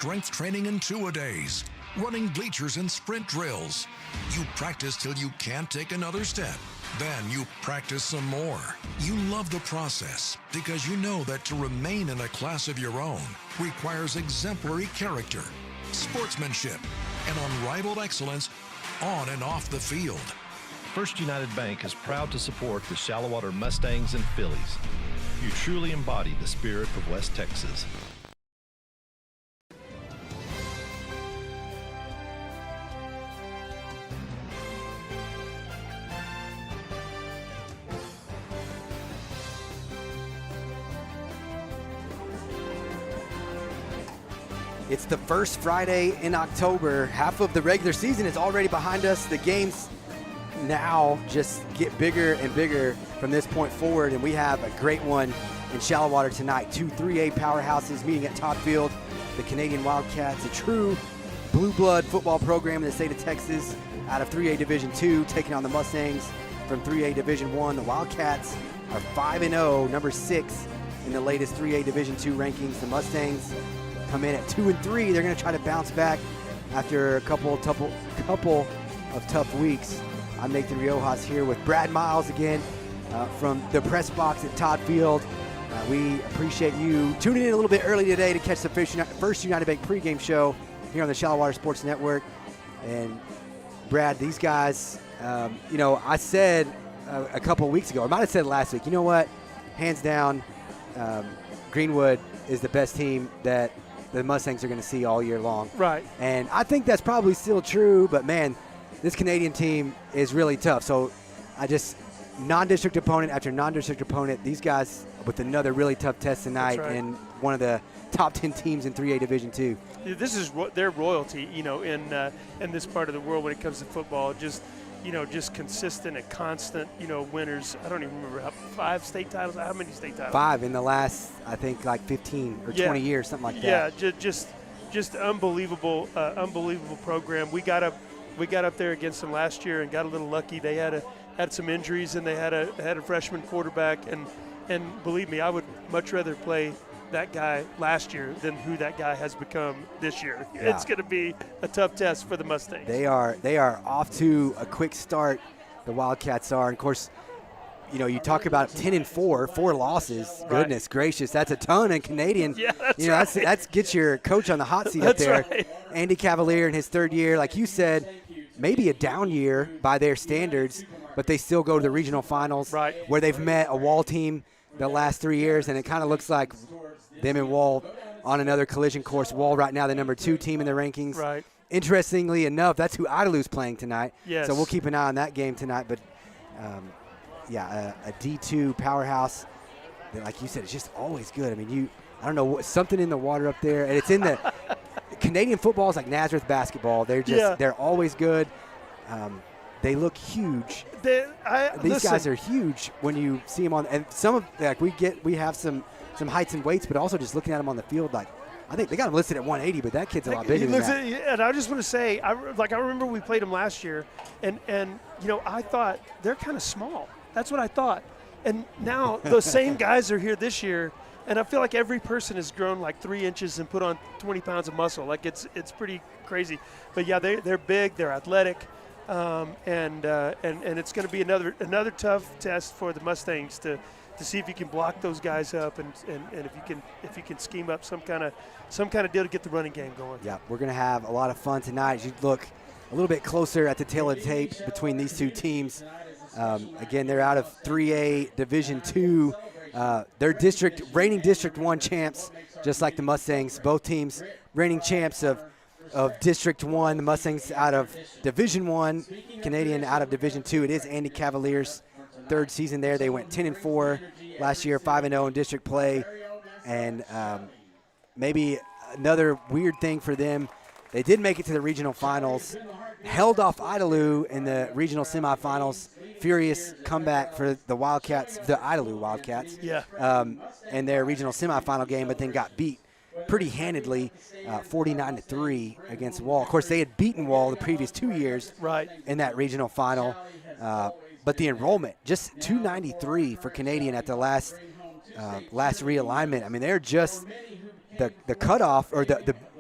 strength training in two-a-days, running bleachers and sprint drills. You practice till you can't take another step. Then you practice some more. You love the process because you know that to remain in a class of your own requires exemplary character, sportsmanship, and unrivaled excellence on and off the field. First United Bank is proud to support the Shallowater Mustangs and Phillies. You truly embody the spirit of West Texas. It's the first Friday in October. Half of the regular season is already behind us. The games now just get bigger and bigger from this point forward, and we have a great one in Shallowater tonight. Two 3A powerhouses meeting at Todd Field. The Canadian Wildcats, a true blue blood football program in the state of Texas, out of 3A Division II, taking on the Mustangs from 3A Division I. The Wildcats are 5-0, number 6 in the latest 3A Division II rankings. The Mustangs come in at 2-3. They're going to try to bounce back after a couple of tough weeks. I'm Nathan Riojas here with Brad Miles again from the press box at Todd Field. We appreciate you tuning in a little bit early today to catch the First United Bank pregame show here on the Shallowater Sports Network. And Brad, these guys, I said a couple of weeks ago, I might have said last week, you know what? Hands down, Greenwood is the best team that the Mustangs are going to see all year long. Right. And I think that's probably still true, but man, this Canadian team is really tough. So non-district opponent after non-district opponent, these guys with another really tough test tonight, right, and one of the top 10 teams in 3A Division II. This is their royalty, in this part of the world when it comes to football. Just consistent and constant, winners. I don't even remember 5 state titles. How many state titles? 5 in the last, I think, like 15 or 20 years, something like that. Yeah, just unbelievable, unbelievable program. We got up there against them last year and got a little lucky. They had some injuries, and they had a freshman quarterback, and believe me, I would much rather play that guy last year than who that guy has become this year. Yeah. It's going to be a tough test for the Mustangs. They are off to a quick start. The Wildcats are, and of course, you talk about 10-4, 4 losses. Right. Goodness gracious, that's a ton in Canadian. Yeah, that's right. That's gets your coach on the hot seat that's up there. Right. Andy Cavalier in his 3rd year, like you said, maybe a down year by their standards, but they still go to the regional finals, right, where they've met a Wall team the last 3 years, and it kind of looks like them and Wall on another collision course. Wall right now the number 2 team in the rankings. Right. Interestingly enough, that's who Idalu's playing tonight. Yes. So we'll keep an eye on that game tonight. But, a D2 powerhouse, like you said, it's just always good. I mean, I don't know, something in the water up there. And it's in the Canadian football is like Nazareth basketball. They're always good. They look huge. These guys are huge when you see them on. And some of we have some heights and weights, but also just looking at them on the field, like I think they got him listed at 180, but that kid's a lot bigger than that. And I just want to say, I remember we played him last year, and I thought they're kind of small. That's what I thought. And now those same guys are here this year, and I feel like every person has grown like 3 inches and put on 20 pounds of muscle. Like it's pretty crazy. But yeah, they're big, they're athletic. And it's going to be another tough test for the Mustangs to see if you can block those guys up and if you can scheme up some kind of deal to get the running game going. Yeah, we're going to have a lot of fun tonight. As you look a little bit closer at the tail of the tape between these two teams. Again, they're out of 3A Division II. They're reigning District 1 champs, just like the Mustangs. Both teams reigning champs of District 1. The Mustangs out of Division 1, Canadian out of Division 2. It is Andy Cavalier's 3rd season there. They went 10-4 last year, 5-0 in district play. And maybe another weird thing for them, they did make it to the regional finals, held off Idalou in the regional semifinals. Furious comeback for the Wildcats, the Idalou Wildcats, in their regional semifinal game, but then got beat pretty handedly, 49-3 against Wall. Of course, they had beaten Wall the previous 2 years in that regional final. But the enrollment, just 293 for Canadian at the last realignment. I mean, they're just the cutoff, or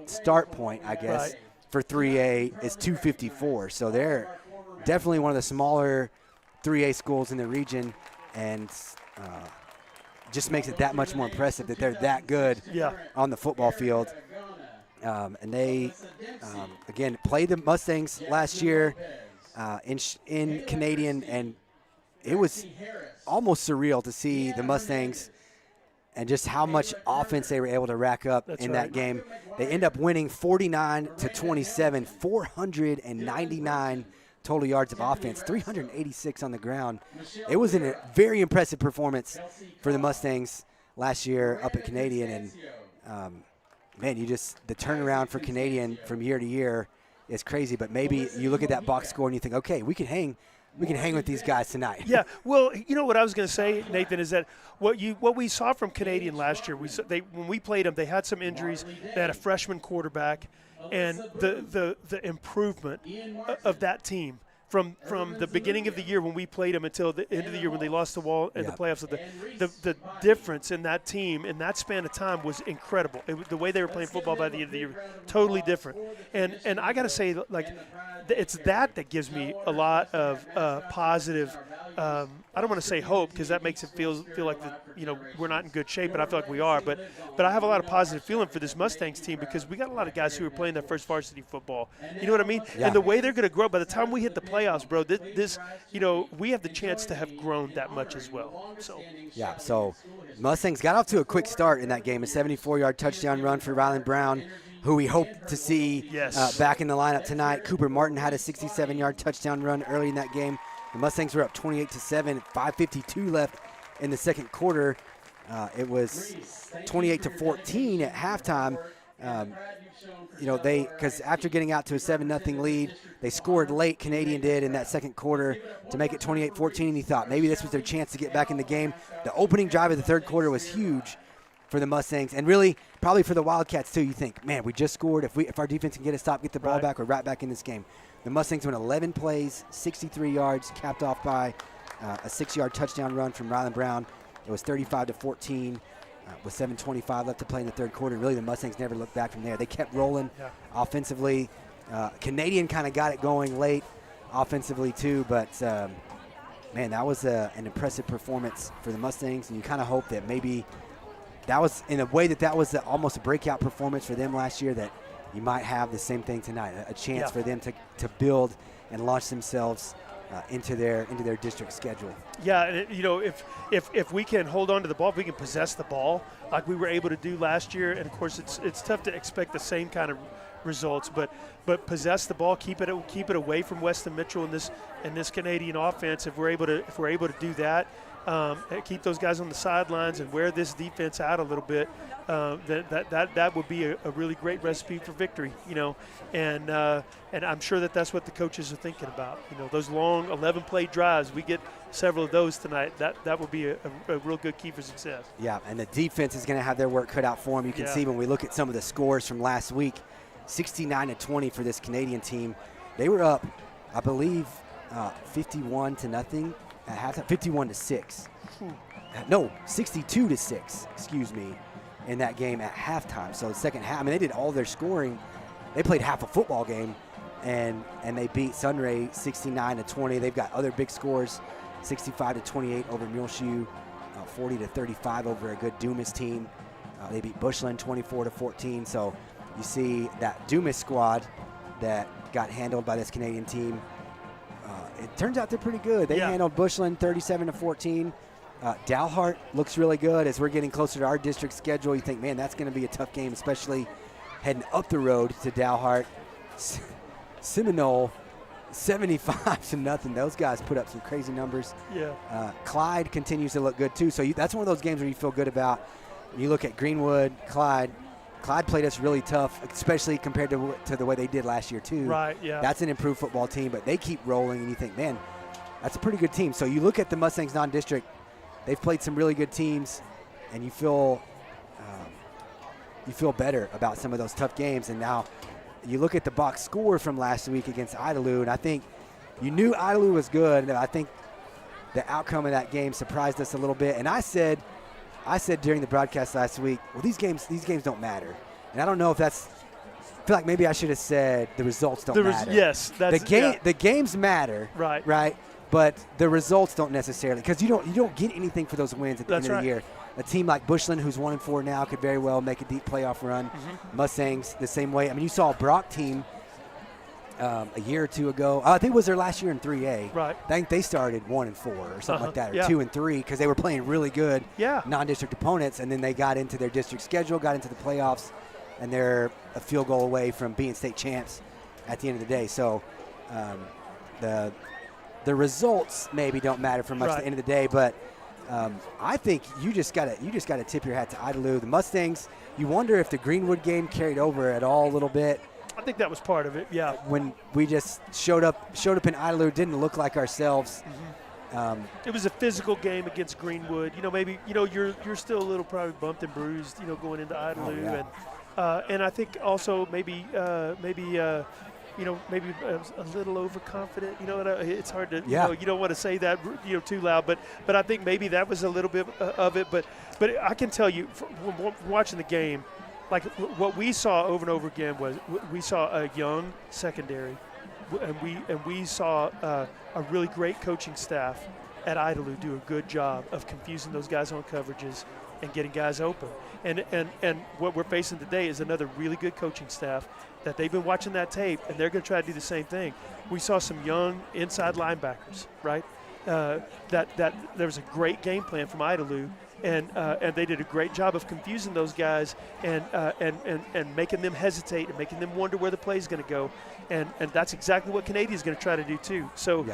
start point, I guess, Right. for 3A is 254. So they're definitely one of the smaller 3A schools in the region, and just makes it that much more impressive that they're that good on the football field. And they, again, played the Mustangs last year in Canadian, and it was almost surreal to see the Mustangs and just how much offense they were able to rack up that game. They end up winning 49-27, 499 total yards of offense, 386 on the ground. It was a very impressive performance for the Mustangs last year up at Canadian. And, man, the turnaround for Canadian from year to year is crazy. But maybe you look at that box score and you think, okay, we can hang with these guys tonight. Yeah, well, you know what I was going to say, Nathan, is that what we saw from Canadian last year, when we played them, they had some injuries. They had a freshman quarterback, and the improvement of that team from the beginning of the year when we played them until the end of the year when they lost the wall in the playoffs, the difference in that team in that span of time was incredible. The way they were playing football by the end of the year, totally different. And I got to say, like, it's that gives me a lot of positive. I don't want to say hope, because that makes it feel like we're not in good shape, and I feel like we are. But I have a lot of positive feeling for this Mustangs team, because we got a lot of guys who are playing their first varsity football. You know what I mean? Yeah. And the way they're going to grow, by the time we hit the playoffs, bro, this we have the chance to have grown that much as well. So Mustangs got off to a quick start in that game, a 74-yard touchdown run for Ryland Brown, who we hope to see back in the lineup tonight. Cooper Martin had a 67-yard touchdown run early in that game. The Mustangs were up 28-7, 5:52 left in the second quarter. It was 28-14 at halftime. Because after getting out to a 7-0 lead, they scored late, Canadian did, in that second quarter to make it 28-14. And he thought maybe this was their chance to get back in the game. The opening drive of the third quarter was huge for the Mustangs, and really probably for the Wildcats too. You think, man, we just scored. If our defense can get a stop, get the ball back, we're right back in this game. The Mustangs went 11 plays, 63 yards, capped off by a 6-yard touchdown run from Ryland Brown. It was 35-14 with 7:25 left to play in the third quarter. Really, the Mustangs never looked back from there. They kept rolling offensively. Canadian kind of got it going late offensively too, but man, that was an impressive performance for the Mustangs, and you kind of hope that maybe that was, in a way, that was almost a breakout performance for them last year, that you might have the same thing tonight, a chance for them to build and launch themselves into their district schedule. Yeah, and if we can hold on to the ball, if we can possess the ball like we were able to do last year, and of course it's tough to expect the same kind of results, but possess the ball, keep it away from Weston Mitchell in this Canadian offense. If we're able to do that, keep those guys on the sidelines and wear this defense out a little bit, that would be a really great recipe for victory, and I'm sure that's what the coaches are thinking about. Those long 11-play drives, we get several of those tonight. That would be a real good key for success. Yeah, and the defense is going to have their work cut out for them. You can see when we look at some of the scores from last week, 69-20 for this Canadian team. They were up, I believe, 51-0 at halftime, 51-6. No, 62-6, excuse me, in that game at halftime. So the second half, they did all their scoring. They played half a football game, and they beat Sunray 69-20. They've got other big scores, 65-28 over Muleshoe, 40-35 over a good Dumas team. They beat Bushland 24-14. So you see that Dumas squad that got handled by this Canadian team. It turns out they're pretty good. They handled Bushland 37-14. Dalhart looks really good. As we're getting closer to our district schedule, you think, man, that's going to be a tough game, especially heading up the road to Dalhart. Seminole, 75-0. Those guys put up some crazy numbers. Yeah. Clyde continues to look good too. So that's one of those games where you feel good about. You look at Greenwood, Clyde. Clyde played us really tough, especially compared to the way they did last year too. Right, yeah. That's an improved football team, but they keep rolling, and you think, man, that's a pretty good team. So you look at the Mustangs non-district, they've played some really good teams, and you feel better about some of those tough games. And now you look at the box score from last week against Idalou, and I think you knew Idalou was good, and I think the outcome of that game surprised us a little bit. And I said during the broadcast last week, well, these games don't matter. And I don't know if that's feel like maybe I should have said the results don't matter. Yes, that's the games matter, right? Right, but the results don't necessarily, because you don't get anything for those wins at the end of the year. A team like Bushland, who's 1-4 now, could very well make a deep playoff run. Mustangs the same way. I mean, you saw a Brock team a year or two ago. I think it was their last year in 3A. Right. I think they started 1-4 or something like that, or Yeah. 2-3, because they were playing really good Yeah. non-district opponents, and then they got into their district schedule, got into the playoffs, and they're a field goal away from being state champs at the end of the day. So the results maybe don't matter for much at the end of the day, but I think you just gotta tip your hat to Idalou. The Mustangs, you wonder if the Greenwood game carried over at all a little bit. I think that was part of it. Yeah. When we just showed up in Idalou, didn't look like ourselves. It was a physical game against Greenwood. Maybe you're still a little probably bumped and bruised. Going into Idalou, and I think also maybe a little overconfident. It's hard to you don't want to say that too loud, but I think maybe that was a little bit of it. But I can tell you from watching the game, like what we saw over and over again was we saw a young secondary, and we saw a really great coaching staff at Idalou do a good job of confusing those guys on coverages and getting guys open. And what we're facing today is another really good coaching staff that they've been watching that tape, and they're going to try to do the same thing. We saw some young inside linebackers, right? That there was a great game plan from Idalou, and they did a great job of confusing those guys and making them hesitate and making them wonder where the play is going to go. And that's exactly what Canadian's going to try to do too. So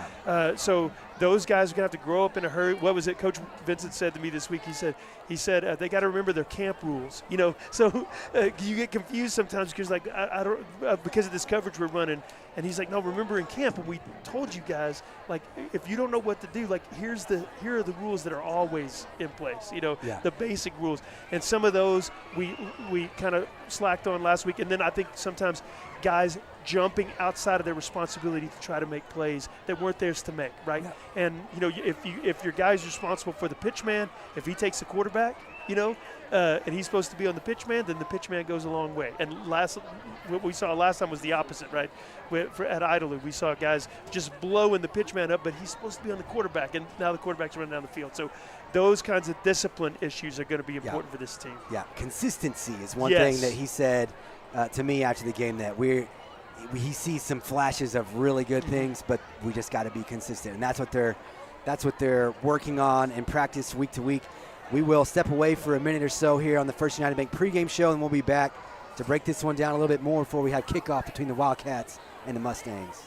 so those guys are going to have to grow up in a hurry. What was it Coach Vincent said to me this week? He said they got to remember their camp rules. So you get confused sometimes because I don't because of this coverage we're running. And he's like, no, remember in camp, we told you guys, like, if you don't know what to do, like, here are the rules that are always in place, the basic rules. And some of those we kind of slacked on last week. And then I think sometimes guys jumping outside of their responsibility to try to make plays that weren't theirs to make, right? Yeah. And, if your guy's responsible for the pitch man, if he takes the quarterback, and he's supposed to be on the pitch man, then the pitch man goes a long way. And what we saw last time was the opposite, right? At Idalou, we saw guys just blowing the pitch man up, but he's supposed to be on the quarterback, and now the quarterback's running down the field. So those kinds of discipline issues are going to be important for this team. Yeah, consistency is one thing that he said to me after the game, that he sees some flashes of really good things, but we just got to be consistent, and that's what they're working on in practice week to week. We will step away for a minute or so here on the First United Bank pregame show, and we'll be back to break this one down a little bit more before we have kickoff between the Wildcats and the Mustangs.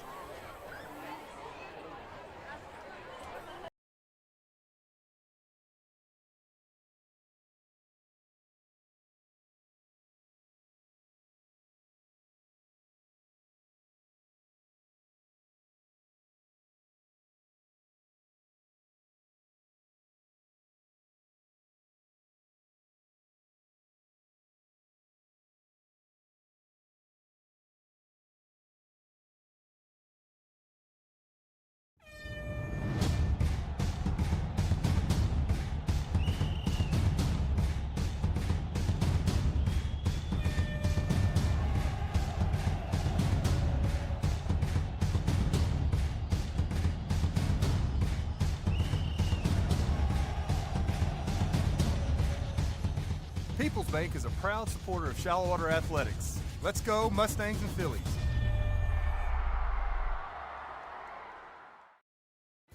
People's Bank is a proud supporter of shallow water athletics. Let's go, Mustangs and Phillies.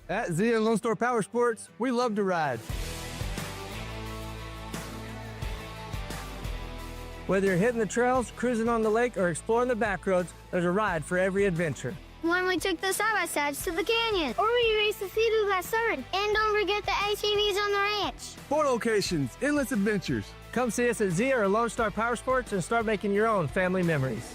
At Zia Lone Star Power Sports, we love to ride. Whether you're hitting the trails, cruising on the lake, or exploring the back roads, there's a ride for every adventure. When we took the side-by-sides to the canyon. Or we raced the Sea-Doo last summer. And don't forget the ATVs on the ranch. 4 locations, endless adventures. Come see us at Zia or Lone Star Power Sports and start making your own family memories.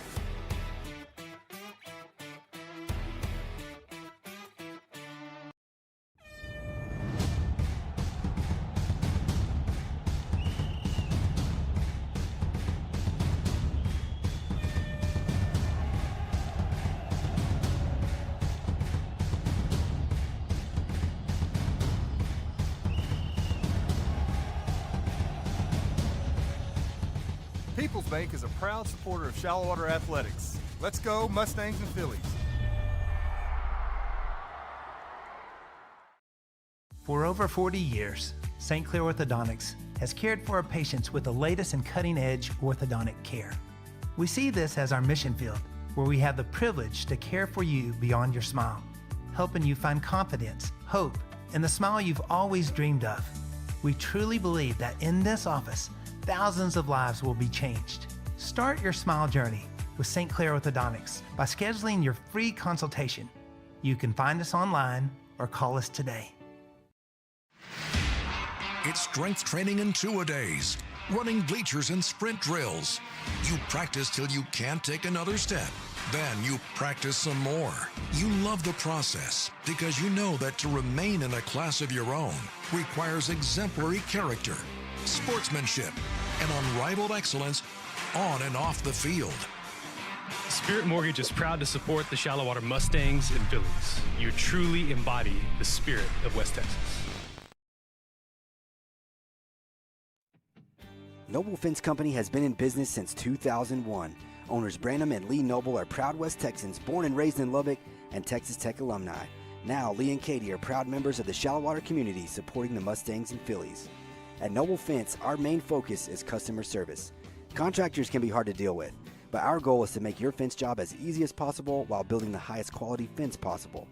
People's Bank is a proud supporter of shallow water athletics. Let's go Mustangs and Phillies. For over 40 years, St. Clair Orthodontics has cared for our patients with the latest and cutting-edge orthodontic care. We see this as our mission field, where we have the privilege to care for you beyond your smile, helping you find confidence, hope, and the smile you've always dreamed of. We truly believe that in this office, thousands of lives will be changed. Start your smile journey with St. Clair Orthodontics by scheduling your free consultation. You can find us online or call us today. It's strength training in two-a-days, running bleachers and sprint drills. You practice till you can't take another step. Then you practice some more. You love the process because you know that to remain in a class of your own requires exemplary character, sportsmanship, and unrivaled excellence on and off the field. Spirit Mortgage is proud to support the Shallow Water Mustangs and Phillies. You truly embody the spirit of West Texas. Noble Fence Company has been in business since 2001. Owners Branham and Lee Noble are proud West Texans, born and raised in Lubbock and Texas Tech alumni. Now, Lee and Katie are proud members of the Shallow Water community supporting the Mustangs and Phillies. At Noble Fence, our main focus is customer service. Contractors can be hard to deal with, but our goal is to make your fence job as easy as possible while building the highest quality fence possible.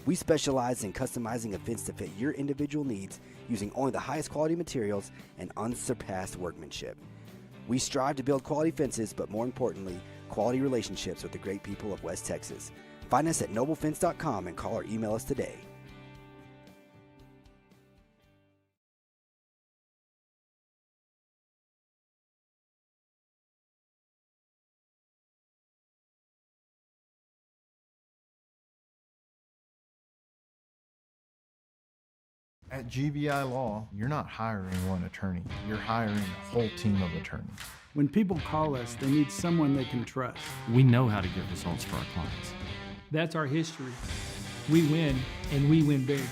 We specialize in customizing a fence to fit your individual needs using only the highest quality materials and unsurpassed workmanship. We strive to build quality fences, but more importantly, quality relationships with the great people of West Texas. Find us at noblefence.com and call or email us today. At GBI Law, you're not hiring one attorney, you're hiring a whole team of attorneys. When people call us, they need someone they can trust. We know how to get results for our clients. That's our history. We win, and we win big.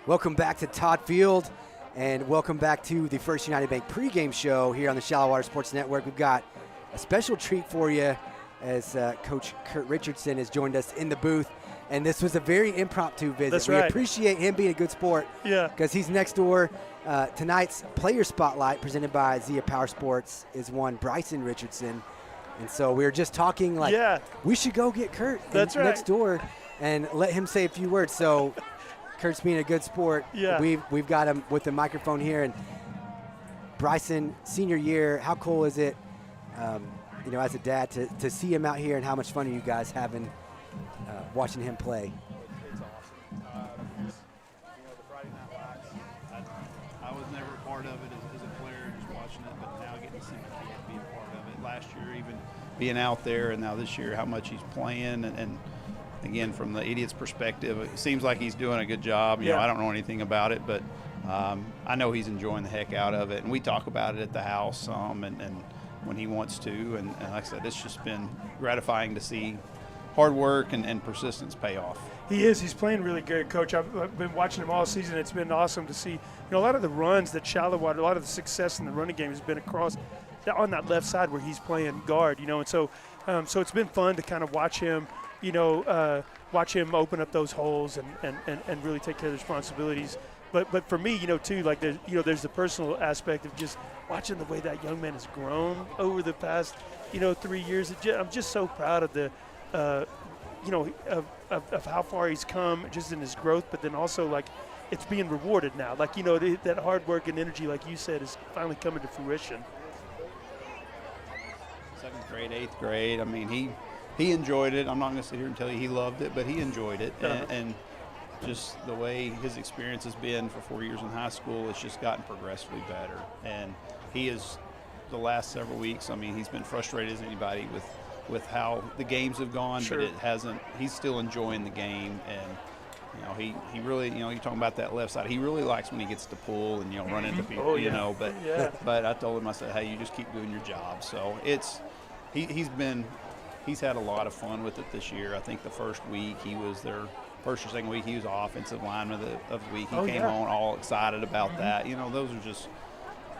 Welcome back to Todd Field, and welcome back to the First United Bank pregame show here on the Shallow Water Sports Network. We've got a special treat for you as Coach Kurt Richardson has joined us in the booth, and this was a very impromptu visit. That's we right. appreciate him being a good sport. Yeah. Because he's next door. Tonight's Player Spotlight presented by Zia Power Sports is one Bryson Richardson, and so we were just talking like, we should go get Kurt next door and let him say a few words. So. Kurt's being a good sport. Yeah. We've got him with the microphone here. And Bryson, senior year, how cool is it, as a dad, to see him out here, and how much fun are you guys having watching him play? It's awesome. The Friday Night Lights, I was never a part of it as a player, just watching it, but now getting to see my kid be a part of it. Last year, even being out there, and now this year, how much he's playing, and again, from the idiot's perspective, it seems like he's doing a good job. You know, I don't know anything about it, but I know he's enjoying the heck out of it. And we talk about it at the house and when he wants to. And like I said, it's just been gratifying to see hard work and persistence pay off. He is. He's playing really good, Coach. I've been watching him all season. It's been awesome to see. A lot of the runs that Shallow Water, a lot of the success in the running game has been across on that left side where he's playing guard. And so it's been fun to kind of watch him. Watch him open up those holes and really take care of the responsibilities. But for me, too, like there's the personal aspect of just watching the way that young man has grown over the past, 3 years. I'm just so proud of the, of how far he's come just in his growth, but then also like it's being rewarded now. Like, that hard work and energy, like you said, is finally coming to fruition. 7th grade, 8th grade. I mean, he enjoyed it. I'm not going to sit here and tell you he loved it, but he enjoyed it. And just the way his experience has been for 4 years in high school, it's just gotten progressively better. And he is the last several weeks. I mean, he's been frustrated as anybody with how the games have gone, Sure. but it hasn't. He's still enjoying the game, and he really, you're talking about that left side. He really likes when he gets to pull and run into people, Oh, yeah. But I told him, I said, hey, you just keep doing your job. So he's had a lot of fun with it this year. I think the first week he was their first or second week he was offensive lineman of the week. He came on all excited about that. Those are just,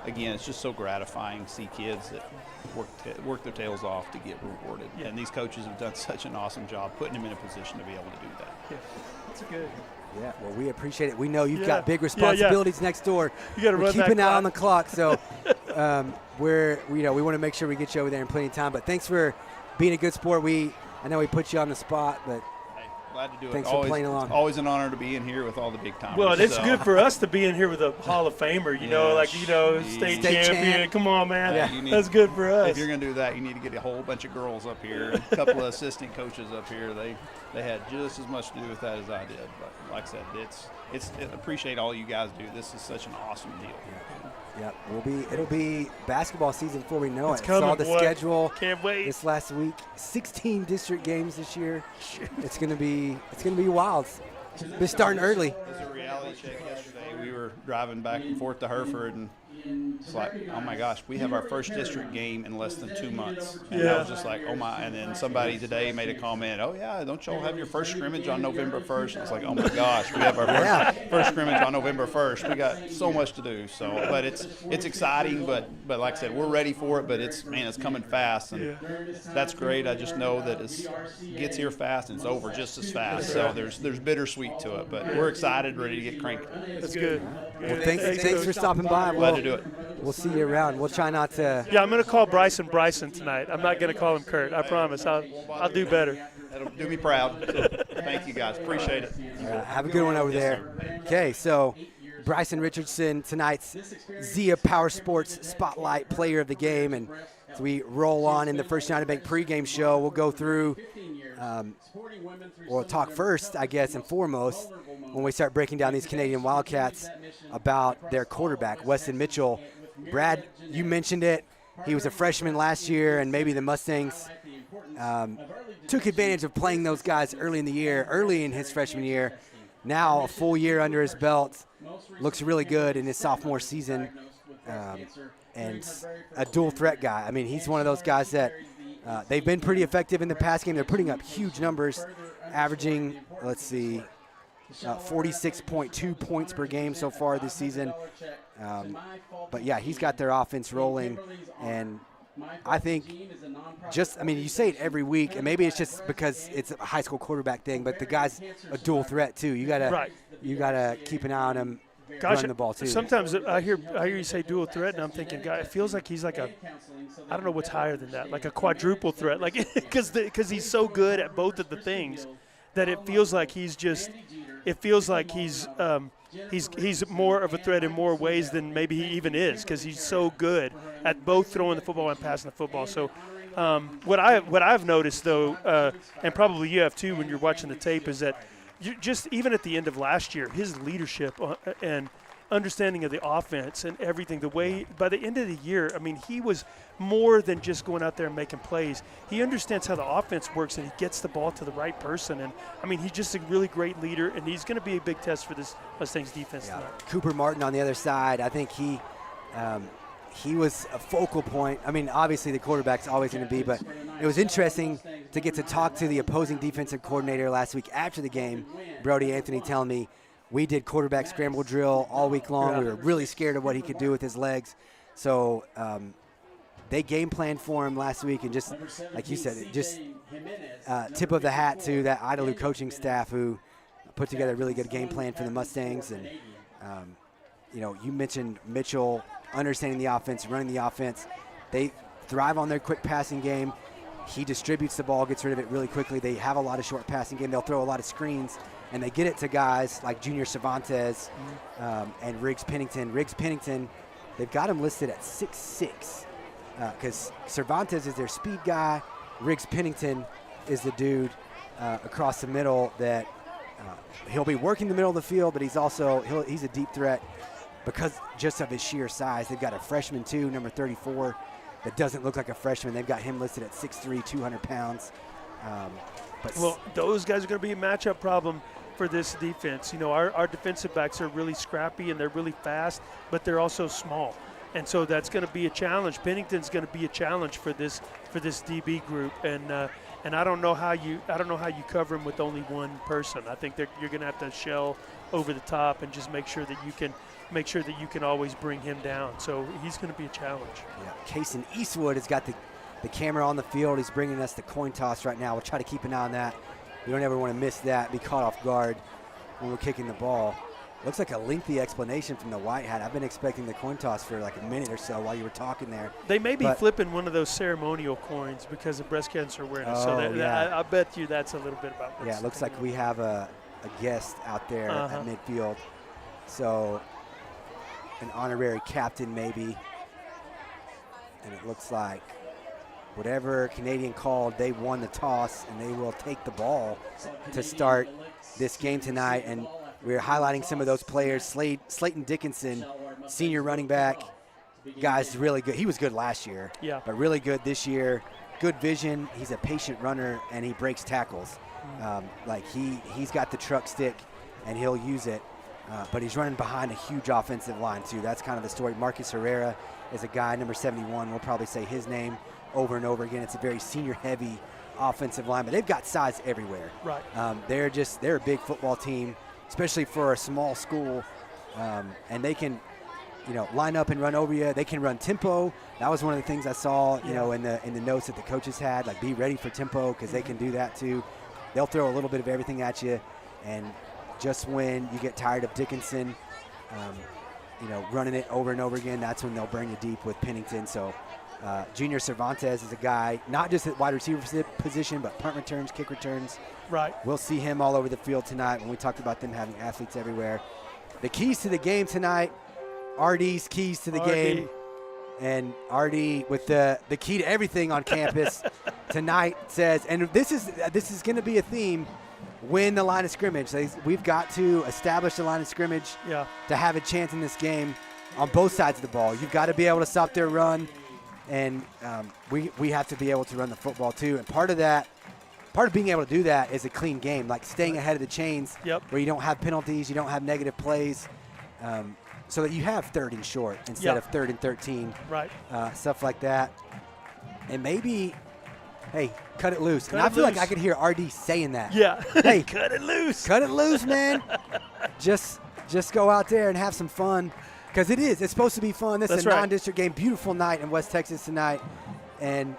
again, it's just so gratifying to see kids that work their tails off to get rewarded. Yeah. And these coaches have done such an awesome job putting them in a position to be able to do that. Yeah, that's good. Yeah, well, we appreciate it. We know you've got big responsibilities next door. You got to run keep an eye on the clock. So we want to make sure we get you over there in plenty of time. But thanks for being a good sport. I know we put you on the spot, but glad to do thanks it. for playing along. It's always an honor to be in here with all the big timers. Well, it's good for us to be in here with a Hall of Famer, state champion. Come on, man. Yeah. That's good for us. If you're going to do that, you need to get a whole bunch of girls up here, a couple of assistant coaches up here. They had just as much to do with that as I did. But like I said, appreciate all you guys do. This is such an awesome deal. Yeah, it'll be basketball season before we know it's it. Coming, saw the schedule. Can't wait. This last week, 16 district games this year. It's gonna be wild. Been starting early. As a reality check yesterday, we were driving back and forth to Hereford, and it's like, oh my gosh, we have our first district game in less than 2 months. And I was just like, oh my. And then somebody today made a comment, oh yeah, don't y'all have your first scrimmage on November 1st? And it's like, oh my gosh, we have our first scrimmage on November 1st. We got so much to do. So, but it's exciting, but like I said, we're ready for it, but it's coming fast, and that's great. I just know that it gets here fast and it's over just as fast. So there's bittersweet to it, but we're excited, ready to get cranked. That's good. Well, thanks for stopping by. Glad to do it. We'll see you around. We'll try not to. Yeah, I'm going to call Bryson tonight. I'm not going to call him Kurt. I promise. I'll do better. That'll do me proud. So, thank you, guys. Appreciate it. Have a good one over there. Okay, so Bryson Richardson, tonight's Zia Power Sports Spotlight Player of the Game. And as we roll on in the First United Bank pregame show, we'll go through we'll talk first, I guess, and foremost, when we start breaking down these Canadian Wildcats, about their quarterback, Weston Mitchell. Brad, you mentioned it. He was a freshman last year, and maybe the Mustangs took advantage of playing those guys early in his freshman year. Now a full year under his belt, looks really good in his sophomore season, and a dual threat guy. I mean, he's one of those guys that they've been pretty effective in the pass game. They're putting up huge numbers, averaging, 46.2 points per game so far this season. But yeah, he's got their offense rolling, and I think you say it every week, and maybe it's just because it's a high school quarterback thing, but the guy's a dual threat too. You gotta keep an eye on him. Running the ball too. Sometimes I hear you say dual threat, and I'm thinking, God, it feels like he's like I don't know what's higher than that, like a quadruple threat, like because he's so good at both of the things that it feels like he's more of a threat in more ways than maybe he even is, because he's so good at both throwing the football and passing the football. So what I've noticed though, and probably you have too when you're watching the tape, is that just even at the end of last year, his leadership and understanding of the offense and everything, the way by the end of the year, I mean, he was more than just going out there and making plays. He understands how the offense works, and he gets the ball to the right person. And, I mean, he's just a really great leader, and he's going to be a big test for this Mustangs defense tonight. Cooper Martin on the other side, I think he was a focal point. I mean, obviously the quarterback's always going to be, but it was interesting to get to talk to the opposing defensive coordinator last week after the game, Brody Anthony, telling me we did quarterback scramble drill all week long. Yeah. We were really scared of what he could do with his legs. So they game planned for him last week, and just like you said, just tip of the hat to that Idalou coaching staff who put together a really good game plan for the Mustangs. And, you mentioned Mitchell understanding the offense, running the offense. They thrive on their quick passing game. He distributes the ball, gets rid of it really quickly. They have a lot of short passing game. They'll throw a lot of screens, and they get it to guys like Junior Cervantes and Riggs Pennington. Riggs Pennington, they've got him listed at 6'6", because Cervantes is their speed guy. Riggs Pennington is the dude across the middle that he'll be working the middle of the field, but he's a deep threat because just of his sheer size. They've got a freshman too, number 34, that doesn't look like a freshman. They've got him listed at 6'3", 200 pounds. Well, those guys are going to be a matchup problem for this defense. You know, our defensive backs are really scrappy and they're really fast, but they're also small. And so that's going to be a challenge. Pennington's going to be a challenge for this DB group, and I don't know how you cover him with only one person. I think you're going to have to shell over the top and just make sure that you can always bring him down. So he's going to be a challenge. Yeah, Kason Eastwood has got the camera on the field. He's bringing us the coin toss right now. We'll try to keep an eye on that. We don't ever want to miss that, be caught off guard when we're kicking the ball. Looks like a lengthy explanation from the white hat. I've been expecting the coin toss for like a minute or so while you were talking there. They may be flipping one of those ceremonial coins because of breast cancer awareness. I bet you that's a little bit about what's it looks like we have a guest out there at midfield. So an honorary captain maybe. And it looks like whatever Canadian called, they won the toss, and they will take the ball to start this game tonight. And we're highlighting some of those players. Slayton Dickinson, senior running back. Guy's really good. He was good last year, but really good this year. Good vision. He's a patient runner, and he breaks tackles. He's got the truck stick, and he'll use it. But he's running behind a huge offensive line, too. That's kind of the story. Marcus Herrera is a guy, number 71. We'll probably say his name over and over again. It's a very senior-heavy offensive line, but they've got size everywhere. Right. They're a big football team, especially for a small school, and they can, line up and run over you. They can run tempo. That was one of the things I saw, in the notes that the coaches had, like be ready for tempo because they can do that too. They'll throw a little bit of everything at you, and just when you get tired of Dickinson, running it over and over again, that's when they'll burn you deep with Pennington. So Junior Cervantes is a guy, not just at wide receiver position, but punt returns, kick returns. Right. We'll see him all over the field tonight when we talked about them having athletes everywhere. The keys to the game tonight, RD's keys to the game. And RD with the key to everything on campus tonight says, and this is going to be a theme, win the line of scrimmage. We've got to establish the line of scrimmage to have a chance in this game on both sides of the ball. You've got to be able to stop their run, and we have to be able to run the football too. And part of being able to do that is a clean game, like staying ahead of the chains where you don't have penalties, you don't have negative plays, so that you have 3rd and short instead of 3rd and 13. Right. Stuff like that. And maybe, hey, cut it loose. And I feel like I could hear RD saying that. Yeah. Hey, cut it loose. Cut it loose, man. Just go out there and have some fun. Because it's supposed to be fun. This is a non-district game. Beautiful night in West Texas tonight. And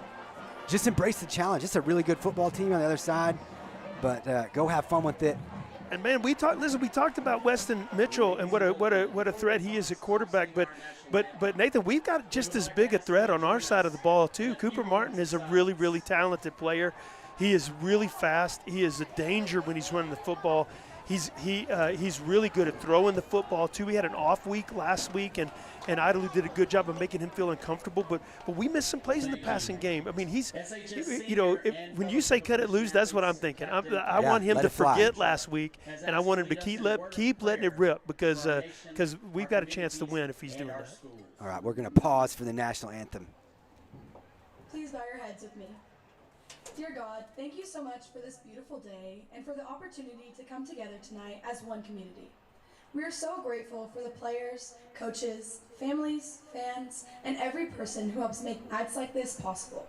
just embrace the challenge. It's a really good football team on the other side. But go have fun with it. And man, we talked about Weston Mitchell and what a threat he is at quarterback. But Nathan, we've got just as big a threat on our side of the ball too. Cooper Martin is a really, really talented player. He is really fast. He is a danger when he's running the football. He's really good at throwing the football too. We had an off week last week, and Idalou did a good job of making him feel uncomfortable. But we missed some plays in the passing game. I mean, when you say cut it loose, that's what I'm thinking. I want him to forget last week, and I want him to keep letting it rip because we've got a chance to win if he's doing that. All right, we're going to pause for the national anthem. Please bow your heads with me. Dear God, thank you so much for this beautiful day and for the opportunity to come together tonight as one community. We are so grateful for the players, coaches, families, fans, and every person who helps make nights like this possible.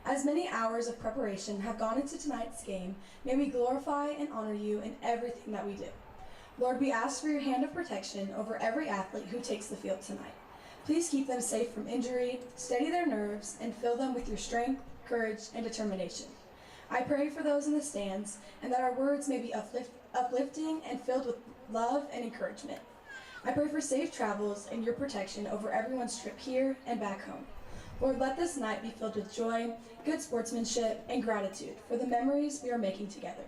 As many hours of preparation have gone into tonight's game, may we glorify and honor you in everything that we do. Lord, we ask for your hand of protection over every athlete who takes the field tonight. Please keep them safe from injury, steady their nerves, and fill them with your strength, courage, and determination. I pray for those in the stands, and that our words may be uplifting and filled with love and encouragement. I pray for safe travels and your protection over everyone's trip here and back home. Lord, let this night be filled with joy, good sportsmanship, and gratitude for the memories we are making together.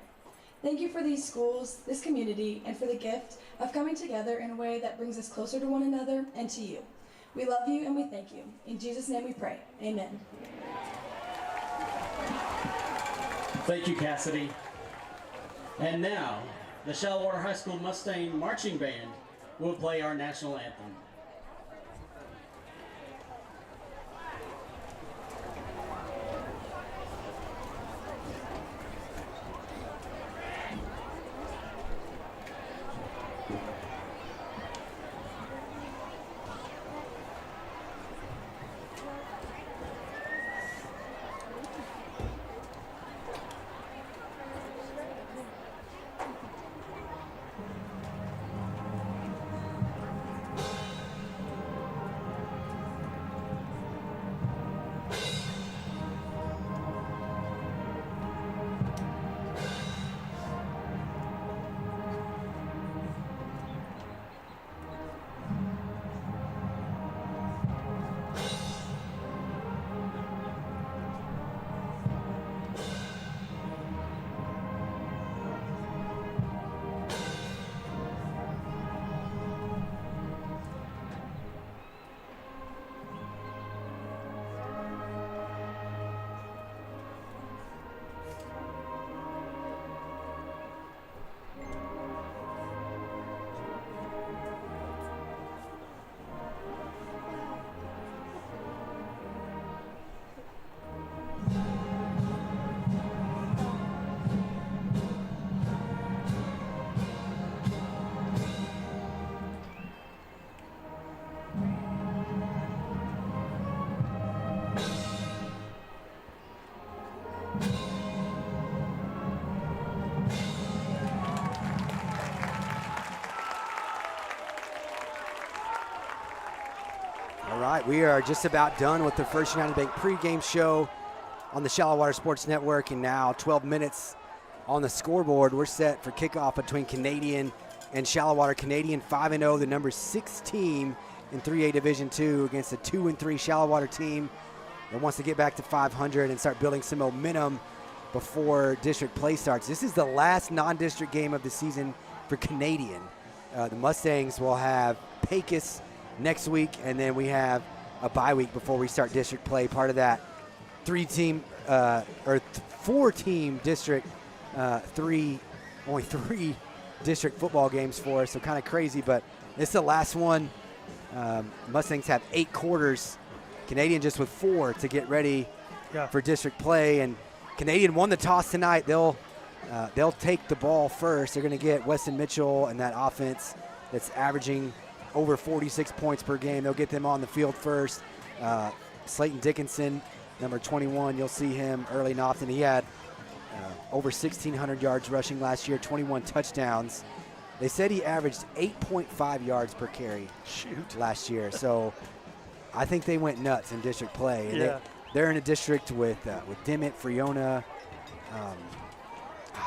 Thank you for these schools, this community, and for the gift of coming together in a way that brings us closer to one another and to you. We love you and we thank you. In Jesus' name we pray. Amen. Thank you, Cassidy. And now, the Shallowater High School Mustang Marching Band will play our national anthem. right, we are just about done with the First United Bank pregame show on the Shallow Water Sports Network, and now 12 minutes on the scoreboard. We're set for kickoff between Canadian and Shallow Water. Canadian 5-0, the number 6 team in 3A Division II against a 2-3 Shallow Water team that wants to get back to 500 and start building some momentum before district play starts. This is the last non-district game of the season for Canadian. The Mustangs will have Pecos next week, and then we have a bye week before we start district play. Part of that 4-team district, only 3 district football games for us, so kind of crazy, but it's the last one. Mustangs have 8 quarters, Canadian just with 4 to get ready for district play, and Canadian won the toss tonight. They'll take the ball first. They're going to get Weston Mitchell and that offense that's averaging over 46 points per game. They'll get them on the field first. Slayton Dickinson, number 21, you'll see him early and often. He had over 1,600 yards rushing last year, 21 touchdowns. They said he averaged 8.5 yards per carry last year. So I think they went nuts in district play. And they're in a district with Dimmitt, Friona,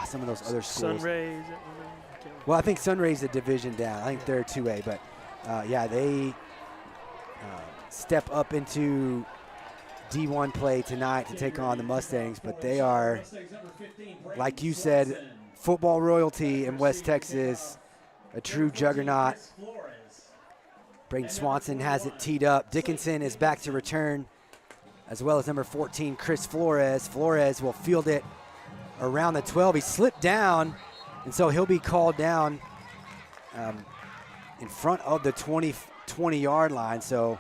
some of those other schools. Sunrays. Well, I think Sunray's a division down. I think they're 2A, but they step up into D1 play tonight to take on the Mustangs, but they are, like you said, football royalty in West Texas, a true juggernaut. Braden Swanson has it teed up. Dickinson is back to return, as well as number 14, Chris Flores. Flores will field it around the 12. He slipped down, and so he'll be called down in front of the 20-yard line. So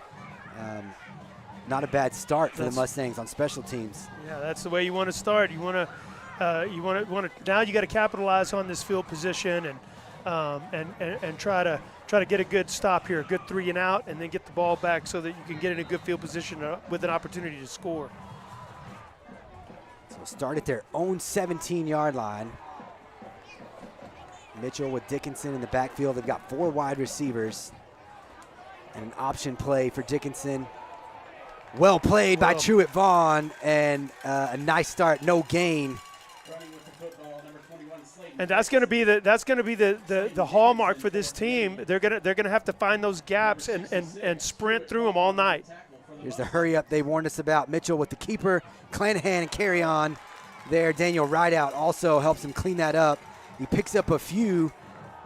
not a bad start for the Mustangs on special teams. Yeah, that's the way you want to start. You want to now you got to capitalize on this field position and try to get a good stop here, a good 3 and out, and then get the ball back so that you can get in a good field position with an opportunity to score. So start at their own 17-yard line. Mitchell with Dickinson in the backfield. They've got 4 wide receivers and an option play for Dickinson. Well played by Truett Vaughn, and a nice start, no gain. And that's going to be the hallmark for this team. They're gonna have to find those gaps and sprint through them all night. Here's the hurry up they warned us about. Mitchell with the keeper, Clanahan and carry on there. Daniel Rideout also helps him clean that up. He picks up a few,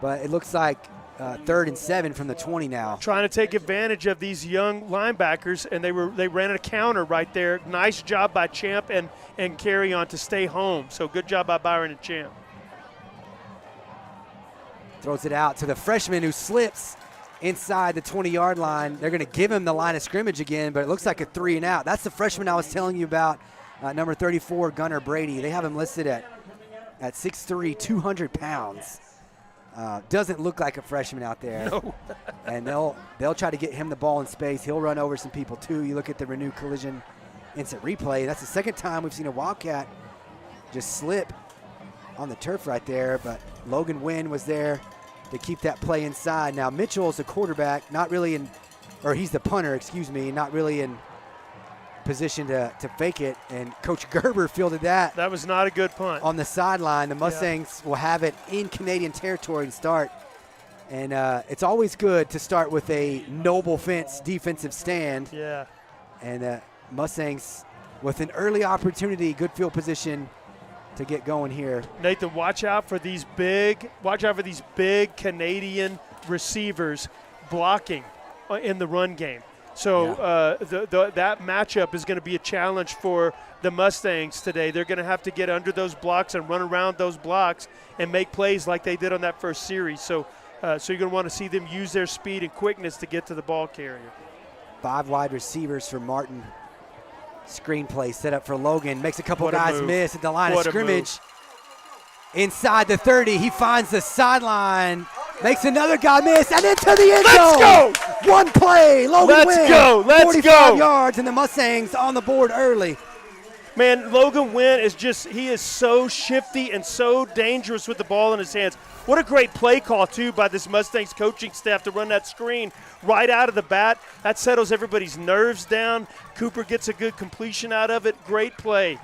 but it looks like 3rd and 7 from the 20 now. Trying to take advantage of these young linebackers, and they ran a counter right there. Nice job by Champ and carry on to stay home. So good job by Byron and Champ. Throws it out to the freshman who slips inside the 20-yard line. They're going to give him the line of scrimmage again, but it looks like a 3 and out. That's the freshman I was telling you about, number 34, Gunnar Brady. They have him listed at 6'3", 200 pounds. Doesn't look like a freshman out there. No. And they'll try to get him the ball in space. He'll run over some people too. You look at the Renew Collision instant replay. That's the second time we've seen a Wildcat just slip on the turf right there, but Logan Wynn was there to keep that play inside. Now Mitchell's the quarterback, he's the punter, excuse me, not really in position to fake it, and Coach Gerber fielded that. That was not a good punt. On the sideline. The Mustangs will have it in Canadian territory to start, and it's always good to start with a noble fence defensive stand. Yeah. And Mustangs with an early opportunity, good field position to get going here. Nathan, watch out for these big Canadian receivers blocking in the run game. So that matchup is going to be a challenge for the Mustangs today. They're going to have to get under those blocks and run around those blocks and make plays like they did on that first series. So you're going to want to see them use their speed and quickness to get to the ball carrier. 5 wide receivers for Martin. Screenplay set up for Logan. Makes a couple guys miss at the line of scrimmage. Inside the 30, he finds the sideline. Makes another guy miss, and into the end zone. Let's go! One play, Logan wins. Let's go! 45 yards, and the Mustangs on the board early. Man, Logan Wynn he is so shifty and so dangerous with the ball in his hands. What a great play call, too, by this Mustangs coaching staff to run that screen right out of the bat. That settles everybody's nerves down. Cooper gets a good completion out of it. Great play.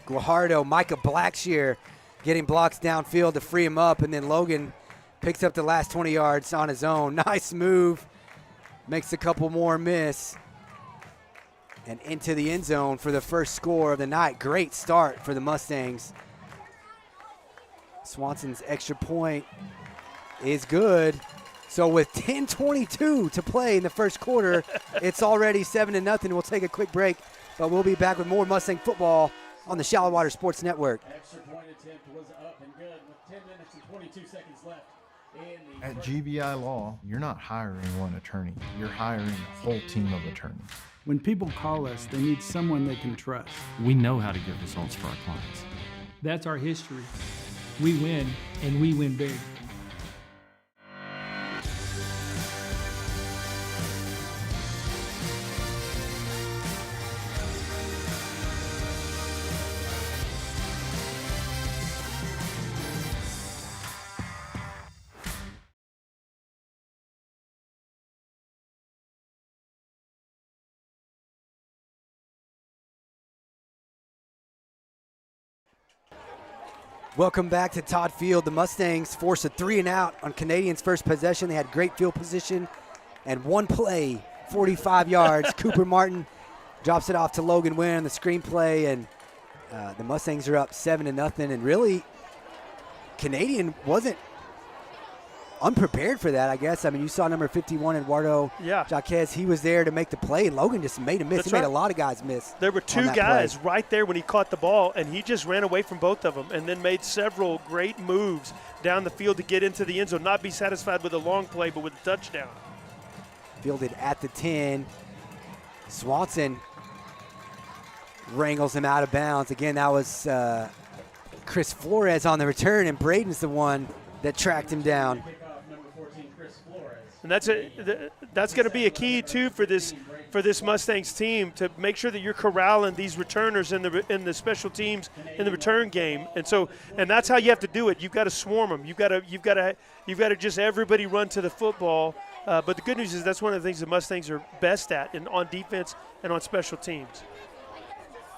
Guajardo, Micah Blackshear getting blocks downfield to free him up, and then Logan picks up the last 20 yards on his own. Nice move. Makes a couple more miss. And into the end zone for the first score of the night. Great start for the Mustangs. Swanson's extra point is good. So with 10:22 to play in the first quarter, it's already 7-0. We'll take a quick break, but we'll be back with more Mustang football on the Shallow Water Sports Network. Extra point attempt was up and good with 10 minutes and 22 seconds left. At GBI Law, you're not hiring one attorney. You're hiring a whole team of attorneys. When people call us, they need someone they can trust. We know how to get results for our clients. That's our history. We win, and we win big. Welcome back to Todd Field. The Mustangs forced a 3-and-out on Canadians' first possession. They had great field position and one play, 45 yards. Cooper Martin drops it off to Logan Wynn on the screenplay, and the Mustangs are up 7-0. And really, Canadian wasn't unprepared for that, I guess. I mean, you saw number 51, Eduardo Jaquez. He was there to make the play, and Logan just made a miss. He made a lot of guys miss. There were two guys right there when he caught the ball, and he just ran away from both of them and then made several great moves down the field to get into the end zone, not be satisfied with a long play, but with a touchdown. Fielded at the 10. Swanson wrangles him out of bounds. Again, that was Chris Flores on the return, and Braden's the one that tracked him down. And that's going to be a key too for this Mustangs team, to make sure that you're corralling these returners in the special teams in the return game. And that's how you have to do it. You've got to swarm them. You've got to just everybody run to the football. But the good news is that's one of the things the Mustangs are best at on defense and on special teams.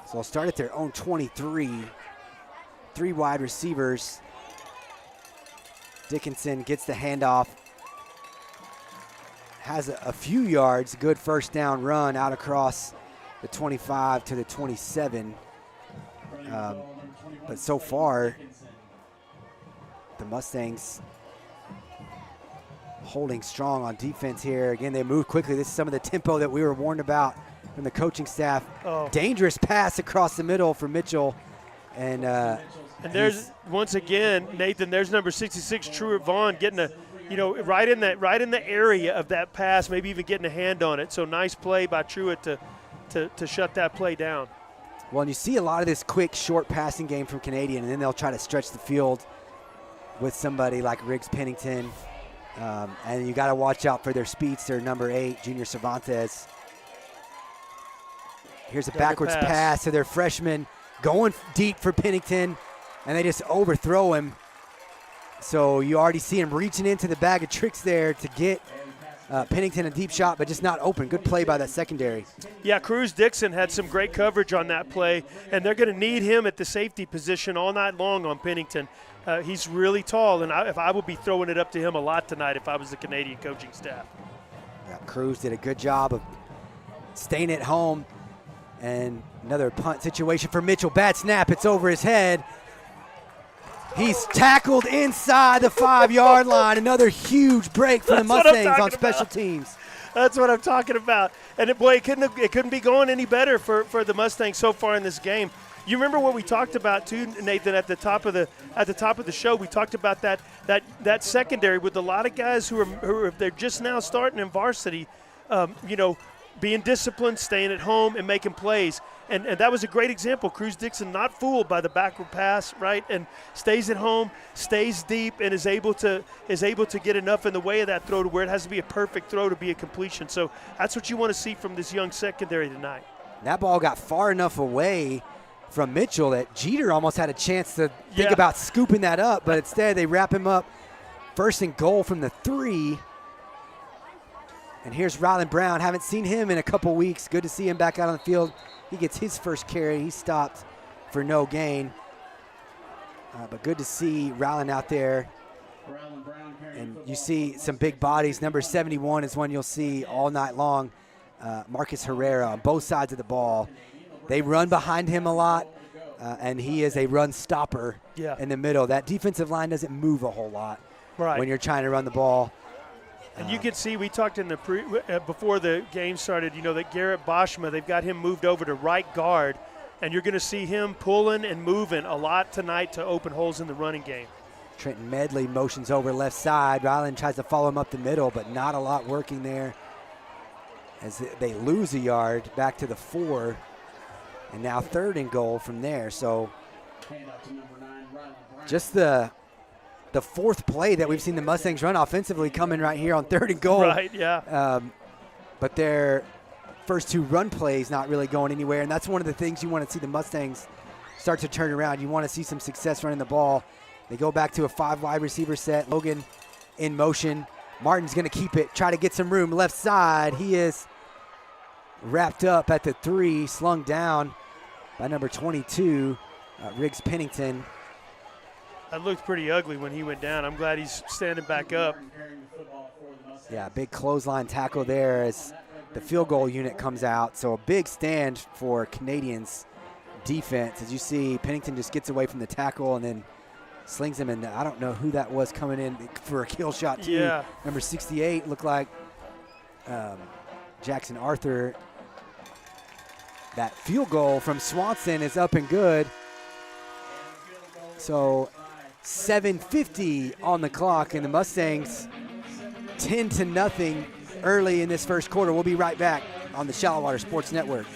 So they'll start at their own 23. 3 wide receivers. Dickinson gets the handoff. Has a few yards, good first down run out across the 25 to the 27. But so far, the Mustangs holding strong on defense here. Again, they move quickly. This is some of the tempo that we were warned about from the coaching staff. Dangerous pass across the middle for Mitchell. And there's, once again, Nathan, there's number 66, Truett Vaughn, getting right in the area of that pass, maybe even getting a hand on it. So nice play by Truett to shut that play down. Well, and you see a lot of this quick, short passing game from Canadian, and then they'll try to stretch the field with somebody like Riggs Pennington. And you got to watch out for their speedster, number 8, Junior Cervantes. Here's a backwards pass to their freshman, going deep for Pennington, and they just overthrow him. So you already see him reaching into the bag of tricks there to get Pennington a deep shot, but just not open. Good play by that secondary. Yeah, Cruz Dixon had some great coverage on that play, and they're going to need him at the safety position all night long on Pennington. He's really tall, and I would be throwing it up to him a lot tonight if I was the Canadian coaching staff. Yeah, Cruz did a good job of staying at home. And another punt situation for Mitchell. Bad snap. It's over his head. He's tackled inside the 5-yard line. Another huge break for the Mustangs on special teams. That's what I'm talking about. And it couldn't be going any better for the Mustangs so far in this game. You remember what we talked about too, Nathan, at the top of the show. We talked about that secondary with a lot of guys who are they're just now starting in varsity. Being disciplined, staying at home, and making plays. And that was a great example. Cruz Dixon not fooled by the backward pass, right? And stays at home, stays deep, and is able to get enough in the way of that throw to where it has to be a perfect throw to be a completion. So that's what you want to see from this young secondary tonight. That ball got far enough away from Mitchell that Jeter almost had a chance to think about scooping that up, but instead they wrap him up. First and goal from the 3. And here's Rylan Brown. Haven't seen him in a couple weeks. Good to see him back out on the field. He gets his first carry. He stopped for no gain. But good to see Rylan out there. And you see some big bodies. Number 71 is one you'll see all night long. Marcus Herrera on both sides of the ball. They run behind him a lot, and he is a run stopper in the middle. That defensive line doesn't move a whole lot when you're trying to run the ball. And you can see, we talked in the before the game started, that Garrett Boschma, they've got him moved over to right guard, and you're going to see him pulling and moving a lot tonight to open holes in the running game. Trenton Medley motions over left side. Ryland tries to follow him up the middle, but not a lot working there as they lose a yard back to the 4. And now 3rd and goal from there. So just the 4th play that we've seen the Mustangs run offensively coming right here on 3rd and goal. Right, yeah. But their first 2 run plays not really going anywhere, and that's one of the things you want to see the Mustangs start to turn around. You want to see some success running the ball. They go back to a 5 wide receiver set. Logan in motion. Martin's going to keep it, try to get some room left side. He is wrapped up at the 3, slung down by number 22, Riggs Pennington. That looked pretty ugly when he went down. I'm glad he's standing back up. Yeah, big clothesline tackle there as the field goal unit comes out. So a big stand for Canadians defense. As you see, Pennington just gets away from the tackle and then slings him, and I don't know who that was coming in for a kill shot too. Yeah. Number 68 looked like Jackson Arthur. That field goal from Swanson is up and good. So 7:50 on the clock, and the Mustangs 10-0 early in this first quarter. We'll be right back on the Shallow Water Sports Network.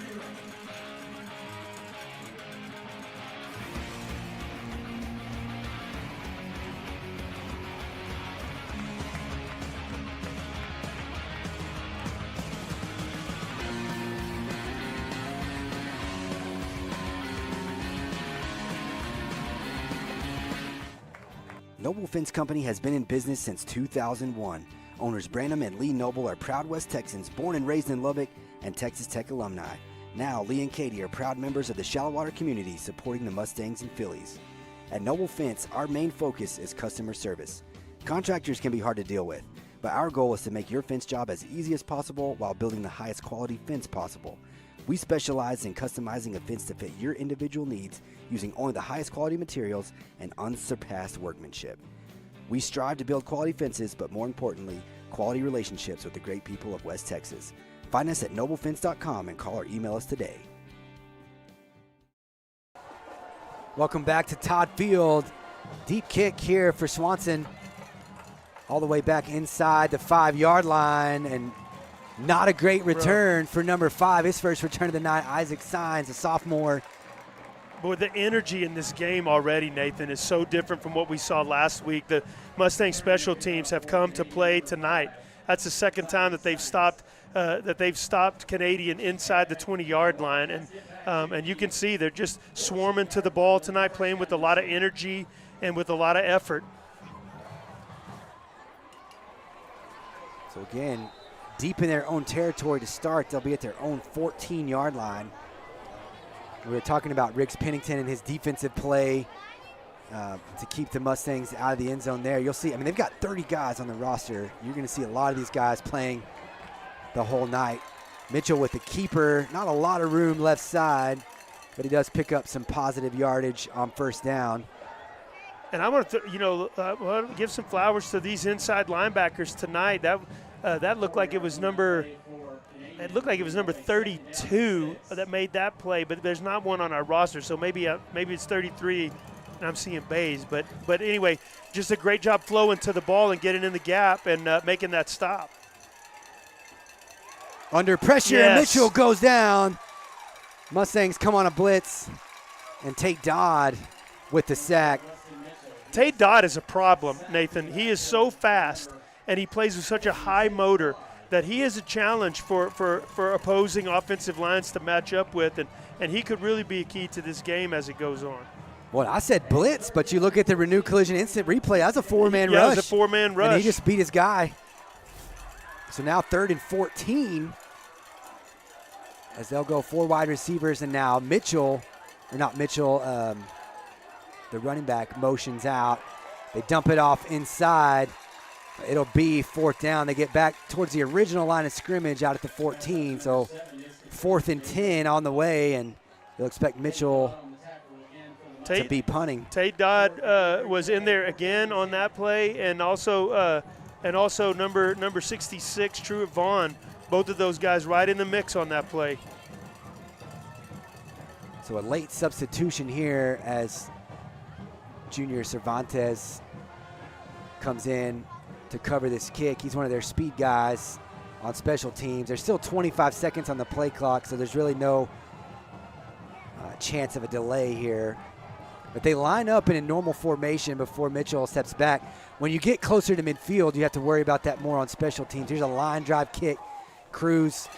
Noble Fence Company has been in business since 2001. Owners Branham and Lee Noble are proud West Texans, born and raised in Lubbock, and Texas Tech alumni. Now, Lee and Katie are proud members of the Shallow Water community supporting the Mustangs and Phillies. At Noble Fence, our main focus is customer service. Contractors can be hard to deal with, but our goal is to make your fence job as easy as possible while building the highest quality fence possible. We specialize in customizing a fence to fit your individual needs using only the highest quality materials and unsurpassed workmanship. We strive to build quality fences, but more importantly, quality relationships with the great people of West Texas. Find us at noblefence.com and call or email us today. Welcome back to Todd Field. Deep kick here for Swanson. All the way back inside the 5-yard line, and not a great return for number 5. His first return of the night, Isaac Sines, a sophomore. Boy, the energy in this game already, Nathan, is so different from what we saw last week. The Mustang special teams have come to play tonight. That's the second time that they've stopped Canadian inside the 20-yard line, and you can see they're just swarming to the ball tonight, playing with a lot of energy and with a lot of effort. So again, deep in their own territory to start. They'll be at their own 14-yard line. We were talking about Riggs Pennington and his defensive play to keep the Mustangs out of the end zone there. You'll see, I mean, they've got 30 guys on the roster. You're going to see a lot of these guys playing the whole night. Mitchell with the keeper, not a lot of room left side, but he does pick up some positive yardage on first down. And I want to, give some flowers to these inside linebackers tonight. That looked like it was number 32 that made that play, but there's not one on our roster, so maybe it's 33, and I'm seeing Bays. But anyway, just a great job flowing to the ball and getting in the gap and making that stop. Under pressure, and Mitchell goes down. Mustangs come on a blitz, and Tate Dodd with the sack. Tate Dodd is a problem, Nathan. He is so fast, and he plays with such a high motor that he is a challenge for opposing offensive lines to match up with, and he could really be a key to this game as it goes on. Well, I said blitz, but you look at the renewed collision instant replay. That's a four-man rush. Yeah, it was a 4-man rush. And he just beat his guy. So now 3rd and 14 as they'll go 4 wide receivers, and now Mitchell, the running back motions out. They dump it off inside. It'll be 4th down. They get back towards the original line of scrimmage out at the 14. So 4th and 10 on the way, and you'll expect Mitchell to be punting. Tate Dodd was in there again on that play, and also number 66, Truett Vaughn. Both of those guys right in the mix on that play. So a late substitution here as Junior Cervantes comes in to cover this kick. He's one of their speed guys on special teams. There's still 25 seconds on the play clock, so there's really no chance of a delay here. But they line up in a normal formation before Mitchell steps back. When you get closer to midfield, you have to worry about that more on special teams. Here's a line drive kick. Cruz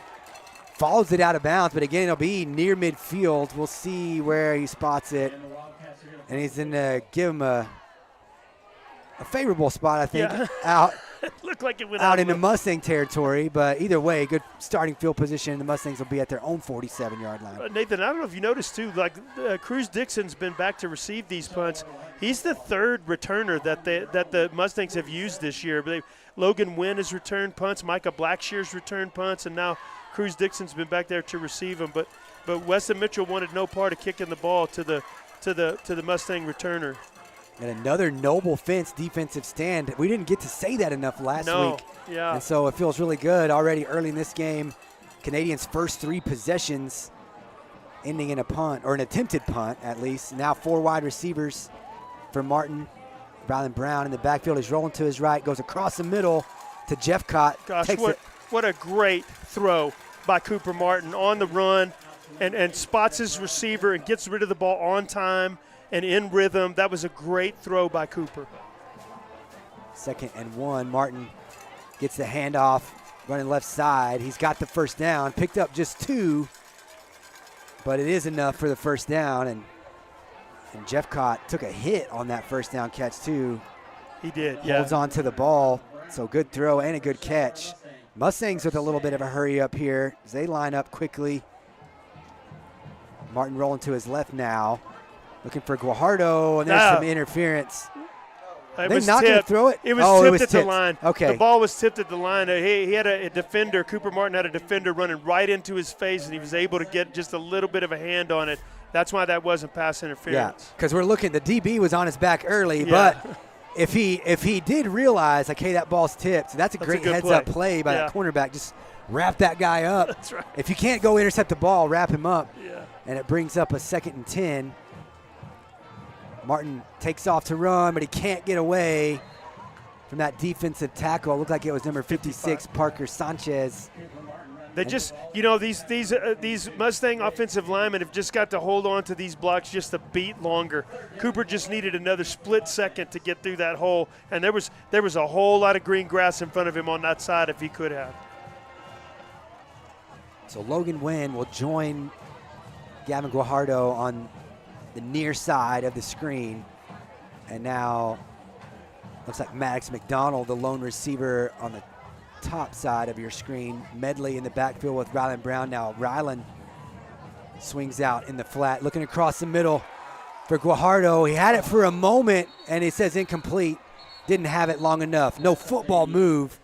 follows it out of bounds, but again, it'll be near midfield. We'll see where he spots it. And he's going to give him a favorable spot, I think, out. Looked like it went out into Mustang territory, but either way, good starting field position. The Mustangs will be at their own 47-yard line. Nathan, I don't know if you noticed too, like Cruz Dixon's been back to receive these punts. He's the 3rd returner that the Mustangs have used this year. But Logan Wynn has returned punts, Micah Blackshear's returned punts, and now Cruz Dixon's been back there to receive them. But Weston Mitchell wanted no part of kicking the ball to the Mustang returner. And another noble fence defensive stand. We didn't get to say that enough last week. Yeah. And so it feels really good already early in this game. Canadians' first 3 possessions ending in a punt, or an attempted punt at least. Now 4 wide receivers for Martin. Rylan Brown in the backfield. He's rolling to his right, goes across the middle to Jeffcott. Gosh, what a great throw by Cooper Martin on the run, and spots his receiver and gets rid of the ball on time and in rhythm. That was a great throw by Cooper. 2nd and 1. Martin gets the handoff, running left side. He's got the first down, picked up just 2, but it is enough for the first down. And Jeffcott took a hit on that first down catch too. He did, Holds on to the ball, so good throw and a good catch. Mustangs with a little bit of a hurry up here as they line up quickly. Martin rolling to his left now. Looking for Guajardo, and there's some interference. They're not going to throw it? It was tipped at the line. Okay. The ball was tipped at the line. He had a defender, Cooper Martin had a defender running right into his face, and he was able to get just a little bit of a hand on it. That's why that wasn't pass interference. Yeah, because we're looking, the DB was on his back early, but if he did realize, like, hey, that ball's tipped, so that's a great heads-up play by that cornerback. Just wrap that guy up. That's right. If you can't go intercept the ball, wrap him up. Yeah. And it brings up a 2nd and 10. Martin takes off to run, but he can't get away from that defensive tackle. It looked like it was number 56, Parker Sanchez. They just, these Mustang offensive linemen have just got to hold on to these blocks just a beat longer. Cooper just needed another split second to get through that hole, and there was a whole lot of green grass in front of him on that side if he could have. So Logan Wynn will join Gavin Guajardo on the near side of the screen. And now looks like Maddox McDonald, the lone receiver, on the top side of your screen. Medley in the backfield with Rylan Brown. Now Rylan swings out in the flat, looking across the middle for Guajardo. He had it for a moment, and he says incomplete. Didn't have it long enough. No football move,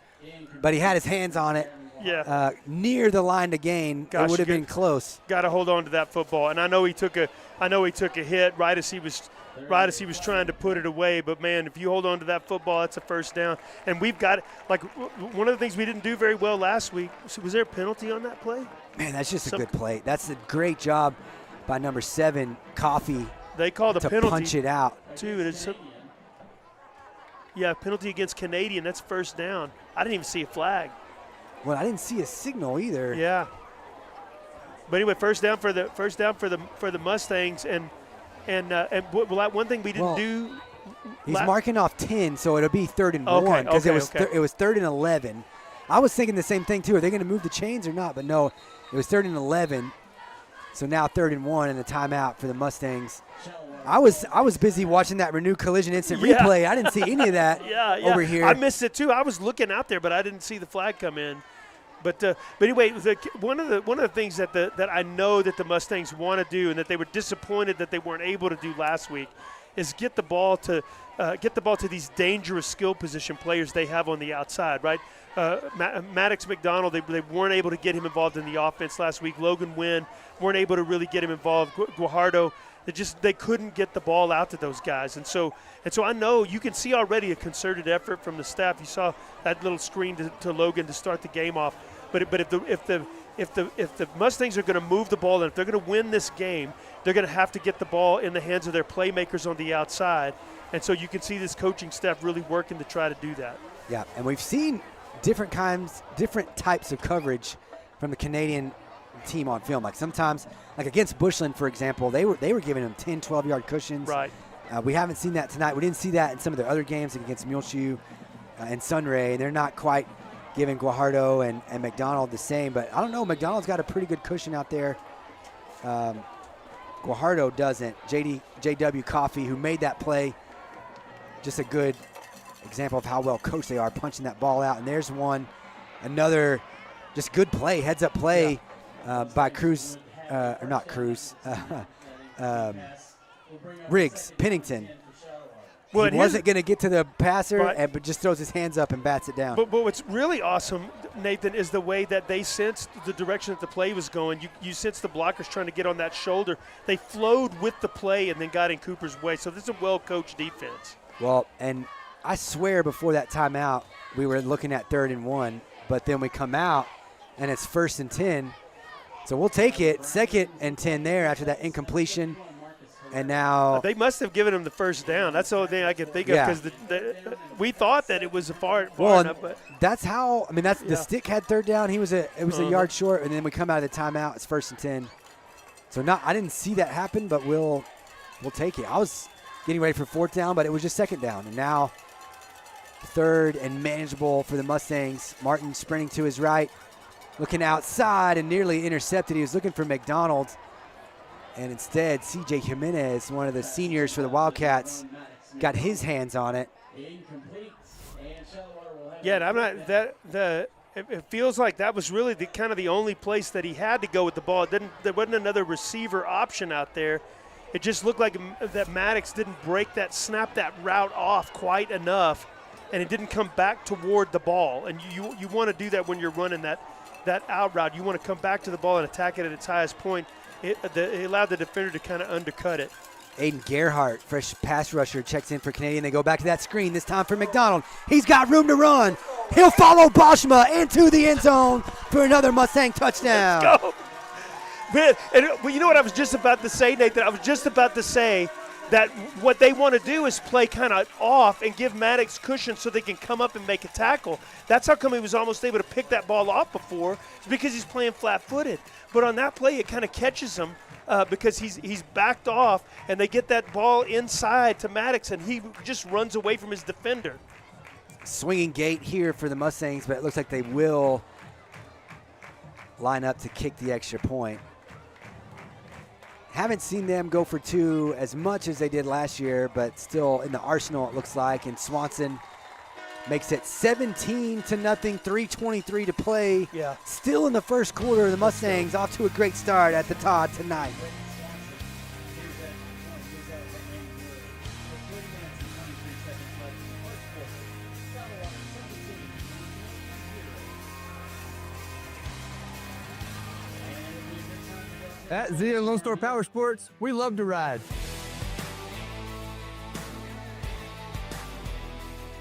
but he had his hands on it. Yeah. Near the line to gain. It would have been close. Got to hold on to that football. And I know he took a hit right as he was trying to put it away. But man, if you hold on to that football, that's a first down. And we've got, like, one of the things we didn't do very well last week. Was there a penalty on that play? Man, that's just a good play. That's a great job by number 7, Coffee. They called a penalty to punch it out. Too. Penalty against Canadian. That's first down. I didn't even see a flag. Well, I didn't see a signal either. Yeah. But anyway, first down for the Mustangs, and one thing we didn't do. He's marking off 10, so it'll be 3rd and 1 because it was 3rd and 11. I was thinking the same thing, too. Are they going to move the chains or not? But no, it was 3rd and 11. So now 3rd and 1 and a timeout for the Mustangs. I was busy watching that Renew Collision instant replay. I didn't see any of that over here. I missed it, too. I was looking out there, but I didn't see the flag come in. But anyway, one of the things that I know that the Mustangs want to do and that they were disappointed that they weren't able to do last week is get the ball to these dangerous skill position players they have on the outside, right? Maddox McDonald, they weren't able to get him involved in the offense last week. Logan Wynn weren't able to really get him involved. Guajardo, they couldn't get the ball out to those guys, and so I know you can see already a concerted effort from the staff. You saw that little screen to Logan to start the game off. But if the Mustangs are going to move the ball and if they're going to win this game, they're going to have to get the ball in the hands of their playmakers on the outside. And so you can see this coaching staff really working to try to do that. Yeah, and we've seen different types of coverage from the Canadian team on film. Like sometimes, like against Bushland, for example, they were giving them 10, 12-yard cushions. Right. We haven't seen that tonight. We didn't see that in some of the other games against Muleshoe and Sunray. They're not quite giving Guajardo and McDonald the same. But I don't know. McDonald's got a pretty good cushion out there. Guajardo doesn't. J.W. Coffey, who made that play, just a good example of how well coached they are, punching that ball out. And there's another just good play, heads-up play by Cruz, or not Cruz, Riggs, Pennington. Well, he wasn't going to get to the passer, but just throws his hands up and bats it down. But what's really awesome, Nathan, is the way that they sensed the direction that the play was going. You sensed the blockers trying to get on that shoulder. They flowed with the play and then got in Cooper's way. So this is a well-coached defense. Well, and I swear before that timeout, we were looking at 3rd and 1, but then we come out, and it's 1st and 10. So we'll take it, 2nd and 10 there after that incompletion. And now they must have given him the first down. That's the only thing I can think of because we thought that it was far enough. But that's how. I mean, the stick had 3rd down. It was a yard short, and then we come out of the timeout. It's 1st and 10. So I didn't see that happen, but we'll take it. I was getting ready for 4th down, but it was just 2nd down, and now 3rd and manageable for the Mustangs. Martin sprinting to his right, looking outside and nearly intercepted. He was looking for McDonald. And instead, C.J. Jimenez, one of the seniors for the Wildcats, got his hands on it. Yeah, and I'm not it feels like that was really kind of the only place that he had to go with the ball. There wasn't another receiver option out there. It just looked like that Maddox didn't snap that route off quite enough, and it didn't come back toward the ball. And you want to do that when you're running that out route. You want to come back to the ball and attack it at its highest point. It allowed the defender to kind of undercut it. Aiden Gerhardt, fresh pass rusher, checks in for Canadian. They go back to that screen, this time for McDonald. He's got room to run. He'll follow Boschma into the end zone for another Mustang touchdown. Let's go. Man, and you know what I was just about to say, Nathan? I was just about to say that what they want to do is play kind of off and give Maddox cushion so they can come up and make a tackle. That's how come he was almost able to pick that ball off before, because he's playing flat-footed. But on that play, it kind of catches him because he's backed off, and they get that ball inside to Maddox, and he just runs away from his defender. Swinging gate here for the Mustangs, but it looks like they will line up to kick the extra point. Haven't seen them go for 2 as much as they did last year, but still in the arsenal it looks like. And Swanson makes it 17-0, 3:23 to play. Yeah. Still in the first quarter, the Mustangs off to a great start at the Todd tonight. At Zia Lone Star Power Sports, we love to ride.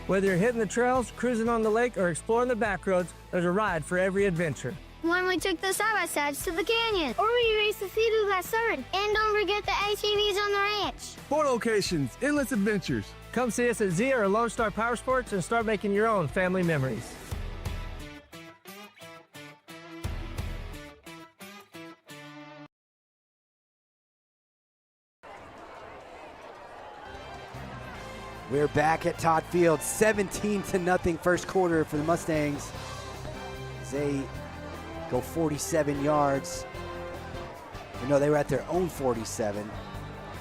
Whether you're hitting the trails, cruising on the lake, or exploring the back roads, there's a ride for every adventure. When we took the side-by-sides to the canyon, or we raced the Sea-Doo last summer, and don't forget the ATVs on the ranch. 4 locations, endless adventures. Come see us at Zia or Lone Star Power Sports and start making your own family memories. We're back at Todd Field, 17-0 first quarter for the Mustangs. as they go 47 yards. No, they were at their own 47.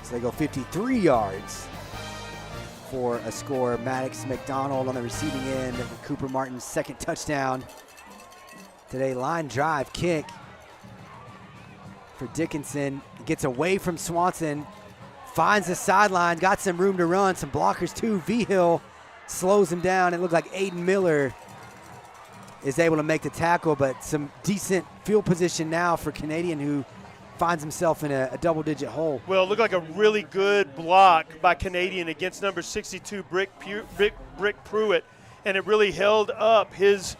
So they go 53 yards for a score. Maddox McDonald on the receiving end of Cooper Martin's second touchdown. Today, line drive kick for Dickinson. He gets away from Swanson, finds the sideline, got some room to run, some blockers too. V-Hill slows him down. It looked like Aiden Miller is able to make the tackle, but some decent field position now for Canadian, who finds himself in a double-digit hole. Well, it looked like a really good block by Canadian against number 62, Brick Pruitt, and it really held up his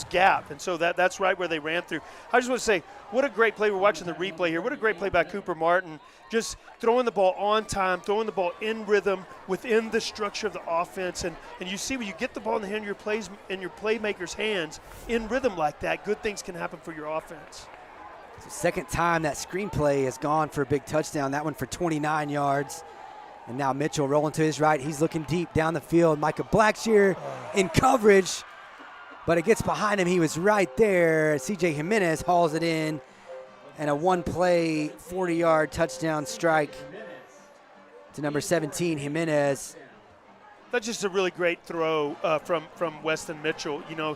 gap, and so that's right where they ran through. I just want to say, what a great play. We're watching the replay here. What a great play by Cooper Martin, just throwing the ball on time, throwing the ball in rhythm within the structure of the offense. And you see when you get the ball in the hand of your playmaker's hands in rhythm like that, good things can happen for your offense. Second time that screenplay has gone for a big touchdown, that one for 29 yards. And now Mitchell rolling to his right. He's looking deep down the field. Micah Blackshear in coverage, but it gets behind him. He was right there. C.J. Jimenez hauls it in, and a one-play, 40-yard touchdown strike to number 17, Jimenez. That's just a really great throw from Weston Mitchell. You know,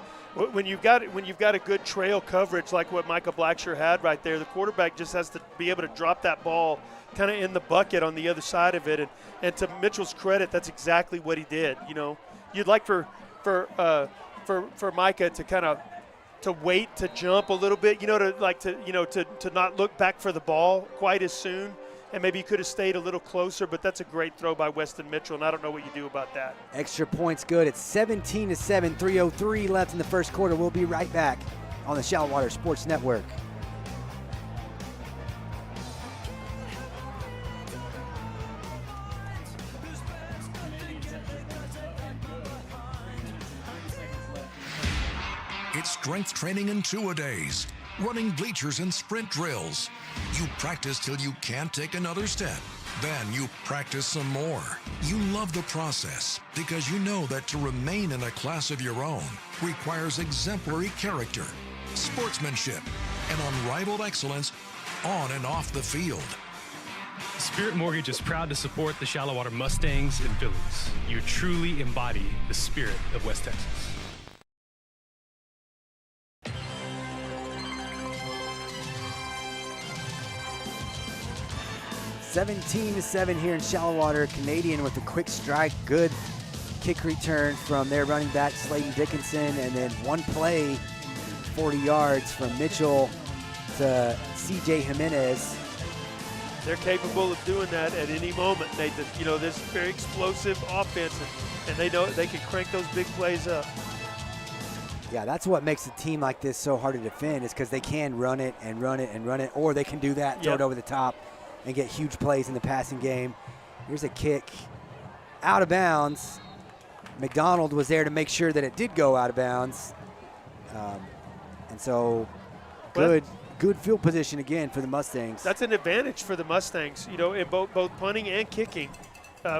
when you've got a good trail coverage like what Micah Blackshear had right there, the quarterback just has to be able to drop that ball kind of in the bucket on the other side of it. And to Mitchell's credit, that's exactly what he did. You know, you'd like for Micah to kind of to wait to jump a little bit, to not look back for the ball quite as soon. And maybe he could have stayed a little closer, but that's a great throw by Weston Mitchell, and I don't know what you do about that. Extra points good. It's 17-7, 3:03 left in the first quarter. We'll be right back on the Shallow Water Sports Network. It's strength training in two-a-days, running bleachers and sprint drills. You practice till you can't take another step. Then you practice some more. You love the process because you know that to remain in a class of your own requires exemplary character, sportsmanship, and unrivaled excellence on and off the field. Spirit Mortgage is proud to support the Shallow Water Mustangs and Phillies. You truly embody the spirit of West Texas. 17-7 here in Shallow Water. Canadian with a quick strike, good kick return from their running back Slayton Dickinson, and then one play, 40 yards from Mitchell to C.J. Jimenez. They're capable of doing that at any moment, Nathan. You know, this very explosive offense, and they know they can crank those big plays up. Yeah, that's what makes a team like this so hard to defend, is because they can run it and run it and run it, or they can do that, throw it over the top, and get huge plays in the passing game. Here's a kick out of bounds. McDonald was there to make sure that it did go out of bounds. And so good field position again for the Mustangs. That's an advantage for the Mustangs, you know, in both punting and kicking.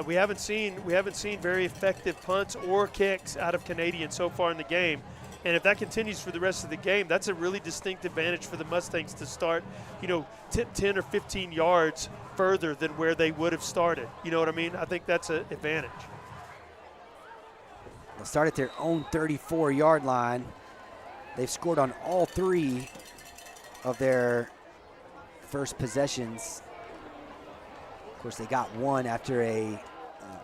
We haven't seen very effective punts or kicks out of Canadian so far in the game. And if that continues for the rest of the game, that's a really distinct advantage for the Mustangs to start, 10 or 15 yards further than where they would have started. You know what I mean? I think that's an advantage. They'll start at their own 34-yard line. They've scored on all three of their first possessions. Of course, they got one after a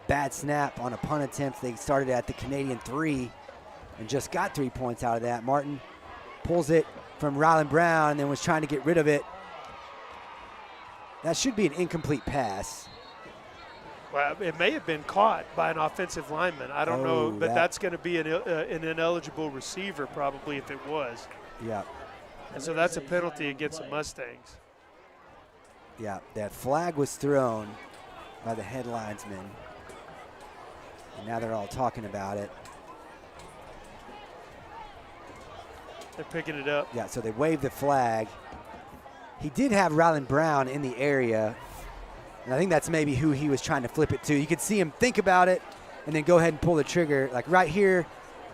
bad snap on a punt attempt. They started at the Canadian 3 and just got 3 points out of that. Martin pulls it from Rylan Brown and then was trying to get rid of it. That should be an incomplete pass. Well, it may have been caught by an offensive lineman. I don't know, but that's going to be an ineligible receiver probably if it was. Yeah. And so that's a penalty against the Mustangs. Yeah, that flag was thrown by the head linesman. And now they're all talking about it. They're picking it up. Yeah, so they waved the flag. He did have Rylan Brown in the area, and I think that's maybe who he was trying to flip it to. You could see him think about it and then go ahead and pull the trigger. Like right here,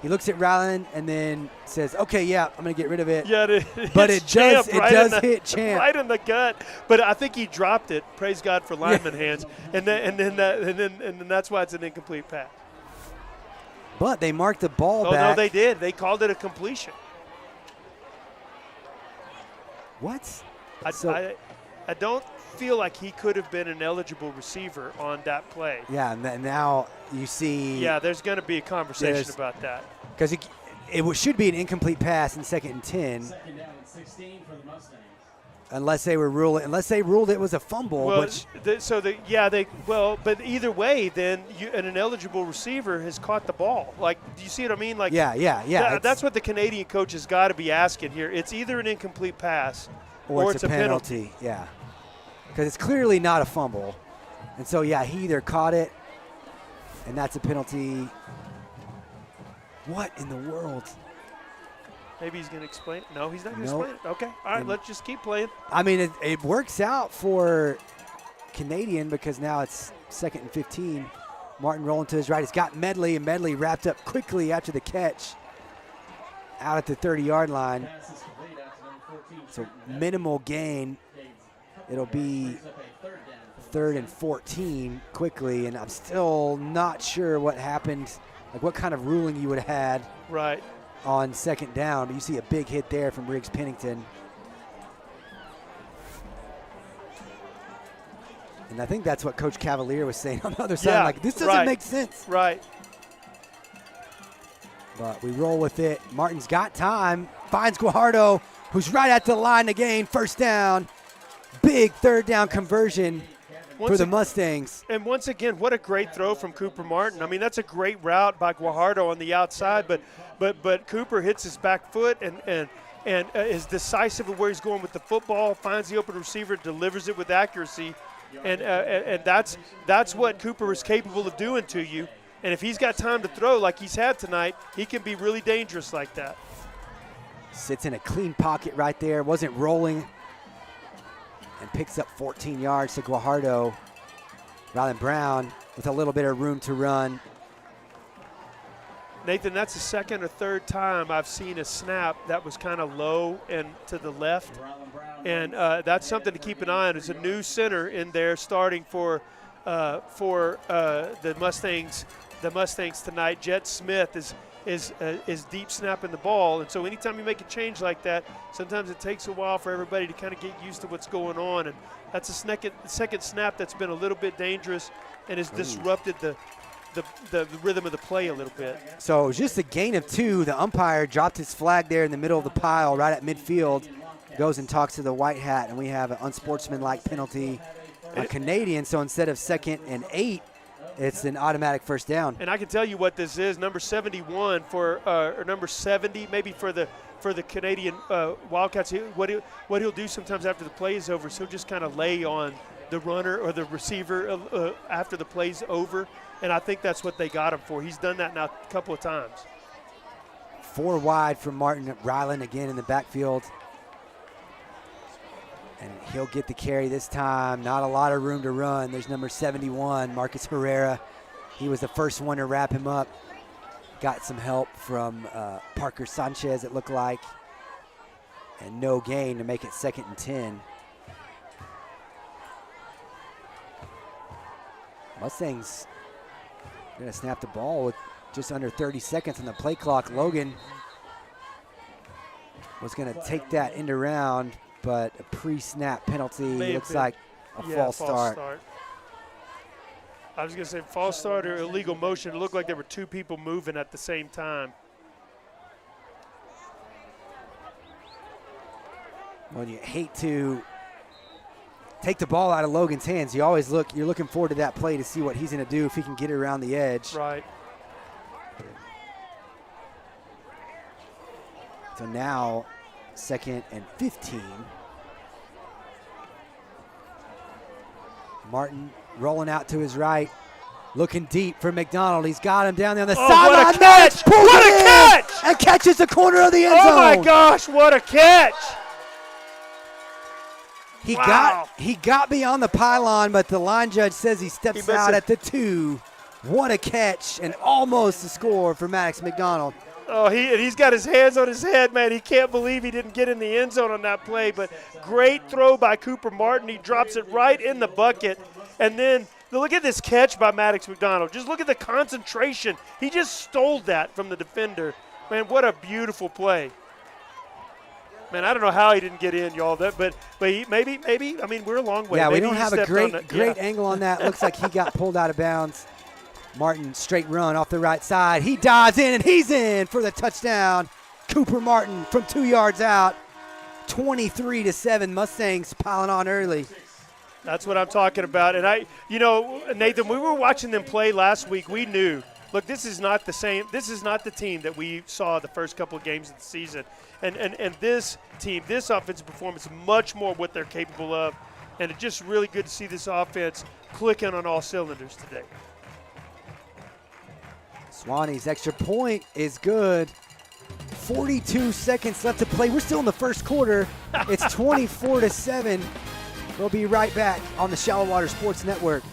He looks at Ryland and then says, "Okay, yeah, I'm going to get rid of it." Yeah, but it does hit Champ right in the gut. But I think he dropped it. Praise God for lineman hands. And then that's why it's an incomplete pass. But they marked the ball back. Oh, no, they did. They called it a completion. What? I don't feel like he could have been an eligible receiver on that play. Yeah, and now you see. Yeah, there's going to be a conversation about that. Because it should be an incomplete pass in 2nd and 10. 2nd down and 16 for the Mustangs. Unless they ruled it was a fumble. Well, but either way, then an ineligible receiver has caught the ball. Like, do you see what I mean? Like, yeah. That's what the Canadian coach has got to be asking here. It's either an incomplete pass or it's a penalty. Yeah, because it's clearly not a fumble, and so he either caught it, and that's a penalty. What in the world? Maybe he's going to explain it. No, he's not going to explain it. Okay. All right, let's just keep playing. I mean, it works out for Canadian because now it's 2nd and 15. Martin rolling to his right. He's got Medley, and Medley wrapped up quickly after the catch out at the 30-yard line. So minimal gain. It'll be 3rd and 14 quickly, and I'm still not sure what happened, like what kind of ruling you would have had. Right. On 2nd down, but you see a big hit there from Riggs Pennington. And I think that's what Coach Cavalier was saying on the other side. Like, this doesn't make sense. Right. But we roll with it. Martin's got time. Finds Guajardo, who's right at the line to gain. 1st down. Big 3rd down conversion for the Mustangs. And once again, what a great throw from Cooper Martin. I mean, that's a great route by Guajardo on the outside, but Cooper hits his back foot and is decisive of where he's going with the football, finds the open receiver, delivers it with accuracy, and that's what Cooper is capable of doing to you. And if he's got time to throw like he's had tonight, he can be really dangerous like that. Sits in a clean pocket right there, wasn't rolling, and picks up 14 yards to Guajardo. Ryland Brown with a little bit of room to run. Nathan, that's the 2nd or 3rd time I've seen a snap that was kind of low and to the left. And that's something to keep an eye on. There's a new center in there starting for the Mustangs. The Mustangs tonight. Jet Smith is deep snapping the ball, and so anytime you make a change like that, sometimes it takes a while for everybody to kind of get used to what's going on, and that's a second snap that's been a little bit dangerous and has disrupted the rhythm of the play a little bit. So just a gain of 2. The umpire dropped his flag there in the middle of the pile right at midfield, goes and talks to the white hat, and we have an unsportsmanlike penalty on Canadian. So instead of 2nd and 8, it's an automatic 1st down. And I can tell you what this is, number 71 or number 70 maybe for the Canadian Wildcats. What he'll do sometimes after the play is over, so he'll just kind of lay on the runner or the receiver after the play's over, and I think that's what they got him for. He's done that now a couple of times. 4 wide from Martin. Ryland again in the backfield. And he'll get the carry this time. Not a lot of room to run. There's number 71, Marcus Herrera. He was the first one to wrap him up. Got some help from Parker Sanchez, it looked like. And no gain to make it 2nd and 10. Mustangs going to snap the ball with just under 30 seconds on the play clock. Logan was going to take that end around, but a pre-snap penalty. Looks like a false start. I was going to say false start or illegal motion. It looked like there were 2 people moving at the same time. Well, you hate to take the ball out of Logan's hands. You're looking forward to that play to see what he's going to do if he can get it around the edge. Right. So now 2nd and 15. Martin rolling out to his right, looking deep for McDonald. He's got him down there on the sideline. What a catch! What a catch! And catches the corner of the end zone. Oh my gosh, what a catch! He got beyond the pylon, but the line judge says he steps out at the 2. What a catch, and almost a score for Maddox McDonald. Oh, he's got his hands on his head, man. He can't believe he didn't get in the end zone on that play. But great throw by Cooper Martin. He drops it right in the bucket. And then look at this catch by Maddox McDonald. Just look at the concentration. He just stole that from the defender. Man, what a beautiful play. Man, I don't know how he didn't get in, y'all. But maybe. I mean, we're a long way. Yeah, maybe we don't have a great angle on that. Looks like he got pulled out of bounds. Martin, straight run off the right side. He dives in, and he's in for the touchdown. Cooper Martin from 2 yards out. 23-7, Mustangs piling on early. That's what I'm talking about. And Nathan, we were watching them play last week. We knew, look, this is not the same. This is not the team that we saw the first couple of games of the season. And this team, this offensive performance, much more what they're capable of. And it's just really good to see this offense clicking on all cylinders today. Swanee's extra point is good. 42 seconds left to play. We're still in the first quarter. It's 24-7. We'll be right back on the Shallow Water Sports Network.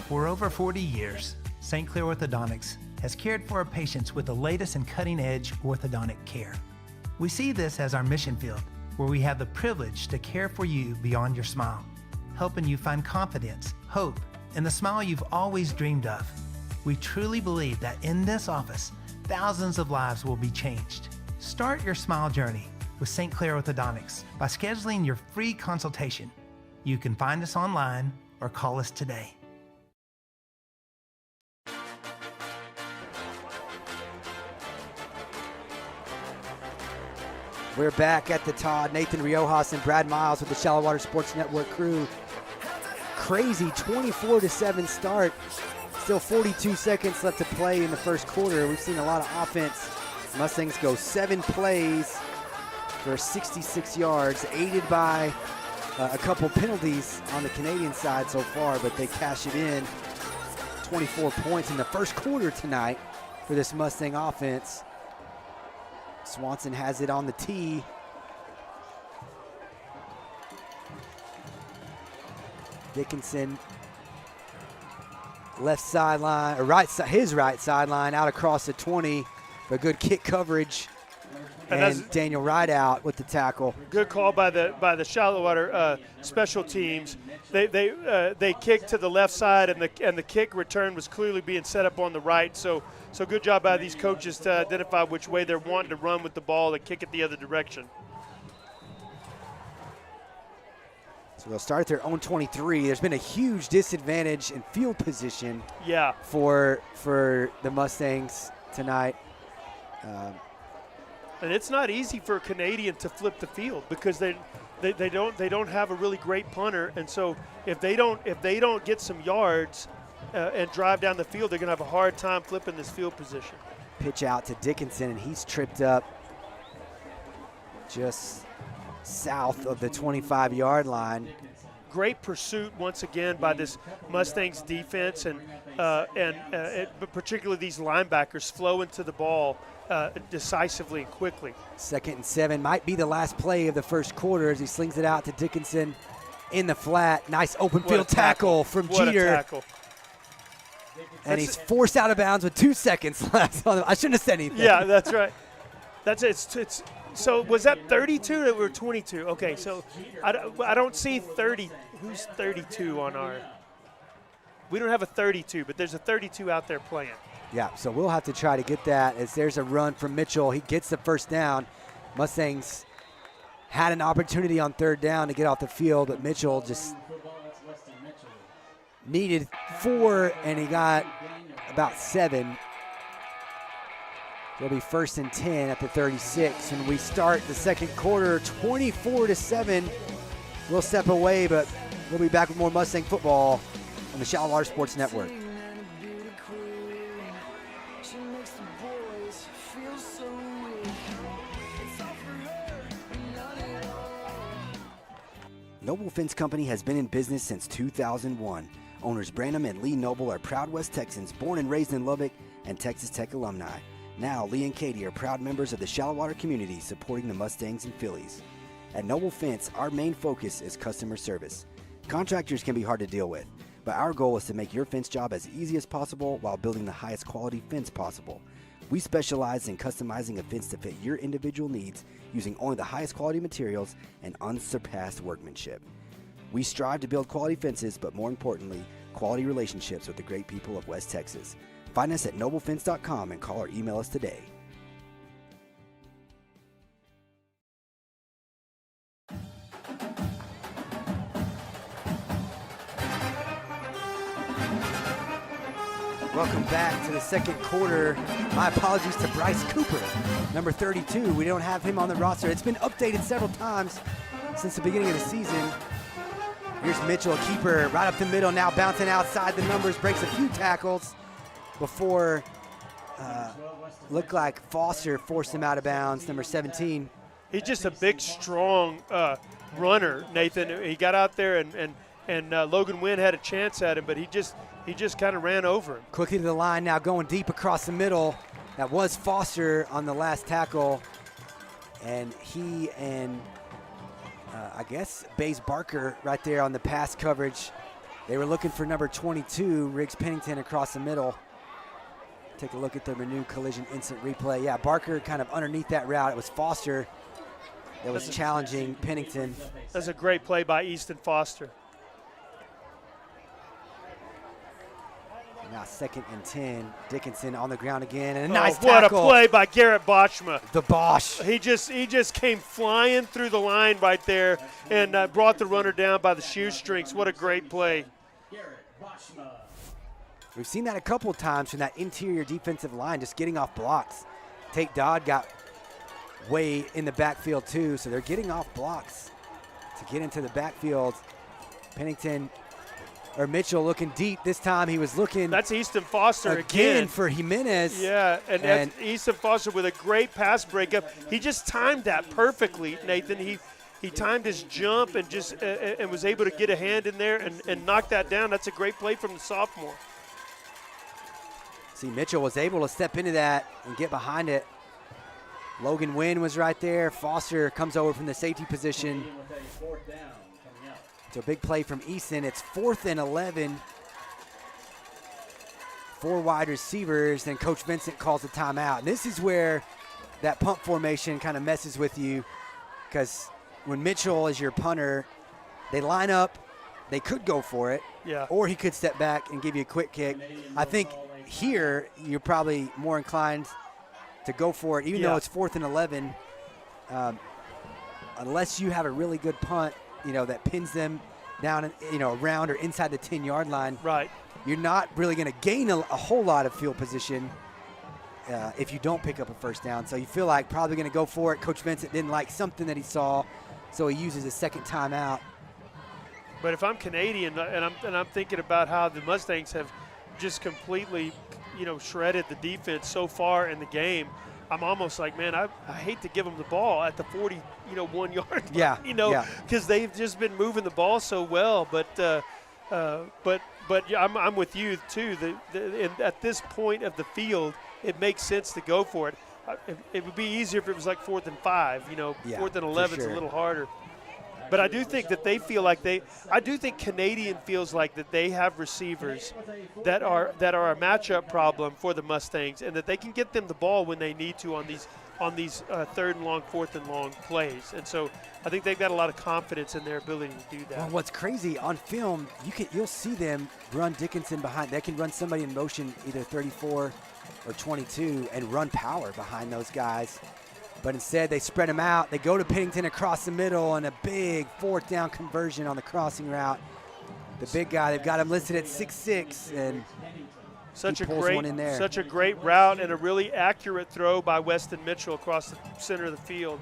For over 40 years, St. Clair Orthodontics has cared for our patients with the latest and cutting-edge orthodontic care. We see this as our mission field, where we have the privilege to care for you beyond your smile, helping you find confidence, hope, and the smile you've always dreamed of. We truly believe that in this office, thousands of lives will be changed. Start your smile journey with St. Clair Orthodontics by scheduling your free consultation. You can find us online or call us today. We're back at the Todd. Nathan Riojas and Brad Miles with the Shallow Water Sports Network crew. Crazy 24-7 start. Still 42 seconds left to play in the first quarter. We've seen a lot of offense. Mustangs go 7 plays for 66 yards, aided by a couple penalties on the Canadian side so far, but they cash it in. 24 points in the first quarter tonight for this Mustang offense. Swanson has it on the tee. Dickinson, left sideline, or his right sideline, out across the 20. But good kick coverage, and Daniel Rideout with the tackle. Good call by the Shallow Water special teams. They kicked to the left side, and the kick return was clearly being set up on the right. So good job by these coaches to identify which way they're wanting to run with the ball and kick it the other direction. So they'll start at their own 23. There's been a huge disadvantage in field position for the Mustangs tonight. And it's not easy for a Canadian to flip the field because they don't have a really great punter, and so if they don't get some yards and drive down the field, they're going to have a hard time flipping this field position. Pitch out to Dickinson, and he's tripped up just south of the 25-yard line. Great pursuit once again by this Mustangs defense, and particularly these linebackers flow into the ball decisively and quickly. 2nd and 7 might be the last play of the first quarter as he slings it out to Dickinson in the flat. Nice open field tackle from Jeter. And he's forced out of bounds with 2 seconds left. I shouldn't have said anything. Yeah, that's right. That's it. So was that 32 or 22? Okay, so I don't see 30. Who's 32 on our? We don't have a 32, but there's a 32 out there playing. Yeah, so we'll have to try to get that as there's a run from Mitchell. He gets the first down. Mustangs had an opportunity on 3rd down to get off the field, but Mitchell just needed 4, and he got about 7. It'll be 1st and 10 at the 36 when we start the second quarter, 24-7. We'll step away, but we'll be back with more Mustang football on the Shallow Water Sports Network. Noble Fence Company has been in business since 2001. Owners Branham and Lee Noble are proud West Texans, born and raised in Lubbock and Texas Tech alumni. Now, Lee and Katie are proud members of the Shallow Water community supporting the Mustangs and Phillies. At Noble Fence, our main focus is customer service. Contractors can be hard to deal with, but our goal is to make your fence job as easy as possible while building the highest quality fence possible. We specialize in customizing a fence to fit your individual needs using only the highest quality materials and unsurpassed workmanship. We strive to build quality fences, but more importantly, quality relationships with the great people of West Texas. Find us at noblefence.com and call or email us today. Welcome back to the second quarter. My apologies to Bryce Cooper, number 32. We don't have him on the roster. It's been updated several times since the beginning of the season. Here's Mitchell, a keeper, right up the middle, now bouncing outside the numbers, breaks a few tackles before looked like Foster forced him out of bounds, number 17. He's just a big, strong runner, Nathan. He got out there and Logan Wynn had a chance at him, but he just kind of ran over him. Quickly to the line now, going deep across the middle. That was Foster on the last tackle. And he and I guess Baze Barker right there on the pass coverage. They were looking for number 22, Riggs Pennington, across the middle. Take a look at the renewed collision instant replay. Yeah, Barker kind of underneath that route. It was Foster that was challenging Pennington. That's a great play by Easton Foster. Now 2nd and 10. Dickinson on the ground again, and a nice tackle. What a play by Garrett Boschma. The Bosch. He just came flying through the line right there and brought the runner down by the shoestrings. What a great play. We've seen that a couple of times from that interior defensive line, just getting off blocks. Tate Dodd got way in the backfield too, so they're getting off blocks to get into the backfield. Pennington or Mitchell looking deep this time. He was looking. That's Easton Foster again for Jimenez. Yeah, and that's Easton Foster with a great pass breakup. He just timed that perfectly, Nathan. He timed his jump and just and was able to get a hand in there and knock that down. That's a great play from the sophomore. See, Mitchell was able to step into that and get behind it. Logan Wynn was right there. Foster comes over from the safety position. So a big play from Easton. It's 4th and 11. 4 wide receivers. Then Coach Vincent calls a timeout. And this is where that punt formation kind of messes with you, because when Mitchell is your punter, they line up. They could go for it. Yeah. Or he could step back and give you a quick kick. I think here you're probably more inclined to go for it, even though it's 4th and 11. Unless you have a really good punt, that pins them down, around or inside the 10-yard line. Right. You're not really going to gain a whole lot of field position if you don't pick up a first down. So you feel like probably going to go for it. Coach Vincent didn't like something that he saw, so he uses a second timeout. But if I'm Canadian and I'm thinking about how the Mustangs have just completely, shredded the defense so far in the game, I'm almost like, man, I hate to give them the ball at the 41 yard line, Yeah. because they've just been moving the ball so well. But yeah, I'm with you too. At this point of the field, it makes sense to go for it. It would be easier if it was like 4th and 5. 4th and 11 is a little harder. But I do think that they feel like I do think Canadian feels like that they have receivers that are a matchup problem for the Mustangs, and that they can get them the ball when they need to on these 3rd and long, 4th and long plays. And so I think they've got a lot of confidence in their ability to do that. Well, what's crazy on film, you'll see them run Dickinson behind. They can run somebody in motion, either 34 or 22, and run power behind those guys. But instead, they spread them out. They go to Pennington across the middle, and a big 4th down conversion on the crossing route. The big guy, they've got him listed at 6'6", and he pulls one in there. Such a great route and a really accurate throw by Weston Mitchell across the center of the field.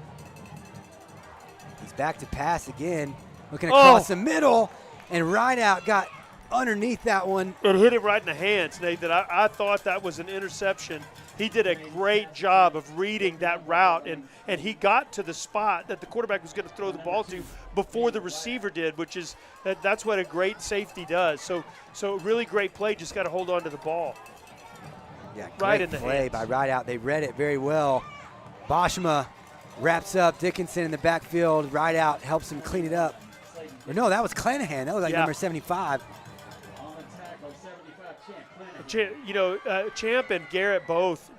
He's back to pass again, looking across the middle, and Rideout got underneath that one. It hit him right in the hands, Nathan. I thought that was an interception. He did a great job of reading that route, and he got to the spot that the quarterback was going to throw the ball to before the receiver did, which is that's what a great safety does. So really great play, just got to hold on to the ball. Yeah, right great in the play hands. by Rideout. They read it very well. Boschma wraps up Dickinson in the backfield. Rideout helps him clean it up. Or no, that was Clanahan. That was like number 75. Champ and Garrett both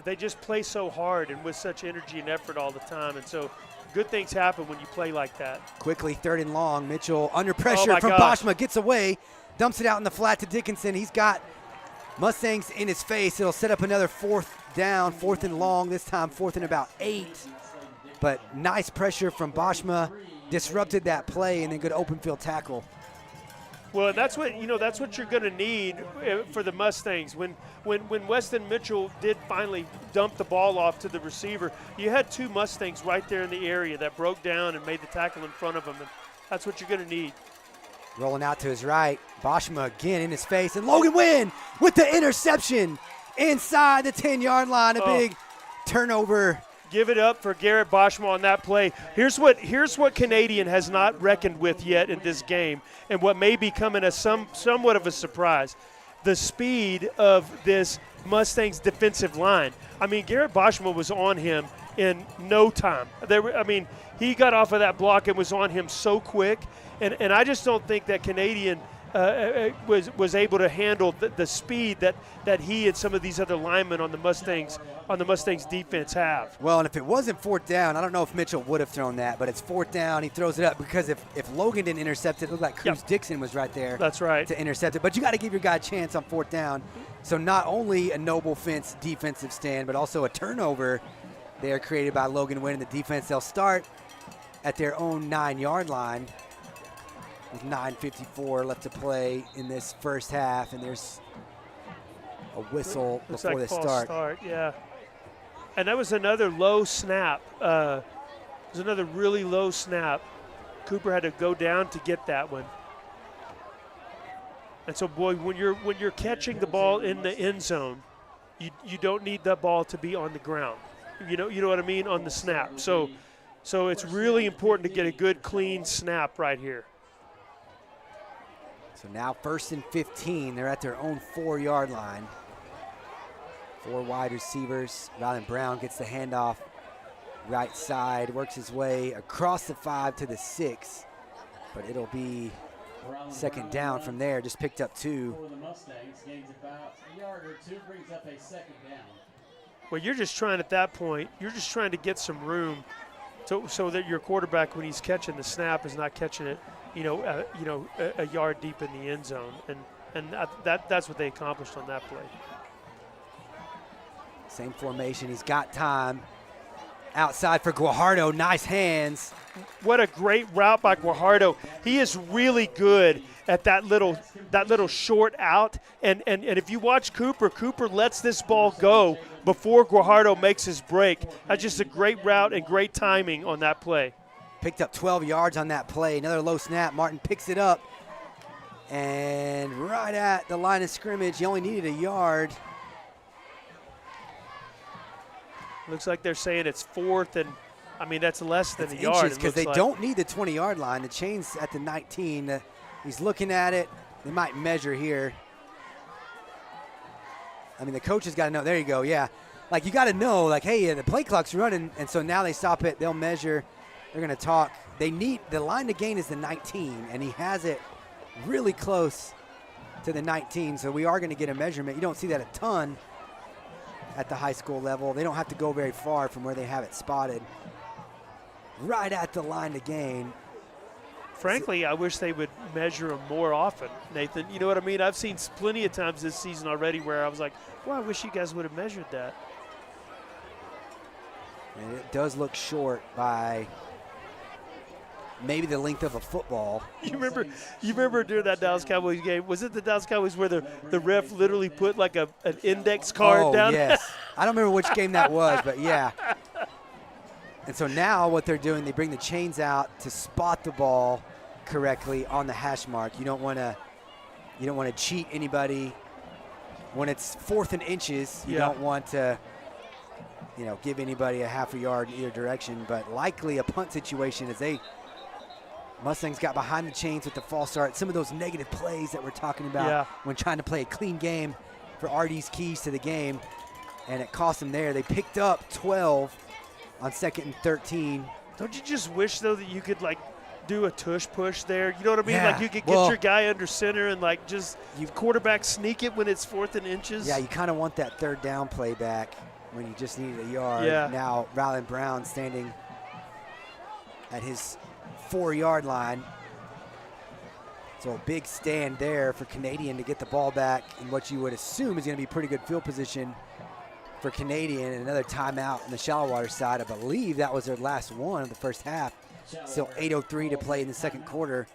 they just play so hard and with such energy and effort all the time. And so good things happen when you play like that. Quickly, 3rd and long. Mitchell under pressure from gosh. Boschma, gets away, dumps it out in the flat to Dickinson. He's got Mustangs in his face. It'll set up another 4th down, 4th and long, this time 4th and about 8. But nice pressure from Boschma, disrupted that play, and then good open field tackle. Well, that's what you're going to need for the Mustangs. When Weston Mitchell did finally dump the ball off to the receiver, you had 2 Mustangs right there in the area that broke down and made the tackle in front of him, and that's what you're going to need. Rolling out to his right, Boschma again in his face, and Logan Wynn with the interception inside the 10-yard line. A big turnover. Give it up for Garrett Boschma on that play. Here's what Canadian has not reckoned with yet in this game, and what may be coming as somewhat of a surprise: the speed of this Mustangs defensive line. I mean, Garrett Boschma was on him in no time. He got off of that block and was on him so quick, and I just don't think that Canadian was able to handle the speed that he and some of these other linemen on the Mustangs defense have. Well, and if it wasn't 4th down, I don't know if Mitchell would have thrown that, but it's 4th down. He throws it up because if Logan didn't intercept it, it looked like Cruz Dixon was right there. That's right. To intercept it. But you got to give your guy a chance on 4th down. So not only a noble fence defensive stand, but also a turnover there created by Logan Wynn in the defense. They'll start at their own 9-yard line with 9:54 left to play in this first half, and there's a whistle before they start. Yeah. And that was another low snap. It was another really low snap. Cooper had to go down to get that one. And so, boy, when you're catching the ball in the end zone, you don't need that ball to be on the ground. You know what I mean, on the snap. So it's really important to get a good, clean snap right here. So now 1st and 15. They're at their own 4-yard line. 4 wide receivers. Rylan Brown gets the handoff right side, works his way across the 5 to the 6. But it'll be 2nd down from there. Just picked up 2. For the Mustangs, gains about a yard or 2, brings up a 2nd down. Well, you're just trying at that point, you're just trying to get some room so that your quarterback, when he's catching the snap, is not catching it, a yard deep in the end zone. And that's what they accomplished on that play. Same formation. He's got time. Outside for Guajardo. Nice hands. What a great route by Guajardo. He is really good at that little short out. And if you watch Cooper lets this ball go before Guajardo makes his break. That's just a great route and great timing on that play. Picked up 12 yards on that play. Another low snap. Martin picks it up. And right at the line of scrimmage, he only needed a yard. Looks like they're saying it's 4th, and that's less than a yard. Because they don't need the 20-yard line. The chain's at the 19. He's looking at it. They might measure here. The coach has got to know. There you go, yeah. You got to know, hey, the play clock's running, and so now they stop it. They'll measure. They're going to talk. They need the line to gain is the 19, and he has it really close to the 19, so we are going to get a measurement. You don't see that a ton at the high school level. They don't have to go very far from where they have it spotted. Right at the line to gain. Frankly, I wish they would measure them more often, Nathan. You know what I mean? I've seen plenty of times this season already where I was like, well, I wish you guys would have measured that. And it does look short by maybe the length of a football. You remember during that Dallas Cowboys game, was it the Dallas Cowboys where the ref literally put an index card down? Oh, yes. I don't remember which game that was, but yeah. And so now what they're doing, they bring the chains out to spot the ball correctly on the hash mark. You don't want to cheat anybody. When it's 4th and inches, you don't want to give anybody a half a yard in either direction, but likely a punt situation as Mustangs got behind the chains with the false start. Some of those negative plays that we're talking about when trying to play a clean game for RD's keys to the game, and it cost them there. They picked up 12 on 2nd and 13. Don't you just wish, though, that you could, like, do a tush push there? You know what I mean? Yeah. Like, you could get your guy under center and, like, just quarterback sneak it when it's 4th and inches. Yeah, you kind of want that 3rd down play back when you just needed a yard. Yeah. Now, Ryland Brown standing at his 4-yard line. So a big stand there for Canadian to get the ball back in what you would assume is going to be pretty good field position for Canadian. And another timeout on the shallow water side. I believe that was their last one of the first half. Still 8:03 to play in the second quarter.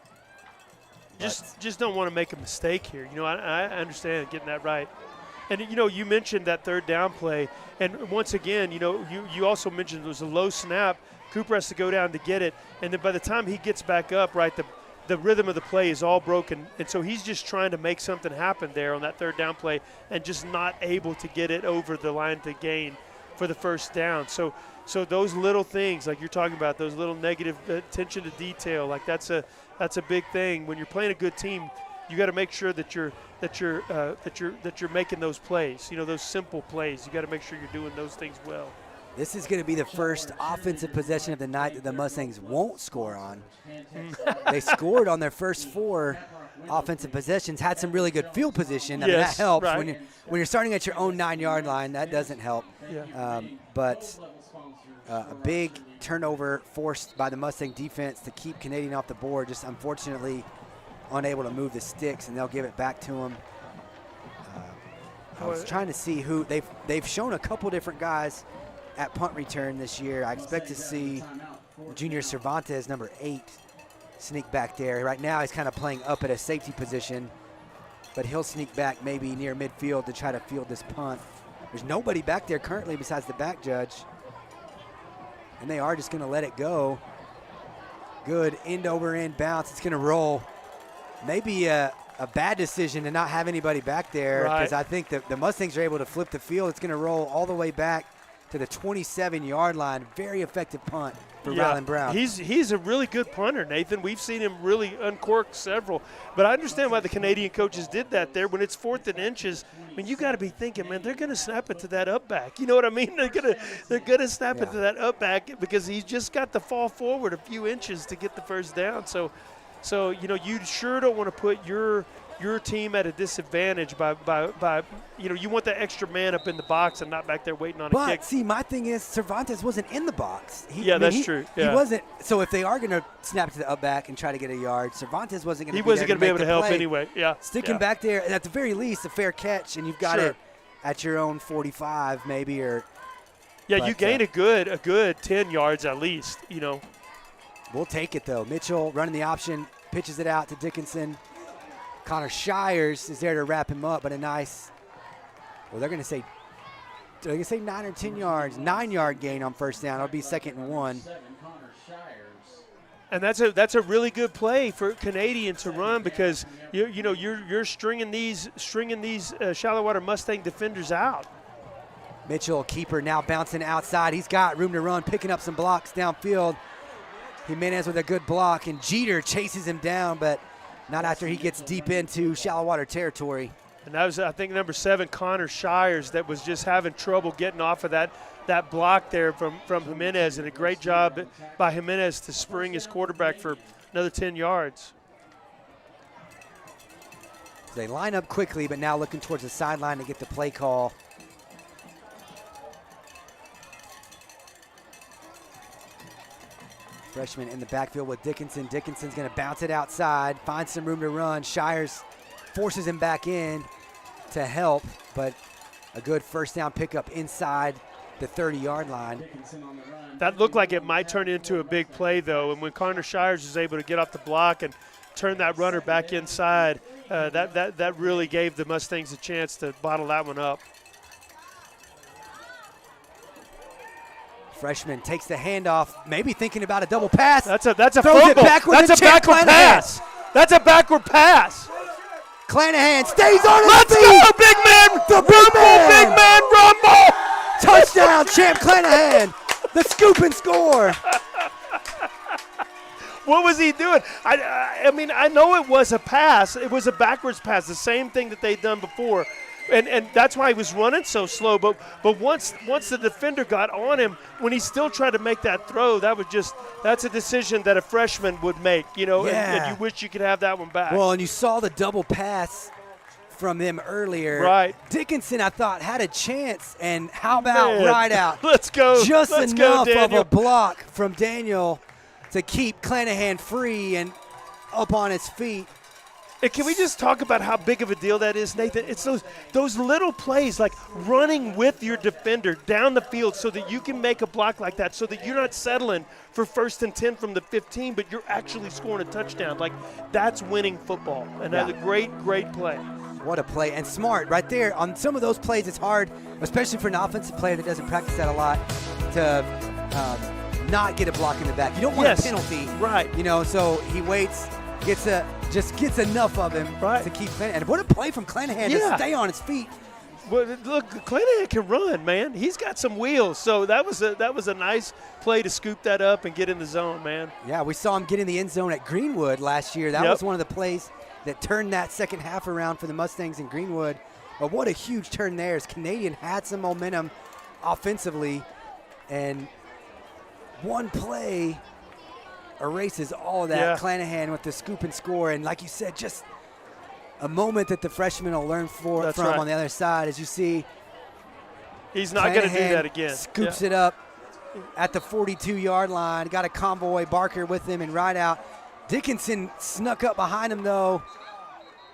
Just don't want to make a mistake here. You know, I understand getting that right. And, you know, you mentioned that 3rd down play. And once again, you know, you also mentioned it was a low snap. Cooper has to go down to get it. And then by the time he gets back up, right, the rhythm of the play is all broken. And so he's just trying to make something happen there on that 3rd down play and just not able to get it over the line to gain for the first down. So those little things, like you're talking about, those little negative attention to detail, like that's a big thing. When you're playing a good team, you got to make sure that you're making those plays. You know, those simple plays. You got to make sure you're doing those things well. This is going to be the first offensive possession of the night that the Mustangs won't score on. They scored on their first 4 offensive possessions, had some really good field position. I mean, that helps. Right. When you're starting at your own 9-yard line, that doesn't help. Yeah. But a big turnover forced by the Mustang defense to keep Canadian off the board, just unfortunately unable to move the sticks, and they'll give it back to him. I was trying to see who they've shown a couple different guys at punt return this year. I expect to see Junior Cervantes, number 8, sneak back there. Right now he's kind of playing up at a safety position, but he'll sneak back maybe near midfield to try to field this punt. There's nobody back there currently besides the back judge, and they are just going to let it go. Good end-over-end bounce. It's going to roll. Maybe a bad decision to not have anybody back there, because I think the Mustangs are able to flip the field. It's going to roll all the way back to the 27-yard line. Very effective punt for Ryland Brown. He's a really good punter, Nathan. We've seen him really uncork several. But I understand why the Canadian coaches did that there. When it's 4th and inches, I mean, you got to be thinking, man, they're going to snap it to that up back. You know what I mean? They're gonna snap it to that up back because he's just got to fall forward a few inches to get the first down. So you know, you sure don't want to put your team at a disadvantage by you know, you want that extra man up in the box and not back there waiting on a kick. But see, my thing is Cervantes wasn't in the box. That's true. Yeah. He wasn't. So if they are going to snap it to the up back and try to get a yard, Cervantes wasn't going to. He wasn't going to be able to help anyway. Yeah. Sticking back there, and at the very least, a fair catch, and you've got it at your own 45 maybe, or. Yeah, you gain a good 10 yards at least. You know. We'll take it though. Mitchell running the option, pitches it out to Dickinson. Connor Shires is there to wrap him up, but a nice, well, they're going to say 9 or 10 yards, 9-yard gain on first down. It'll be 2nd and 1. And that's a really good play for Canadian to run, because you're stringing these shallow water Mustang defenders out. Mitchell, keeper, now bouncing outside. He's got room to run, picking up some blocks downfield. Jimenez with a good block, and Jeter chases him down, but not after he gets deep into shallow water territory. And that was, I think, number 7, Connor Shires, that was just having trouble getting off of that block there from Jimenez, and a great job by Jimenez to spring his quarterback for another 10 yards. They line up quickly, but now looking towards the sideline to get the play call. Freshman in the backfield with Dickinson. Dickinson's going to bounce it outside, find some room to run. Shires forces him back in to help, but a good first down pickup inside the 30-yard line. That looked like it might turn into a big play, though, and when Connor Shires is able to get off the block and turn that runner back inside, that really gave the Mustangs a chance to bottle that one up. Freshman takes the handoff, maybe thinking about a double pass. That's a fumble. That's a backward pass. That's a backward pass. Clanahan stays on his feet. Let's go, big man. The big man rumble. Touchdown, Champ Clanahan. The scoop and score. What was he doing? I mean, I know it was a pass. It was a backwards pass, the same thing that they'd done before. and that's why he was running so slow. But once the defender got on him, when he still tried to make that throw, that's a decision that a freshman would make, and you wish you could have that one back. Well, and you saw the double pass from him earlier. Right. Dickinson, I thought, had a chance, and how about right out? Let's go. Just Let's enough go, of a block from Daniel to keep Clanahan free and up on his feet. And can we just talk about how big of a deal that is, Nathan? It's those little plays, like running with your defender down the field so that you can make a block like that, so that you're not settling for 1st and 10 from the 15, but you're actually scoring a touchdown. Like, that's winning football. And that's a great, great play. What a play. And smart right there. On some of those plays, it's hard, especially for an offensive player that doesn't practice that a lot, to not get a block in the back. You don't want a penalty. Right. So he waits, gets enough of him to keep Clanahan. And what a play from Clanahan to stay on his feet. Well, look, Clanahan can run, man. He's got some wheels. So that was a nice play to scoop that up and get in the zone, man. Yeah, we saw him get in the end zone at Greenwood last year. That was one of the plays that turned that second half around for the Mustangs in Greenwood. But what a huge turn there as Canadian had some momentum offensively, and one play erases all of that. Yeah. Clanahan with the scoop and score, and like you said, just a moment that the freshman will learn from on the other side. As you see, he's not going to do that again. Scoops it up at the 42-yard line. Got a convoy, Barker with him, and right out. Dickinson snuck up behind him, though.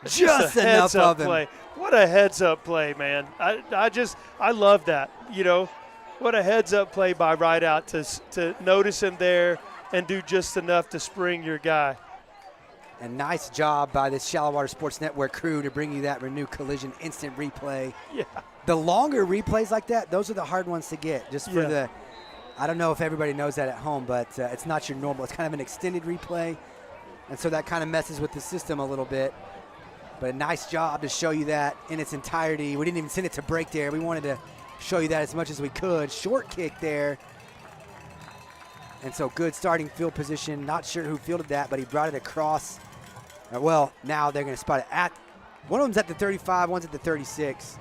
Just enough of him. Play. What a heads-up play, man. I love that. What a heads-up play by Rideout to notice him there and do just enough to spring your guy. And nice job by this Shallow Water Sports Network crew to bring you that Renew Collision instant replay. Yeah. The longer replays like that, those are the hard ones to get. Just for I don't know if everybody knows that at home, but it's not your normal. It's kind of an extended replay. And so that kind of messes with the system a little bit. But a nice job to show you that in its entirety. We didn't even send it to break there. We wanted to show you that as much as we could. Short kick there. And so good starting field position. Not sure who fielded that, but he brought it across. Well, now they're going to spot it at – one of them's at the 35, one's at the 36.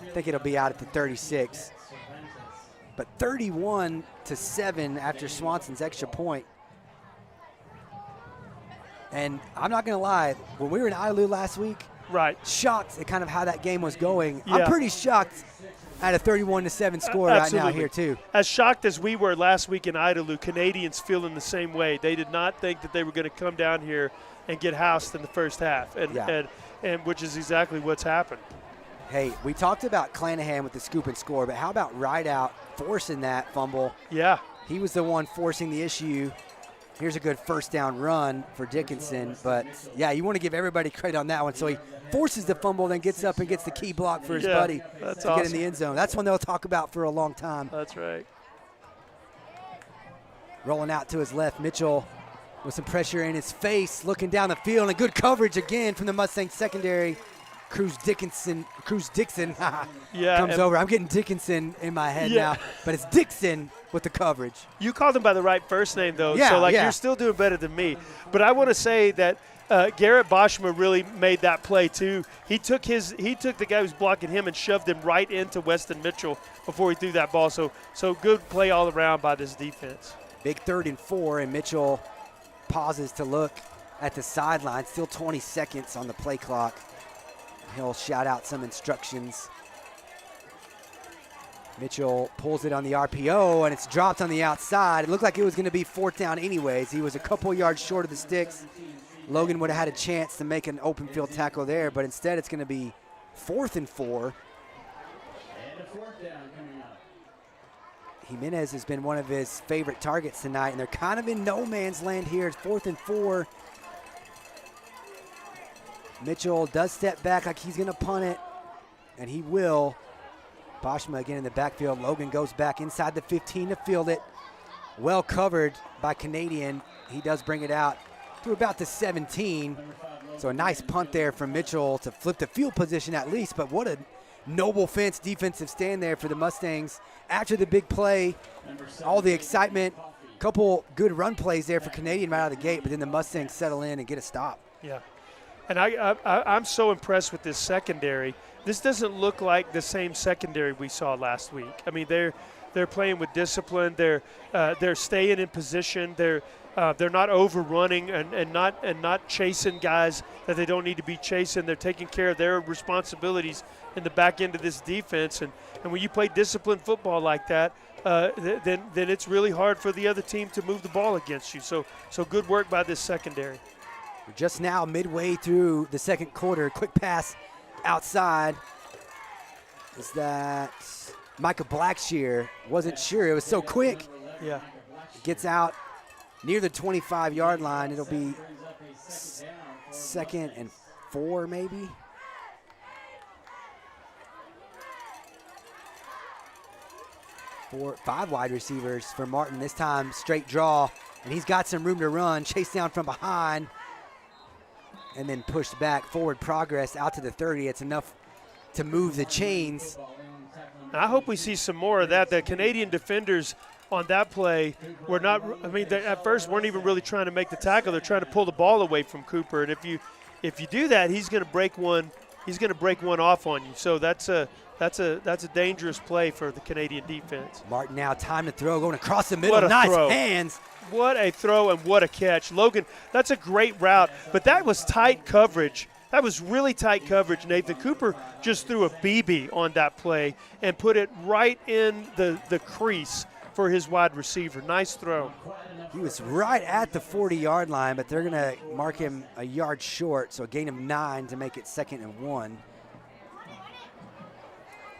I think it'll be out at the 36. But 31-7 after Swanson's extra point. And I'm not going to lie, when we were in Idalou last week, shocked at kind of how that game was going. Yeah. I'm pretty shocked at a 31-7 score right now here too. As shocked as we were last week in Idalou, Canadians feeling the same way. They did not think that they were going to come down here and get housed in the first half, and which is exactly what's happened. Hey, we talked about Clanahan with the scoop and score, but how about Rideout forcing that fumble? Yeah. He was the one forcing the issue. Here's a good first down run for Dickinson. But, yeah, you want to give everybody credit on that one. So he forces the fumble, then gets up and gets the key block for his buddy to get in the end zone. That's one they'll talk about for a long time. That's right. Rolling out to his left, Mitchell with some pressure in his face, looking down the field, and good coverage again from the Mustang secondary. Cruz Dixon comes over. I'm getting Dickinson in my head now, but it's Dixon with the coverage. You called him by the right first name, though, you're still doing better than me. But I want to say that Garrett Boschma really made that play, too. He took the guy who's blocking him and shoved him right into Weston Mitchell before he threw that ball. So good play all around by this defense. Big 3rd and 4, and Mitchell pauses to look at the sideline. Still 20 seconds on the play clock. He'll shout out some instructions. Mitchell pulls it on the RPO, and it's dropped on the outside. It looked like it was going to be 4th down anyways. He was a couple yards short of the sticks. Logan would have had a chance to make an open field tackle there, but instead it's going to be 4th and 4. And a 4th down coming up. Jimenez has been one of his favorite targets tonight, and they're kind of in no man's land here. It's 4th and 4. Mitchell does step back like he's going to punt it, and he will. Boschma again in the backfield. Logan goes back inside the 15 to field it. Well covered by Canadian. He does bring it out to about the 17. So a nice punt there from Mitchell to flip the field position at least, but what a noble fence defensive stand there for the Mustangs. After the big play, all the excitement, couple good run plays there for Canadian right out of the gate, but then the Mustangs settle in and get a stop. Yeah. And I'm so impressed with this secondary. this doesn't look like the same secondary we saw last week. I mean, they're playing with discipline. They're staying in position. They're not overrunning and not chasing guys that they don't need to be chasing. They're taking care of their responsibilities in the back end of this defense. And when you play disciplined football like that, then it's really hard for the other team to move the ball against you. So good work by this secondary. We're just now midway through the second quarter. Quick pass outside. Is that Micah Blackshear? Wasn't sure. It was so quick. Yeah. Gets out near the 25-yard line. It'll be 2nd and 4 maybe. Five wide receivers for Martin. This time straight draw, and he's got some room to run. Chase down from behind, and then pushed back. Forward progress out to the 30. It's enough to move the chains. I hope we see some more of that. The Canadian defenders on that play were not, I mean, they at first weren't even really trying to make the tackle. They're trying to pull the ball away from Cooper. And if you do that, he's going to break one. He's going to break one off on you. So that's a dangerous play for the Canadian defense. Martin now, time to throw, going across the middle. Nice throw. Hands. What a throw and what a catch. Logan, that's a great route, but that was tight coverage. That was really tight coverage, Nathan. Cooper just threw a BB on that play and put it right in the crease for his wide receiver. Nice throw. He was right at the 40-yard line, but they're going to mark him a yard short, so a gain of 9 to make it 2nd and 1.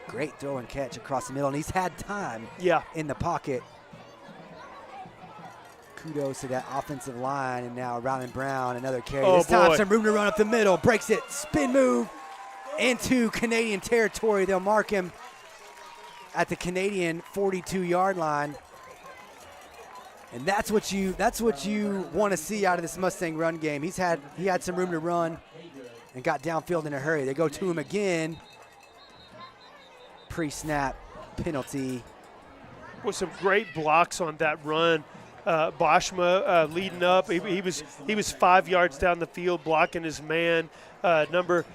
Great throw and catch across the middle, and he's had time in the pocket. Kudos to that offensive line, and now Ryland Brown, another carry. This time some room to run up the middle, breaks it, spin move into Canadian territory. They'll mark him at the Canadian 42-yard line. And that's what you want to see out of this Mustang run game. He had some room to run and got downfield in a hurry. They go to him again. Pre-snap penalty. With some great blocks on that run. Boschma leading up. He was 5 yards down the field blocking his man. Number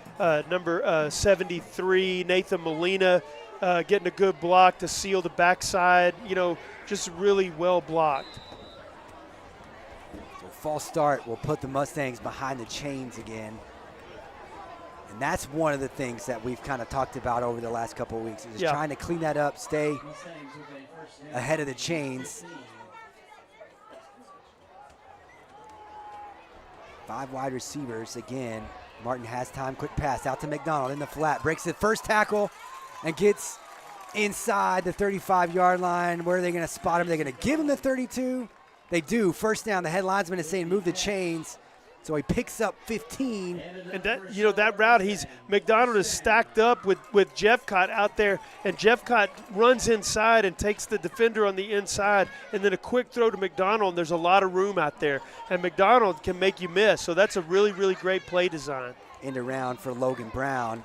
73, Nathan Molina, getting a good block to seal the backside. Just really well blocked. So false start will put the Mustangs behind the chains again. And that's one of the things that we've kind of talked about over the last couple of weeks, is trying to clean that up, stay ahead of the chains. 5 wide receivers again. Martin has time, quick pass out to McDonald in the flat, breaks the first tackle and gets inside the 35-yard line. Where are they going to spot him? They're going to give him the 32. They do. First down. The head linesman is saying move the chains. So he picks up 15. And that route, McDonald is stacked up with Jeffcott out there, and Jeffcott runs inside and takes the defender on the inside, and then a quick throw to McDonald, and there's a lot of room out there. And McDonald can make you miss, so that's a really, really great play design. End around for Logan Brown.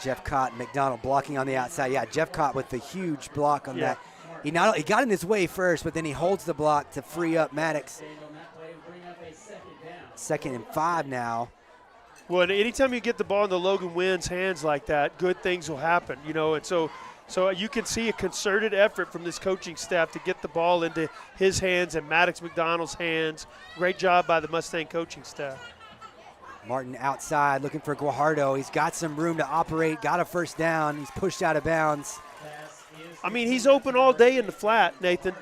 Jeffcott and McDonald blocking on the outside. Yeah, Jeffcott with the huge block on that. He got in his way first, but then he holds the block to free up Maddox. 2nd and 5 now. Well, anytime you get the ball in the Logan Wynn's hands like that, good things will happen, and so you can see a concerted effort from this coaching staff to get the ball into his hands and Maddox McDonald's hands. Great job by the Mustang coaching staff. Martin outside looking for Guajardo. He's got some room to operate, got a first down. He's pushed out of bounds. I mean, he's open all day in the flat, Nathan.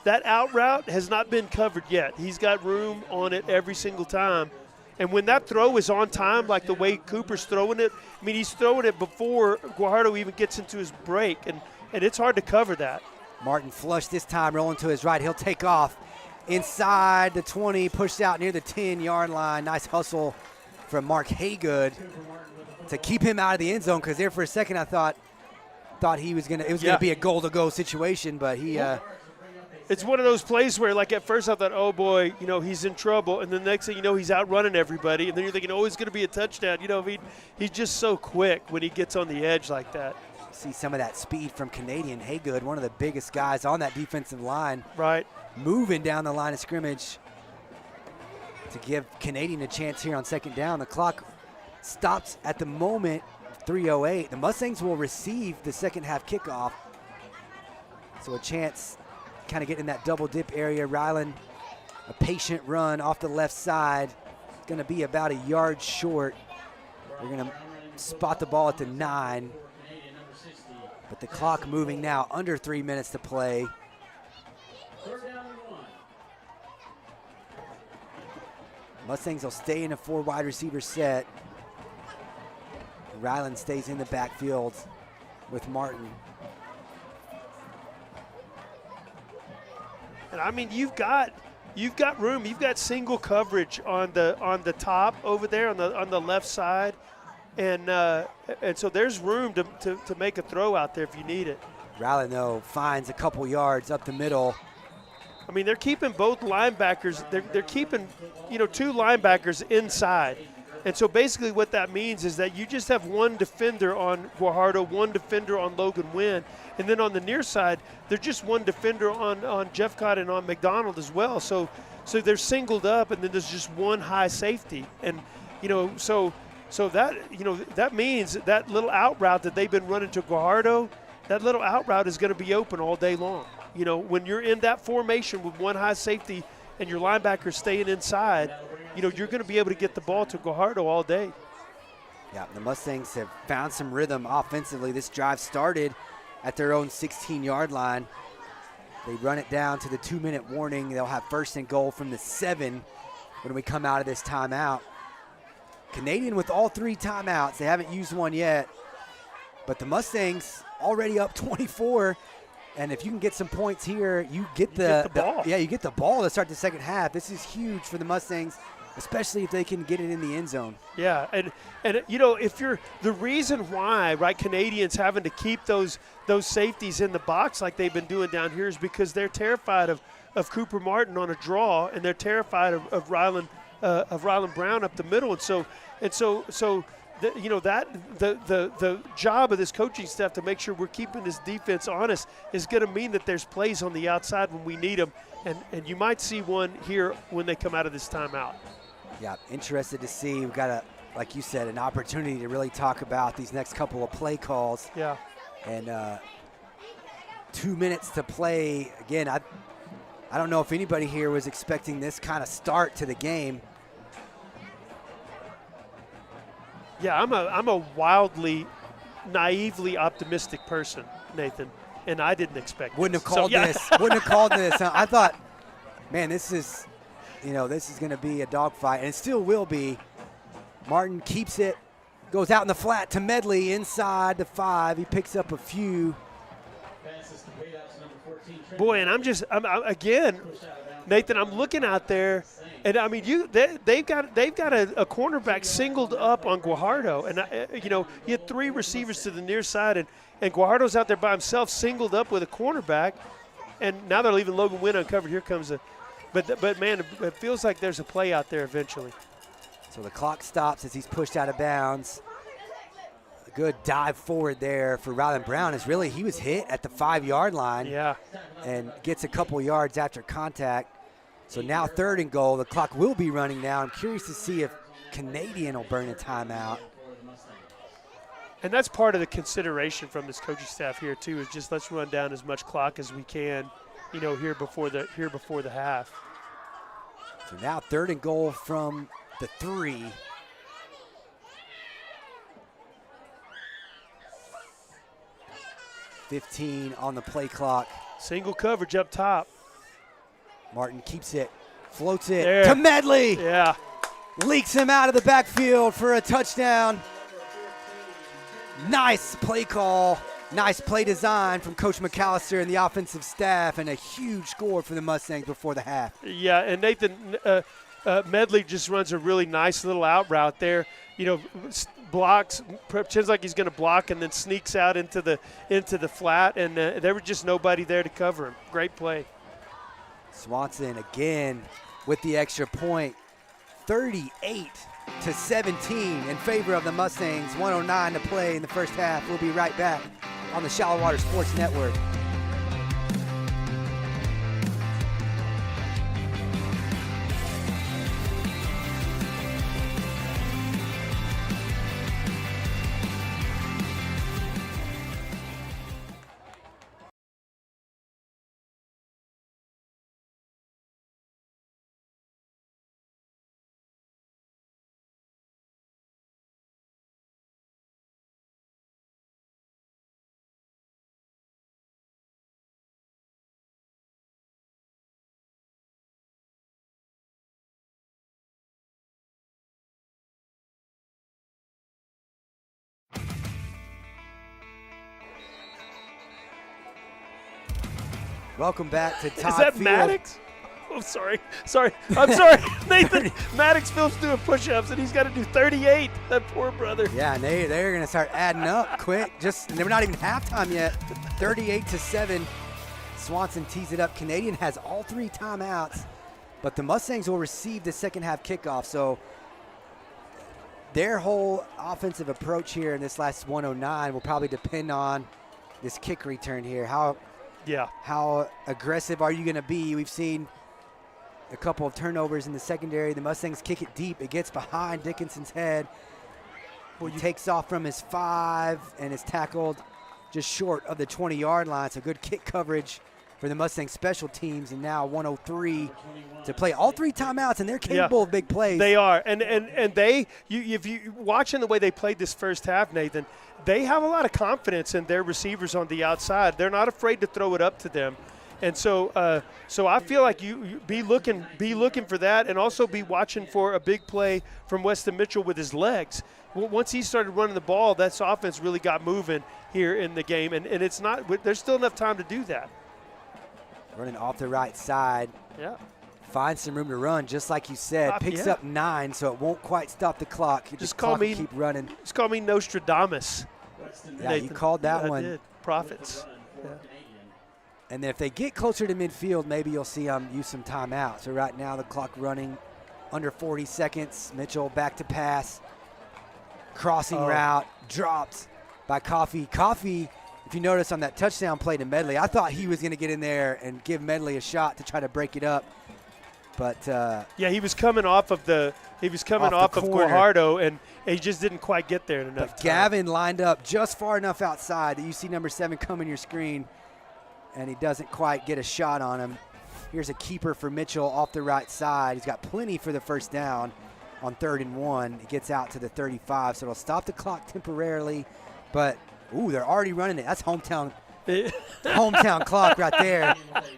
That out route has not been covered yet. He's got room on it every single time. And when that throw is on time, like the way Cooper's throwing it, I mean, he's throwing it before Guajardo even gets into his break, and it's hard to cover that. Martin flush this time, rolling to his right. He'll take off inside the 20, pushed out near the 10-yard line. Nice hustle from Mark Haygood to keep him out of the end zone, because there for a second I thought it was gonna be a goal-to-go situation, but he it's one of those plays where, like, at first I thought, oh boy, he's in trouble, and the next thing you know, he's outrunning everybody, and then you're thinking, oh, it's going to be a touchdown. He's just so quick when he gets on the edge like that. See some of that speed from Canadian Haygood, one of the biggest guys on that defensive line. Right. Moving down the line of scrimmage to give Canadian a chance here on 2nd down. The clock stops at the moment, 3:08. The Mustangs will receive the second half kickoff. So a chance kind of get in that double dip area. Ryland, a patient run off the left side. It's going to be about a yard short. They're going to spot the ball at the 9. But the clock moving now, under 3 minutes to play. Mustangs will stay in a 4 wide receiver set. Ryland stays in the backfield with Martin. And I mean, you've got room. You've got single coverage on the top over there on the left side, and so there's room to make a throw out there if you need it. Ryland, though, finds a couple yards up the middle. I mean, they're keeping both linebackers. They're keeping, 2 linebackers inside. And so basically what that means is that you just have one defender on Guajardo, one defender on Logan Wynn, and then on the near side, they're just one defender on Jeffcott and on McDonald as well. So they're singled up, and then there's just one high safety. And, so that means that little out route that they've been running to Guajardo, that little out route is going to be open all day long. When you're in that formation with one high safety and your linebackers staying inside, you're going to be able to get the ball to Guajardo all day. Yeah, the Mustangs have found some rhythm offensively. This drive started at their own 16-yard line. They run it down to the 2-minute warning. They'll have first and goal from the 7 when we come out of this timeout. Canadian with all 3 timeouts. They haven't used one yet. But the Mustangs already up 24. And if you can get some points here, you get the ball. You get the ball to start the second half. This is huge for the Mustangs, especially if they can get it in the end zone. Yeah, and if you're the reason why, right, Canadians having to keep those safeties in the box like they've been doing down here is because they're terrified of Cooper Martin on a draw, and they're terrified of Ryland Brown up the middle, and so the job of this coaching staff to make sure we're keeping this defense honest is going to mean that there's plays on the outside when we need them, and you might see one here when they come out of this timeout. Yeah, interested to see. We've got, like you said, an opportunity to really talk about these next couple of play calls. Yeah. And 2 minutes to play. Again, I don't know if anybody here was expecting this kind of start to the game. Yeah, I'm a wildly, naively optimistic person, Nathan, and I didn't expect Wouldn't this. have called this. Wouldn't have called this. I thought, man, this is going to be a dogfight, and it still will be. Martin keeps it, goes out in the flat to Medley inside the 5. He picks up a few. Boy, and again, Nathan, I'm looking out there, and I mean, they've got a cornerback singled up on Guajardo, and he had 3 receivers to the near side, and Guajardo's out there by himself, singled up with a cornerback, and now they're leaving Logan Wynn uncovered. Here comes but man, it feels like there's a play out there eventually. So the clock stops as he's pushed out of bounds. A good dive forward there for Ryland Brown he was hit at the 5-yard line. Yeah. And gets a couple yards after contact. So now 3rd and goal. The clock will be running now. I'm curious to see if Canadian will burn a timeout. And that's part of the consideration from this coaching staff here too, is just let's run down as much clock as we can, here before the half. So now 3rd and goal from the 3. $15 on the play clock. Single coverage up top. Martin keeps it, floats it there to Medley. Yeah. Leaks him out of the backfield for a touchdown. Nice play call. Nice play design from Coach McAllister and the offensive staff, and a huge score for the Mustangs before the half. Yeah, and Nathan, Medley just runs a really nice little out route there. Blocks, pretends like he's going to block, and then sneaks out into the flat, and there was just nobody there to cover him. Great play. Swanson again with the extra point. 38-17 in favor of the Mustangs. 1:09 to play in the first half. We'll be right back on the Shallow Water Sports Network. Welcome back to Todd Is that Field. Maddox? Oh, sorry. I'm sorry. Nathan, Maddox Phillips doing push-ups, and he's got to do 38. That poor brother. Yeah, and they're going to start adding up quick. And we're not even halftime yet. 38-7. Swanson tees it up. Canadian has all 3 timeouts, but the Mustangs will receive the second half kickoff. So their whole offensive approach here in this last 109 will probably depend on this kick return here. How aggressive are you going to be? We've seen a couple of turnovers in the secondary. The Mustangs kick it deep. It gets behind Dickinson's head. He takes off from his 5 and is tackled just short of the 20-yard line. So good kick coverage for the Mustang special teams, and now 103 to play. All 3 timeouts, and they're capable of big plays. They are, and if you watching the way they played this first half, Nathan, they have a lot of confidence in their receivers on the outside. They're not afraid to throw it up to them, and so I feel like you be looking for that, and also be watching for a big play from Weston Mitchell with his legs. Once he started running the ball, that offense really got moving here in the game, and it's not. There's still enough time to do that. Running off the right side. Yeah. Finds some room to run, just like you said. Picks up 9, so it won't quite stop the clock. Just call me. Keep running. Just call me Nostradamus. Yeah, Nathan. You called that one. I did. Prophets. Yeah. And then if they get closer to midfield, maybe you'll see them use some timeout. So right now the clock running under 40 seconds. Mitchell back to pass. Crossing route. Dropped by Coffey. Coffey, if you notice on that touchdown play to Medley, I thought he was going to get in there and give Medley a shot to try to break it up. But he was coming off of Guajardo, and he just didn't quite get there in enough time. Gavin lined up just far enough outside that you see number 7 come in your screen, and he doesn't quite get a shot on him. Here's a keeper for Mitchell off the right side. He's got plenty for the first down on 3rd and 1. He gets out to the 35, so it'll stop the clock temporarily. But, they're already running it. That's hometown clock right there.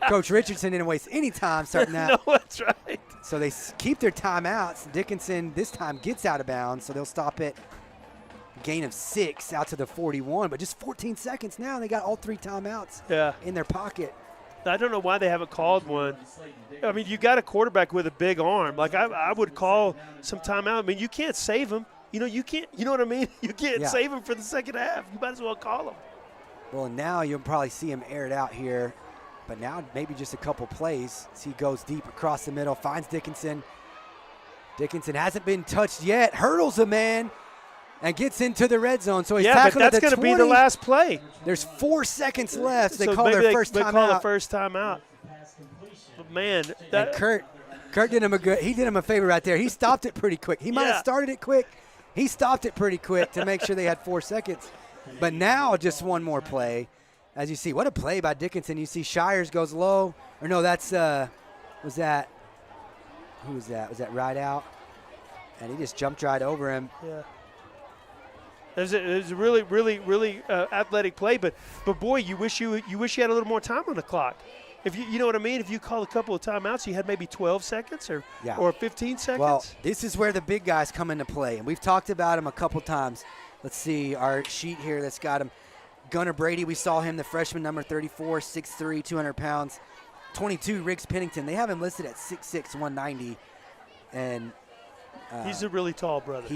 Coach Richardson didn't waste any time starting that. No, that's right. So they keep their timeouts. Dickinson this time gets out of bounds, so they'll stop it. Gain of 6 out to the 41, but just 14 seconds now. They got all 3 timeouts in their pocket. I don't know why they haven't called one. I mean, you got a quarterback with a big arm. Like, I would call some timeout. I mean, you can't save him. You can't. You know what I mean? You can't save him for the second half. You might as well call him. Well, now you'll probably see him air it out here, but now maybe just a couple plays. See, he goes deep across the middle, finds Dickinson. Dickinson hasn't been touched yet, hurdles a man, and gets into the red zone. So he's tackled at the 20. That's going to be the last play. There's 4 seconds left. So they call their first timeout. They call the first timeout. But man, and Kurt did him a favor right there. He stopped it pretty quick. He might have started it quick. He stopped it pretty quick to make sure they had 4 seconds. But now just one more play. As you see, what a play by Dickinson. You see Shires goes low. Or no, that's who was that? Was that right out? And he just jumped right over him. Yeah. It was a really, really, really athletic play. But boy, you wish you had a little more time on the clock. If you know what I mean? If you call a couple of timeouts, you had maybe 12 seconds or 15 seconds. Well, this is where the big guys come into play, and we've talked about him a couple times. Let's see our sheet here that's got him. Gunnar Brady, we saw him, the freshman, number 34, 6'3", 200 pounds. 22, Riggs Pennington. They have him listed at 6'6", 190. And he's a really tall brother.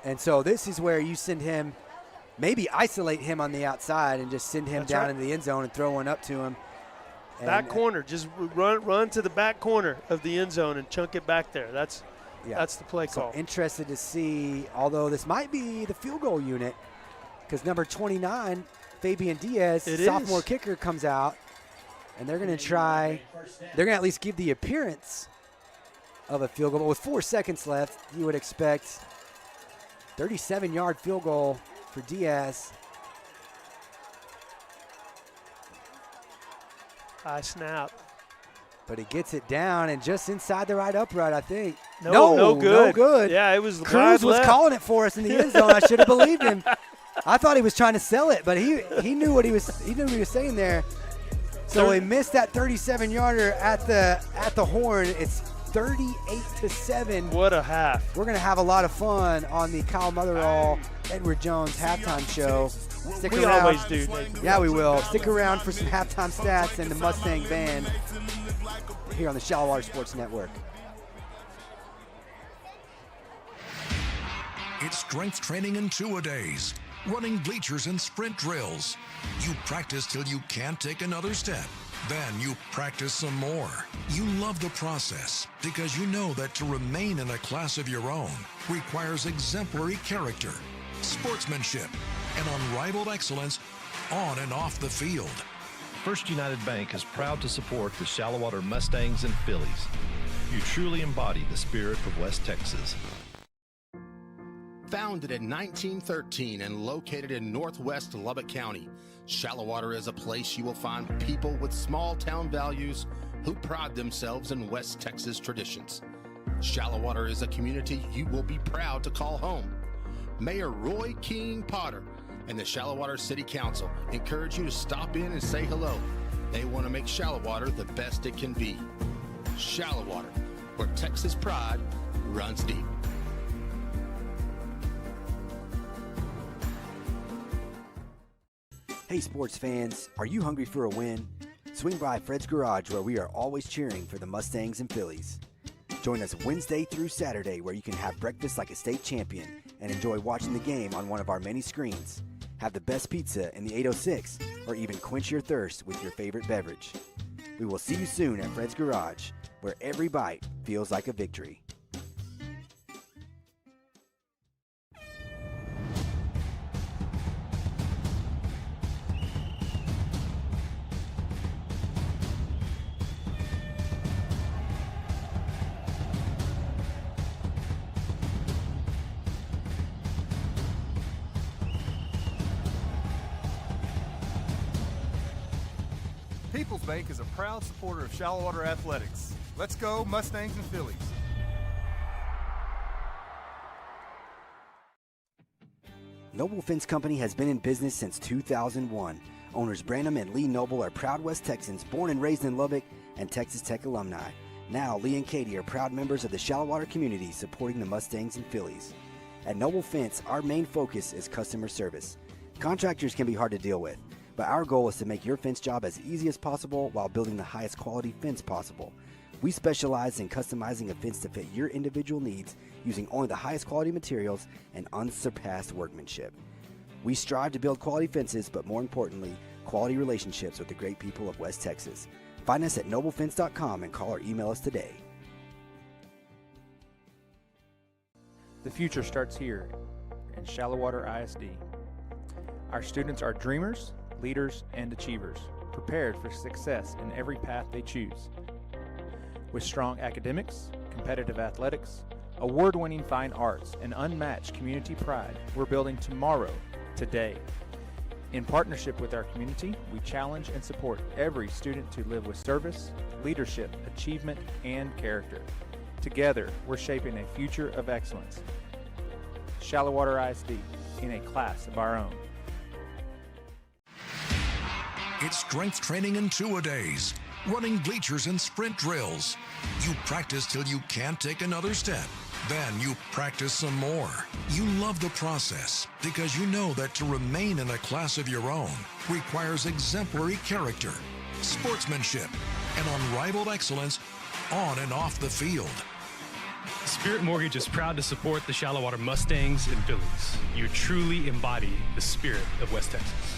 And so this is where you send him, maybe isolate him on the outside and just send him down into the end zone and throw one up to him. Back corner, just run to the back corner of the end zone and chunk it back there. That's the play call. So interested to see, although this might be the field goal unit, because number 29, Fabian Diaz, sophomore kicker, comes out, and they're going to try. They're going to at least give the appearance of a field goal. But with 4 seconds left, you would expect 37-yard field goal for Diaz. High snap. But he gets it down and just inside the right upright, I think. No good. No good. Yeah, it was Cruz was calling it for us in the end zone. I should have believed him. I thought he was trying to sell it, but he knew what he was saying there. So he missed that 37-yarder at the horn. It's 38-7. What a half. We're going to have a lot of fun on the Kyle Motherall, Edward Jones halftime show. Stick We around. always do, Nathan. Yeah, we will. Stick around for some halftime stats and the Mustang Band here on the Shallow Water Sports Network. It's strength training in two-a-days, running bleachers and sprint drills. You practice till you can't take another step. Then you practice some more. You love the process because you know that to remain in a class of your own requires exemplary character, sportsmanship, and unrivaled excellence on and off the field. First United Bank is proud to support the Shallow Water Mustangs and Phillies. You truly embody the spirit of West Texas. Founded in 1913 and located in northwest Lubbock County, Shallow Water is a place you will find people with small town values who pride themselves in West Texas traditions. Shallow Water is a community you will be proud to call home. Mayor Roy King Potter and the Shallow Water City Council encourage you to stop in and say hello. They want to make Shallow Water the best it can be. Shallow Water, where Texas pride runs deep. Hey sports fans, are you hungry for a win? Swing by Fred's Garage where we are always cheering for the Mustangs and Phillies. Join us Wednesday through Saturday where you can have breakfast like a state champion and enjoy watching the game on one of our many screens. Have the best pizza in the 806 or even quench your thirst with your favorite beverage. We will see you soon at Fred's Garage where every bite feels like a victory. People's Bank is a proud supporter of Shallow Water Athletics. Let's go, Mustangs and Phillies. Noble Fence Company has been in business since 2001. Owners Branham and Lee Noble are proud West Texans, born and raised in Lubbock and Texas Tech alumni. Now, Lee and Katie are proud members of the Shallow Water community supporting the Mustangs and Phillies. At Noble Fence, our main focus is customer service. Contractors can be hard to deal with, but our goal is to make your fence job as easy as possible while building the highest quality fence possible. We specialize in customizing a fence to fit your individual needs using only the highest quality materials and unsurpassed workmanship. We strive to build quality fences, but more importantly, quality relationships with the great people of West Texas. Find us at noblefence.com and call or email us today. The future starts here in Shallow Water ISD. Our students are dreamers, leaders, and achievers, prepared for success in every path they choose. With strong academics, competitive athletics, award-winning fine arts, and unmatched community pride, we're building tomorrow, today. In partnership with our community, we challenge and support every student to live with service, leadership, achievement, and character. Together, we're shaping a future of excellence. Shallow Water ISD, in a class of our own. It's strength training in two-a-days, running bleachers and sprint drills. You practice till you can't take another step. Then you practice some more. You love the process because you know that to remain in a class of your own requires exemplary character, sportsmanship, and unrivaled excellence on and off the field. Spirit Mortgage is proud to support the Shallow Water Mustangs and Phillies. You truly embody the spirit of West Texas.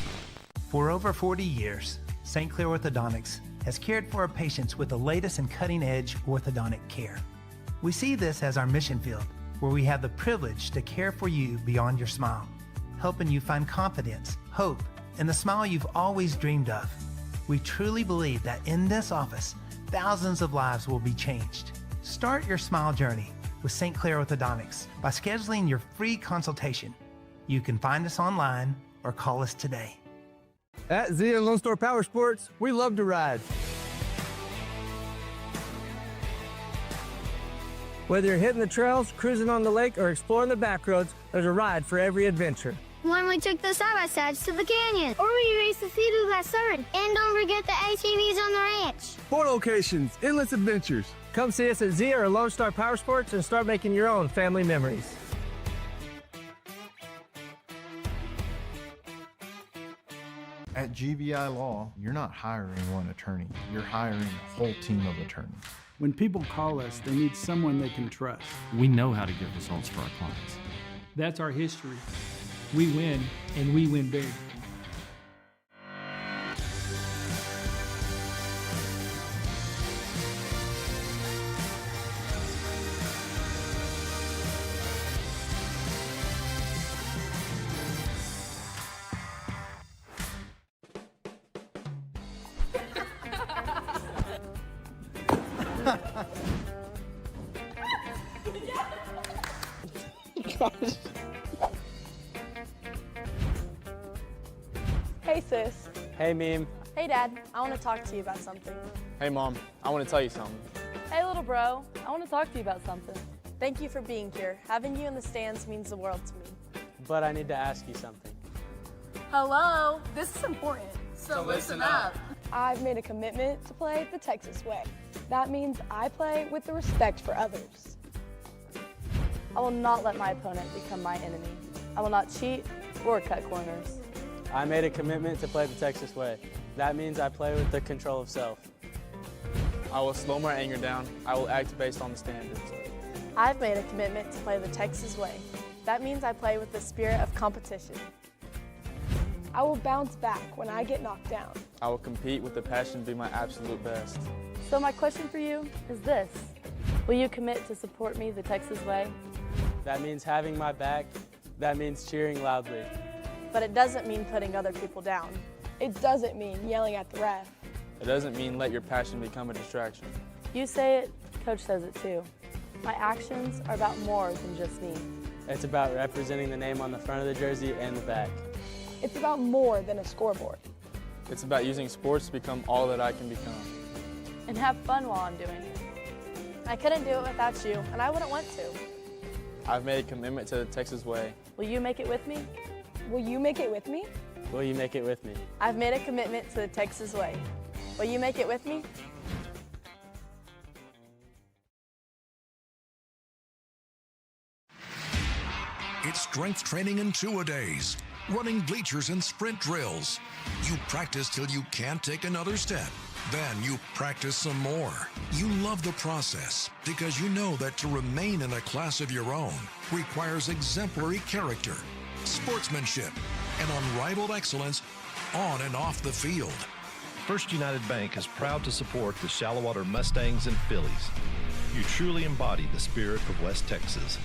For over 40 years, St. Clair Orthodontics has cared for our patients with the latest and cutting-edge orthodontic care. We see this as our mission field, where we have the privilege to care for you beyond your smile, helping you find confidence, hope, and the smile you've always dreamed of. We truly believe that in this office, thousands of lives will be changed. Start your smile journey with St. Clair Orthodontics by scheduling your free consultation. You can find us online or call us today. At Zia Lone Star Power Sports, we love to ride. Whether you're hitting the trails, cruising on the lake, or exploring the back roads, there's a ride for every adventure. When we took the side-by-sides to the canyon, or we raced the Sea-Doo last summer, and don't forget the ATVs on the ranch. 4 locations, endless adventures. Come see us at Zia or Lone Star Power Sports and start making your own family memories. At GBI Law, you're not hiring one attorney, you're hiring a whole team of attorneys. When people call us, they need someone they can trust. We know how to get results for our clients. That's our history. We win, and we win big. Hey sis. Hey Meme. Hey Dad, I want to talk to you about something. Hey Mom, I want to tell you something. Hey little bro, I want to talk to you about something. Thank you for being here. Having you in the stands means the world to me. But I need to ask you something. Hello, this is important. So listen up. I've made a commitment to play the Texas way. That means I play with the respect for others. I will not let my opponent become my enemy. I will not cheat or cut corners. I made a commitment to play the Texas way. That means I play with the control of self. I will slow my anger down. I will act based on the standards. I've made a commitment to play the Texas way. That means I play with the spirit of competition. I will bounce back when I get knocked down. I will compete with the passion to be my absolute best. So my question for you is this. Will you commit to support me the Texas way? That means having my back. That means cheering loudly. But it doesn't mean putting other people down. It doesn't mean yelling at the ref. It doesn't mean let your passion become a distraction. You say it, Coach says it too. My actions are about more than just me. It's about representing the name on the front of the jersey and the back. It's about more than a scoreboard. It's about using sports to become all that I can become. And have fun while I'm doing it. I couldn't do it without you, and I wouldn't want to. I've made a commitment to the Texas way. Will you make it with me? Will you make it with me? Will you make it with me? I've made a commitment to the Texas way. Will you make it with me? It's strength training in two-a-days, running bleachers and sprint drills. You practice till you can't take another step. Then you practice some more. You love the process because you know that to remain in a class of your own requires exemplary character, sportsmanship, and unrivaled excellence on and off the field. First United Bank is proud to support the Shallowater Mustangs and Phillies. You truly embody the spirit of West Texas.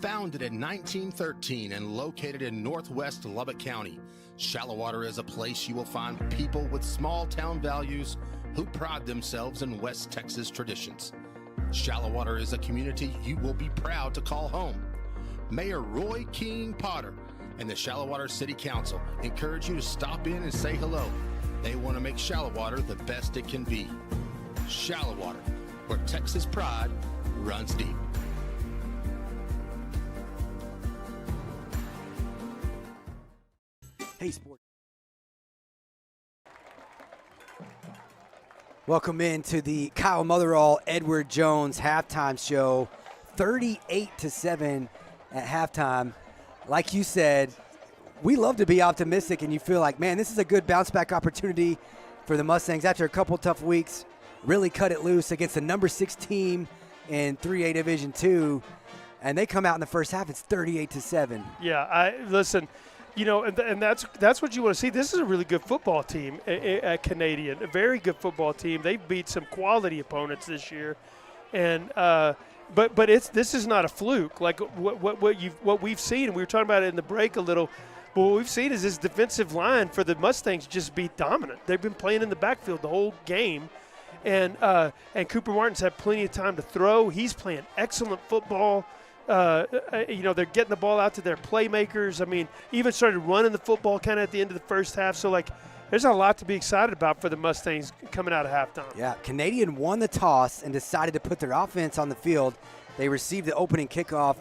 Founded in 1913 and located in northwest Lubbock County, Shallowater is a place you will find people with small town values who pride themselves in West Texas traditions. Shallowater is a community you will be proud to call home. Mayor Roy King Potter and the Shallowater City Council encourage you to stop in and say hello. They want to make Shallowater the best it can be. Shallowater, where Texas pride runs deep. Hey, sports. Welcome into the Kyle Motherall, Edward Jones halftime show. 38-7 at halftime. Like you said, we love to be optimistic, and you feel like, man, this is a good bounce back opportunity for the Mustangs after a couple tough weeks. Really cut it loose against the number 6 team in 3A Division II, and they come out in the first half. It's 38-7. Yeah, listen. You know, and that's what you want to see. This is a really good football team, a Canadian, a very good football team. They've beat some quality opponents this year, and but this is not a fluke. Like what we've seen, and we were talking about it in the break a little. But what we've seen is this defensive line for the Mustangs just be dominant. They've been playing in the backfield the whole game, and Cooper Martin's had plenty of time to throw. He's playing excellent football. You know, they're getting the ball out to their playmakers. I mean, even started running the football kind of at the end of the first half. So, like, there's a lot to be excited about for the Mustangs coming out of halftime. Yeah, Canadian won the toss and decided to put their offense on the field. They received the opening kickoff.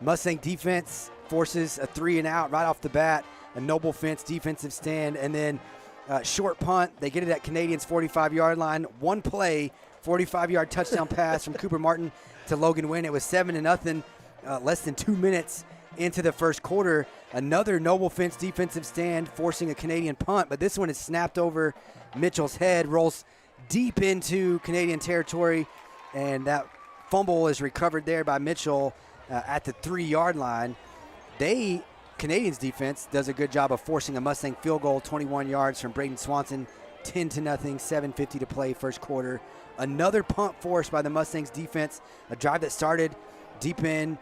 Mustang defense forces a 3-and-out right off the bat, a Noble Fence defensive stand, and then short punt. They get it at Canadians' 45-yard line. One play, 45-yard touchdown pass from Cooper Martin to Logan Wynn. It was 7-0, less than 2 minutes into the first quarter. Another Noble Fence defensive stand forcing a Canadian punt, but this one is snapped over Mitchell's head, rolls deep into Canadian territory, and that fumble is recovered there by Mitchell at the 3-yard line. Canadians defense does a good job of forcing a Mustang field goal, 21 yards from Braden Swanson, 10-0, 7:50 to play first quarter. Another punt forced by the Mustangs defense, a drive that started deep in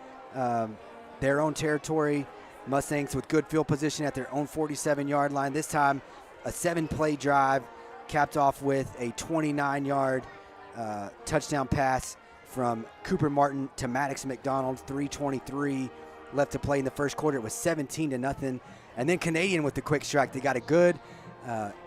their own territory. Mustangs with good field position at their own 47-yard line. This time a 7-play drive capped off with a 29-yard touchdown pass from Cooper Martin to Maddox McDonald, 3:23 left to play in the first quarter. It was 17-0. And then Canadian with the quick strike. They got a good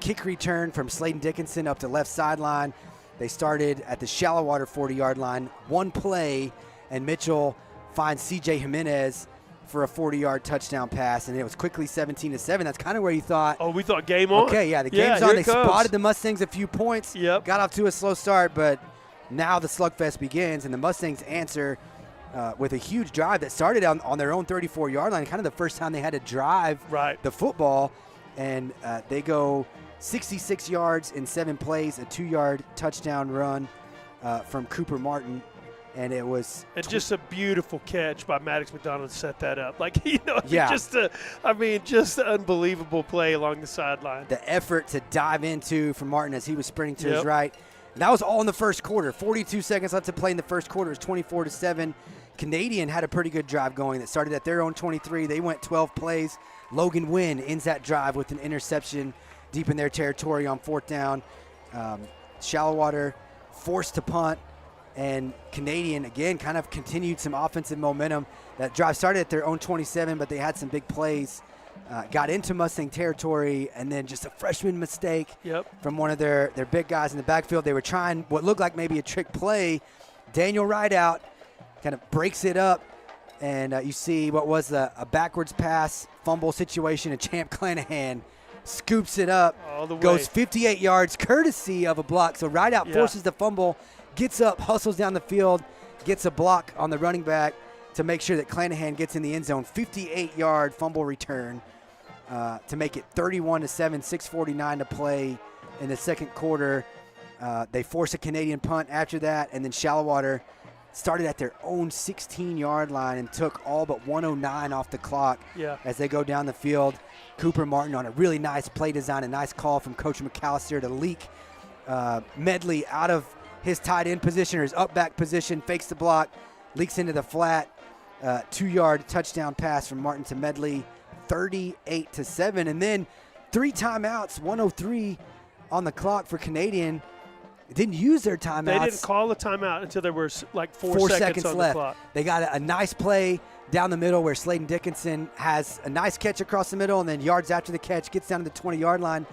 kick return from Sladen Dickinson up the left sideline. They started at the shallow water 40-yard line. One play, and Mitchell finds C.J. Jimenez for a 40-yard touchdown pass, and it was quickly 17-7. That's kind of where you thought. Oh, we thought game on. Okay, yeah, the game's on. They comes. spotted the Mustangs a few points. Yep. Got off to a slow start, but now the slugfest begins, and the Mustangs answer with a huge drive that started on their own 34-yard line, kind of the first time they had to drive the football. And they go 66 yards in 7 plays, a 2-yard touchdown run from Cooper Martin. And it was just a beautiful catch by Maddox McDonald to set that up. Like, yeah. just an unbelievable play along the sideline. The effort to dive into from Martin as he was sprinting to his right. And that was all in the first quarter. 42 seconds left to play in the first quarter. It was 24-7. Canadian had a pretty good drive going that started at their own 23. They went 12 plays. Logan Wynn ends that drive with an interception deep in their territory on 4th down. Shallow water forced to punt, and Canadian again kind of continued some offensive momentum. That drive started at their own 27, but they had some big plays. Got into Mustang territory, and then just a freshman mistake from one of their big guys in the backfield. They were trying what looked like maybe a trick play. Daniel Rideout kind of breaks it up, and you see what was a backwards pass fumble situation, and Champ Clanahan scoops it up, all the way. Goes 58 yards courtesy of a block. So Rideout forces the fumble, gets up, hustles down the field, gets a block on the running back to make sure that Clanahan gets in the end zone. 58-yard fumble return to make it 31-7, 6:49 to play in the second quarter. They force a Canadian punt after that, and then Shallow Water started at their own 16-yard line and took all but 109 off the clock as they go down the field. Cooper Martin on a really nice play design, a nice call from Coach McAllister to leak Medley out of his tight end position or his up back position, fakes the block, leaks into the flat, 2-yard touchdown pass from Martin to Medley, 38-7. And then 3 timeouts, 1:03 on the clock for Canadian. Didn't use their timeouts. They didn't call a timeout until there were like 4 seconds on left. the clock. They got a nice play down the middle where Sladen Dickinson has a nice catch across the middle, and then yards after the catch gets down to the 20-yard line,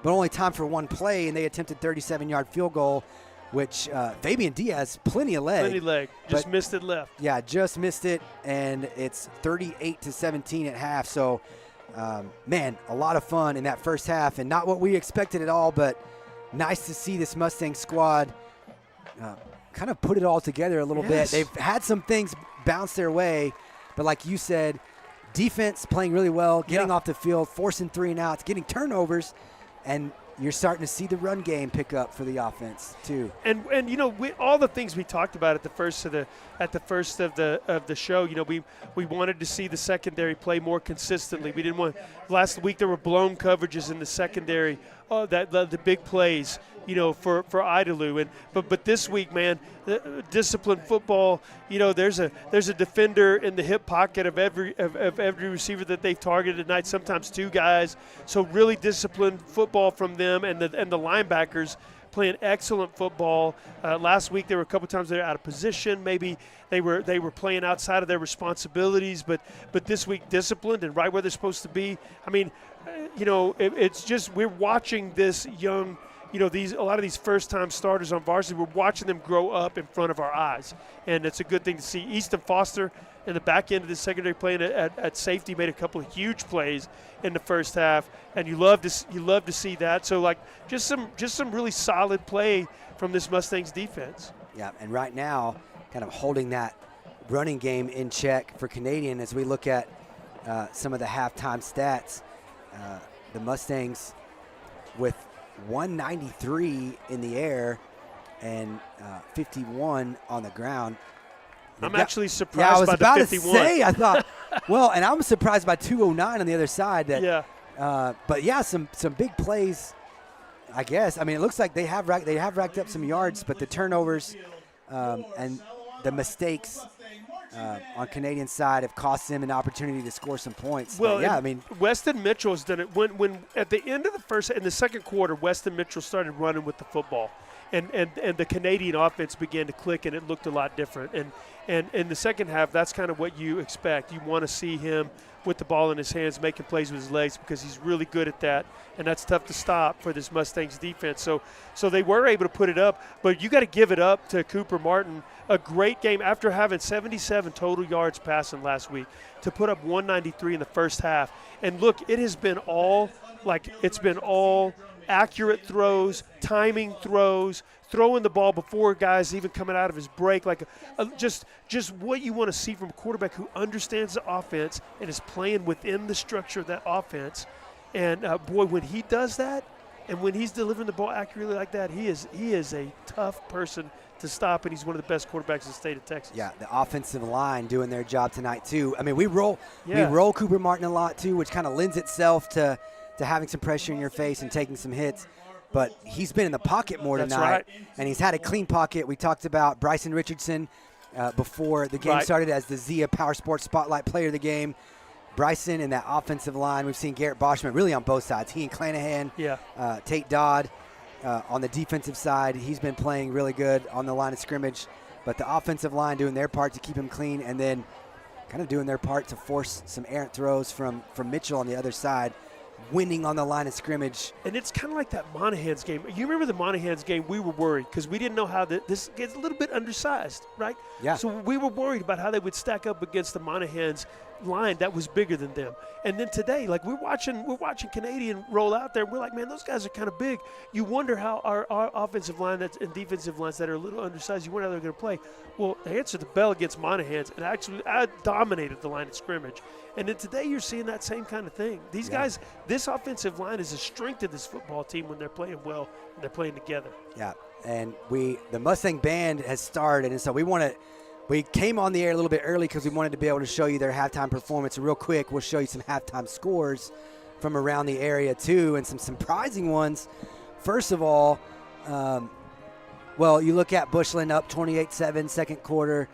but only time for one play, and they attempted 37-yard field goal, which Fabian Diaz, plenty of leg. Just missed it left. Yeah, just missed it, and it's 38-17 at half. So, man, a lot of fun in that first half, and not what we expected at all, but nice to see this Mustang squad kind of put it all together a little bit. They've had some things bounce their way, but like you said, defense playing really well, getting off the field, forcing 3 and outs, getting turnovers, and you're starting to see the run game pick up for the offense too. And all the things we talked about at the first of the show, we wanted to see the secondary play more consistently. We didn't want. Last week there were blown coverages in the secondary, the big plays, for Idalou. But this week, man, disciplined football. There's a defender in the hip pocket of every receiver that they've targeted tonight. Sometimes 2 guys. So really disciplined football from them, and the linebackers playing excellent football. Last week there were a couple times they were out of position. Maybe they were playing outside of their responsibilities. But this week disciplined and right where they're supposed to be. I mean, it's just we're watching this young a lot of these first-time starters on varsity, we're watching them grow up in front of our eyes, and it's a good thing to see. Easton Foster in the back end of the secondary playing at safety made a couple of huge plays in the first half, and you love to see that. So like just some really solid play from this Mustangs defense. Yeah, and right now, kind of holding that running game in check for Canadian as we look at some of the halftime stats. The Mustangs with 193 in the air and 51 on the ground. I'm actually surprised yeah, I was by about the 51. to say, I thought, well, and I'm surprised by 209 on the other side. That, yeah. But yeah, some big plays, I guess. I mean, it looks like they have racked up some yards, but the turnovers and the mistakes on Canadian side have cost them an opportunity to score some points. Well, but yeah, I mean, Weston Mitchell has done it. When at the end of in the second quarter, Weston Mitchell started running with the football. And the Canadian offense began to click, and it looked a lot different. And in the second half, that's kind of what you expect. You want to see him with the ball in his hands, making plays with his legs, because he's really good at that, and that's tough to stop for this Mustangs defense. So they were able to put it up, but you got to give it up to Cooper Martin. A great game after having 77 total yards passing last week to put up 193 in the first half. And look, it's been all accurate throws, timing throws, throwing the ball before guys even coming out of his break, just what you want to see from a quarterback who understands the offense and is playing within the structure of that offense. And boy, when he does that, and when he's delivering the ball accurately like that, he is a tough person to stop, and he's one of the best quarterbacks in the state of Texas. Yeah, the offensive line doing their job tonight too. I mean, we roll Cooper Martin a lot too, which kind of lends itself to having some pressure in your face and taking some hits. But he's been in the pocket more That's tonight, right. And he's had a clean pocket. We talked about Bryson Richardson before the game started as the Zia Power Sports Spotlight Player of the game. Bryson and that offensive line. We've seen Garrett Boschman really on both sides. He and Clanahan, Tate Dodd on the defensive side. He's been playing really good on the line of scrimmage. But the offensive line doing their part to keep him clean, and then kind of doing their part to force some errant throws from Mitchell on the other side, winning on the line of scrimmage. And it's kind of like that Monaghan's game. You remember the Monaghan's game? We were worried because we didn't know how this gets a little bit undersized, right? Yeah. So we were worried about how they would stack up against the Monaghan's line that was bigger than them. And then today, like we're watching Canadian roll out there. We're like, man, those guys are kind of big. You wonder how our offensive line and defensive lines that are a little undersized, you wonder how they're going to play. Well, they answered the bell against Monaghan's and actually dominated the line of scrimmage. And then today you're seeing that same kind of thing. These guys, this offensive line is a strength of this football team when they're playing well and they're playing together. Yeah, and the Mustang Band has started, and so we came on the air a little bit early because we wanted to be able to show you their halftime performance. And real quick, we'll show you some halftime scores from around the area too, and some surprising ones. First of all, you look at Bushland up 28-7 second quarter.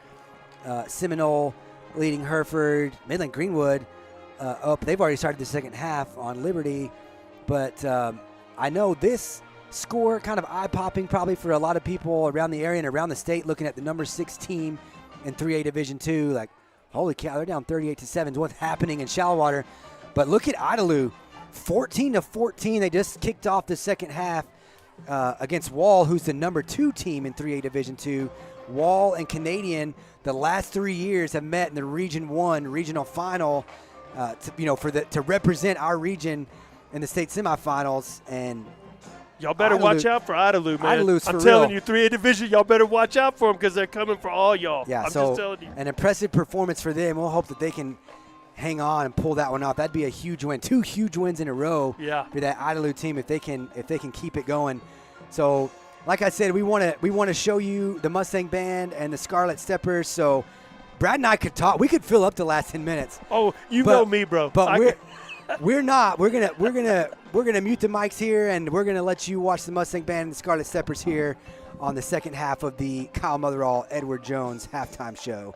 Seminole leading Hereford. Midland Greenwood up. They've already started the second half on Liberty. But I know this score kind of eye-popping probably for a lot of people around the area and around the state looking at the number 6 team in 3A Division II. Like, holy cow, they're down 38-7. What's happening in Shallowater? But look at Idalou, 14-14. They just kicked off the second half against Wall, who's the number 2 team in 3A Division II. Wall and Canadian, the last 3 years, have met in the Region 1 regional final to represent our region in the state semifinals. And y'all better watch out for Idalou, man. Idalou's I'm for telling real. you, 3A Division, y'all better watch out for them because they're coming for all y'all. Yeah, I'm so just telling you. An impressive performance for them. We'll hope that they can hang on and pull that one off. That'd be a huge win. 2 huge wins in a row for that Idalou team if they can keep it going. So, like I said, we want to show you the Mustang Band and the Scarlet Steppers. So, Brad and I could talk. We could fill up the last 10 minutes. Oh, you know me, bro. But we're not. We're gonna mute the mics here, and we're gonna let you watch the Mustang Band and the Scarlet Steppers here on the second half of the Kyle Motherall Edward Jones halftime show.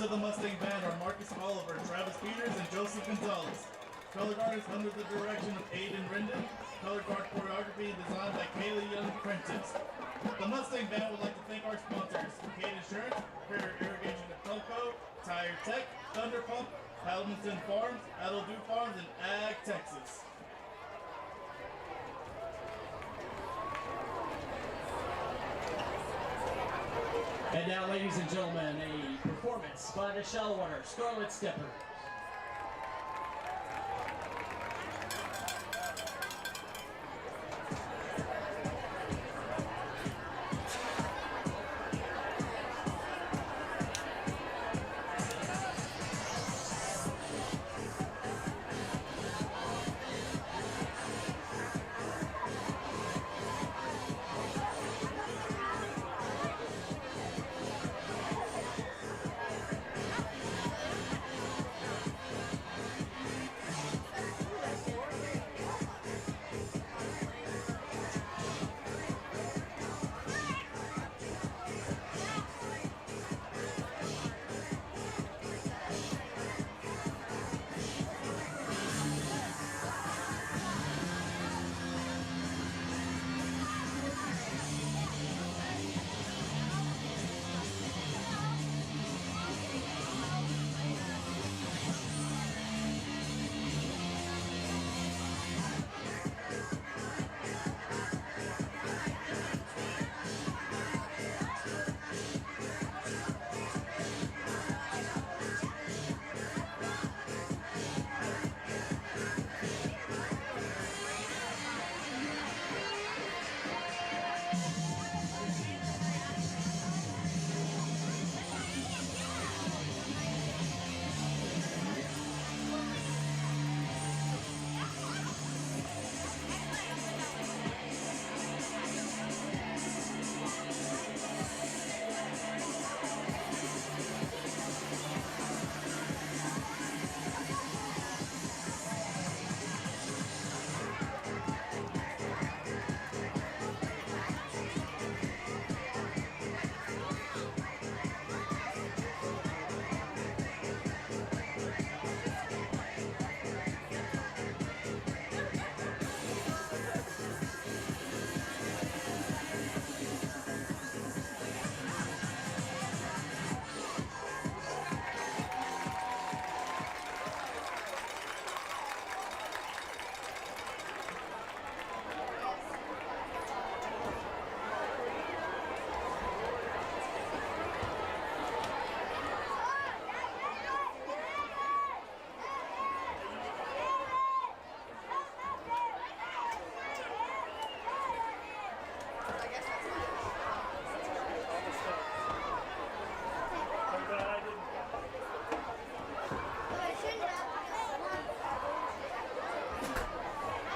of the Mustang Band are Marcus Oliver, Travis Peters, and Joseph Gonzalez. Color guard is under the direction of Aiden Rendon. Color guard choreography designed by Kaylee Young Prentice. The Mustang Band would like to thank our sponsors, Kate Insurance, Prairie Irrigation and Telco, Tire Tech, Thunder Pump, Haldenton Farms, Adel-Du Farms, and Ag Texas. And now, ladies and gentlemen, a performance by the Shallowater Scarlet Steppers.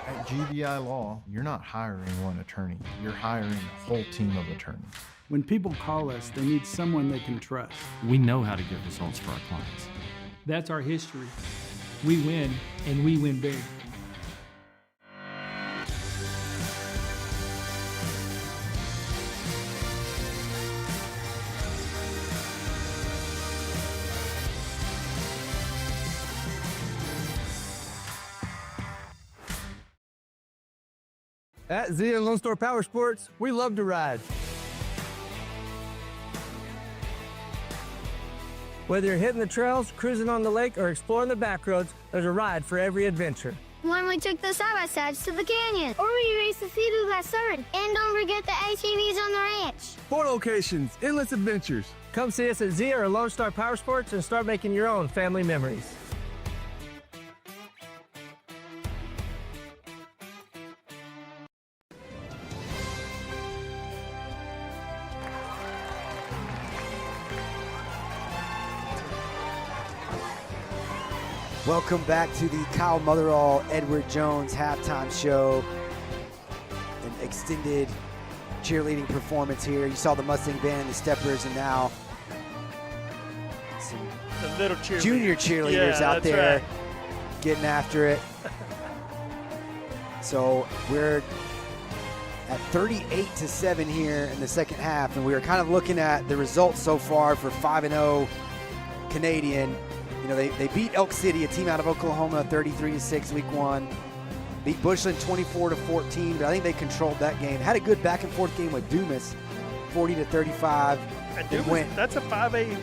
At GBI Law, you're not hiring one attorney, you're hiring a whole team of attorneys. When people call us, they need someone they can trust. We know how to get results for our clients. That's our history. We win, and we win big. At Zia Lone Star Power Sports, we love to ride. Whether you're hitting the trails, cruising on the lake, or exploring the back roads, there's a ride for every adventure. When we took the side-by-sides to the canyon, or we raced the Sea-Doo last summer, and don't forget the ATVs on the ranch. 4 locations, endless adventures. Come see us at Zia or Lone Star Power Sports and start making your own family memories. Welcome back to the Kyle Motherall, Edward Jones halftime show. An extended cheerleading performance here. You saw the Mustang Band and the Steppers, and now some the little junior cheerleaders out there right. getting after it. So we're at 38-7 here in the second half, and we are kind of looking at the results so far for 5-0 Canadian. You know, they beat Elk City, a team out of Oklahoma, 33-6 week 1. Beat Bushland 24-14, but I think they controlled that game. Had a good back and forth game with Dumas, 40-35. And Dumas, that's a 5A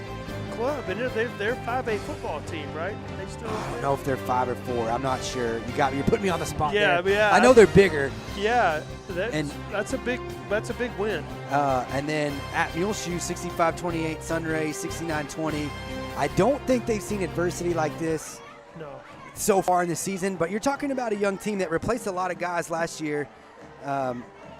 club, and they're a 5A football team, right? They still. I don't know if they're 5 or 4. I'm not sure. You're putting me on the spot. Yeah, there. yeah. I know they're bigger. Yeah, that's a big win. And then at Muleshoe, 65-28, Sunray 69-20. I don't think they've seen adversity like this. No. So far in the season, but you're talking about a young team that replaced a lot of guys last year.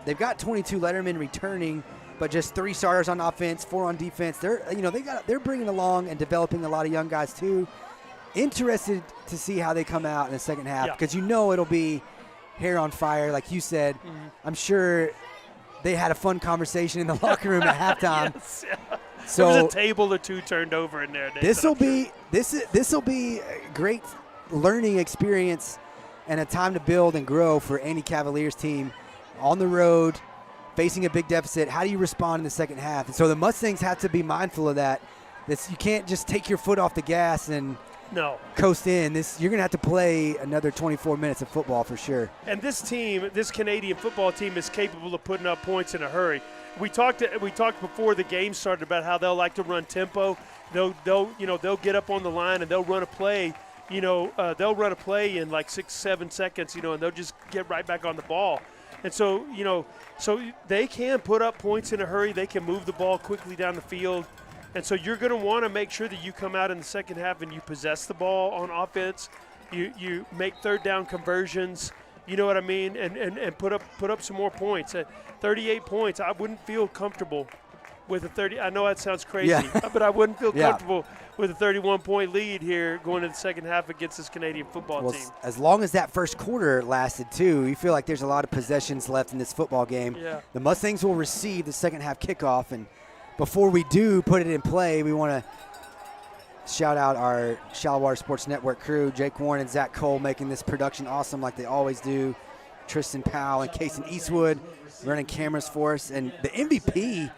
They've got 22 lettermen returning, but just 3 starters on offense, 4 on defense. They're bringing along and developing a lot of young guys too. Interested to see how they come out in the second half, because it'll be hair on fire, like you said. Mm-hmm. I'm sure they had a fun conversation in the locker room at halftime. Yes, yeah. So there was a table or 2 turned over in there. This will be a great learning experience and a time to build and grow for any Cavaliers team on the road, facing a big deficit. How do you respond in the second half? And so the Mustangs have to be mindful of that. You can't just take your foot off the gas and coast in. You're going to have to play another 24 minutes of football for sure. And this Canadian football team is capable of putting up points in a hurry. We talked before the game started about how they'll like to run tempo. They'll get up on the line and they'll run a play. They'll run a play in like 6-7 seconds. And they'll just get right back on the ball. And so they can put up points in a hurry. They can move the ball quickly down the field. And so you're going to want to make sure that you come out in the second half and you possess the ball on offense. You make third down conversions. You know what I mean? And put up some more points. At 38 points, I wouldn't feel comfortable with a 30. I know that sounds crazy, but I wouldn't feel comfortable with a 31-point lead here going into the second half against this Canadian football team. As long as that first quarter lasted, too, you feel like there's a lot of possessions left in this football game. Yeah. The Mustangs will receive the second half kickoff, and before we do put it in play, we want to shout out our Shallow Water Sports Network crew, Jake Warren and Zach Cole, making this production awesome like they always do. Tristan Powell and Kason Eastwood running cameras for us. And the MVP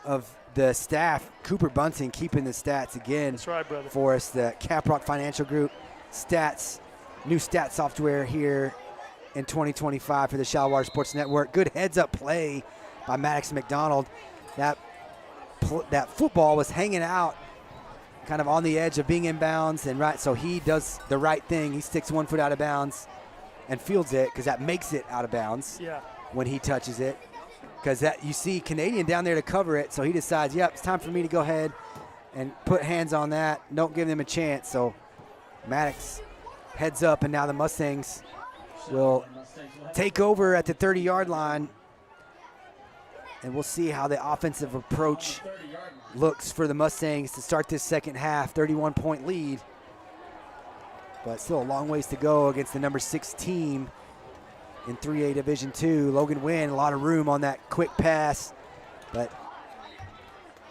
of the staff, Cooper Bunting, keeping the stats again. That's right, brother. For us. The Caprock Financial Group new stat software here in 2025 for the Shallow Water Sports Network. Good heads-up play by Maddox McDonald. That football was hanging out kind of on the edge of being in bounds, and so he does the right thing. He sticks 1 foot out of bounds and fields it, because that makes it out of bounds when he touches it. Because you see Canadian down there to cover it, so he decides, it's time for me to go ahead and put hands on that. Don't give them a chance. So Maddox heads up, and now the Mustangs will take over at the 30-yard line. And we'll see how the offensive approach looks for the Mustangs to start this second half. 31-point lead. But still a long ways to go against the number 6 team in 3A Division II. Logan Wynn, a lot of room on that quick pass, but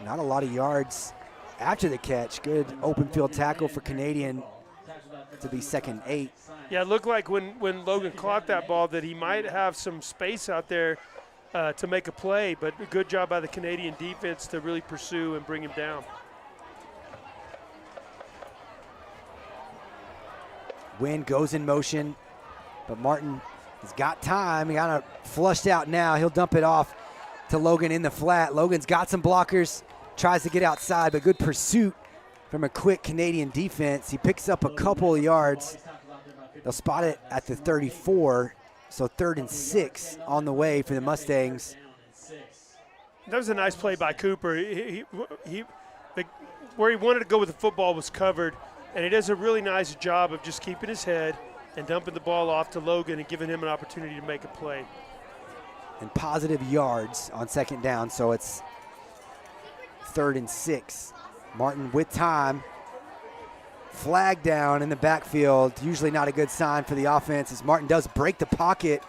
not a lot of yards after the catch. Good open field tackle for Canadian to be second 8. Yeah, it looked like when Logan caught that ball that he might have some space out there to make a play, but a good job by the Canadian defense to really pursue and bring him down. Wynn goes in motion, but Martin has got time. He got it flushed out now. He'll dump it off to Logan in the flat. Logan's got some blockers, tries to get outside, but good pursuit from a quick Canadian defense. He picks up a couple of yards. They'll spot it at the 34, so 3rd and 6 on the way for the Mustangs. That was a nice play by Cooper. Where he wanted to go with the football was covered, and he does a really nice job of just keeping his head and dumping the ball off to Logan and giving him an opportunity to make a play. And positive yards on second down, so it's 3rd and 6. Martin with time. Flag down in the backfield. Usually not a good sign for the offense, as Martin does break the pocket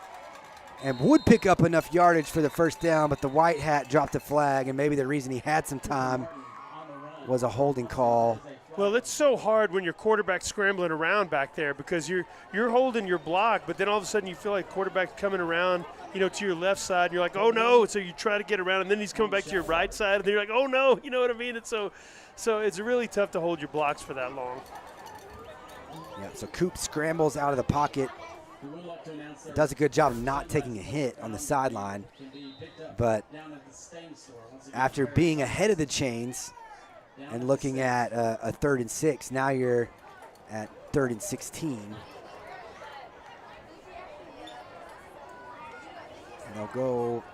and would pick up enough yardage for the first down, but the white hat dropped the flag, and maybe the reason he had some time was a holding call Well, it's so hard when your quarterback's scrambling around back there because you're holding your block, but then all of a sudden you feel like quarterback's coming around, to your left side, and you're like, oh no, so you try to get around, and then he's coming back to your right side, and then you're like, oh no, you know what I mean? And so it's really tough to hold your blocks for that long. Yeah, so Coop scrambles out of the pocket, does a good job of not taking a hit on the sideline, but after being ahead of the chains and looking at a 3rd and 6, now you're at 3rd and 16. And they'll go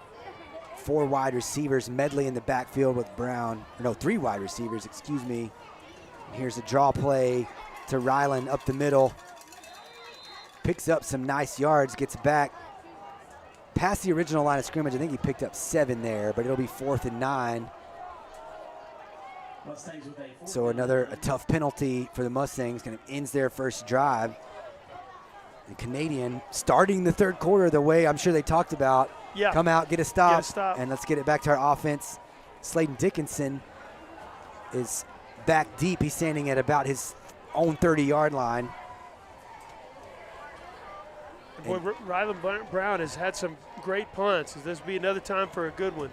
4 wide receivers, medley in the backfield with Brown. No, 3 wide receivers, excuse me. Here's a draw play to Ryland up the middle. Picks up some nice yards, gets back past the original line of scrimmage. I think he picked up 7 there, but it'll be 4th and 9. So a tough penalty for the Mustangs, kind of ends their first drive. The Canadian starting the 3rd quarter the way I'm sure they talked about. Yeah. Come out, get a stop, stop. And let's get it back to our offense. Sladen Dickinson is back deep. He's standing at about his own 30-yard line. Boy, Ryland Brown has had some great punts. This will be another time for a good one.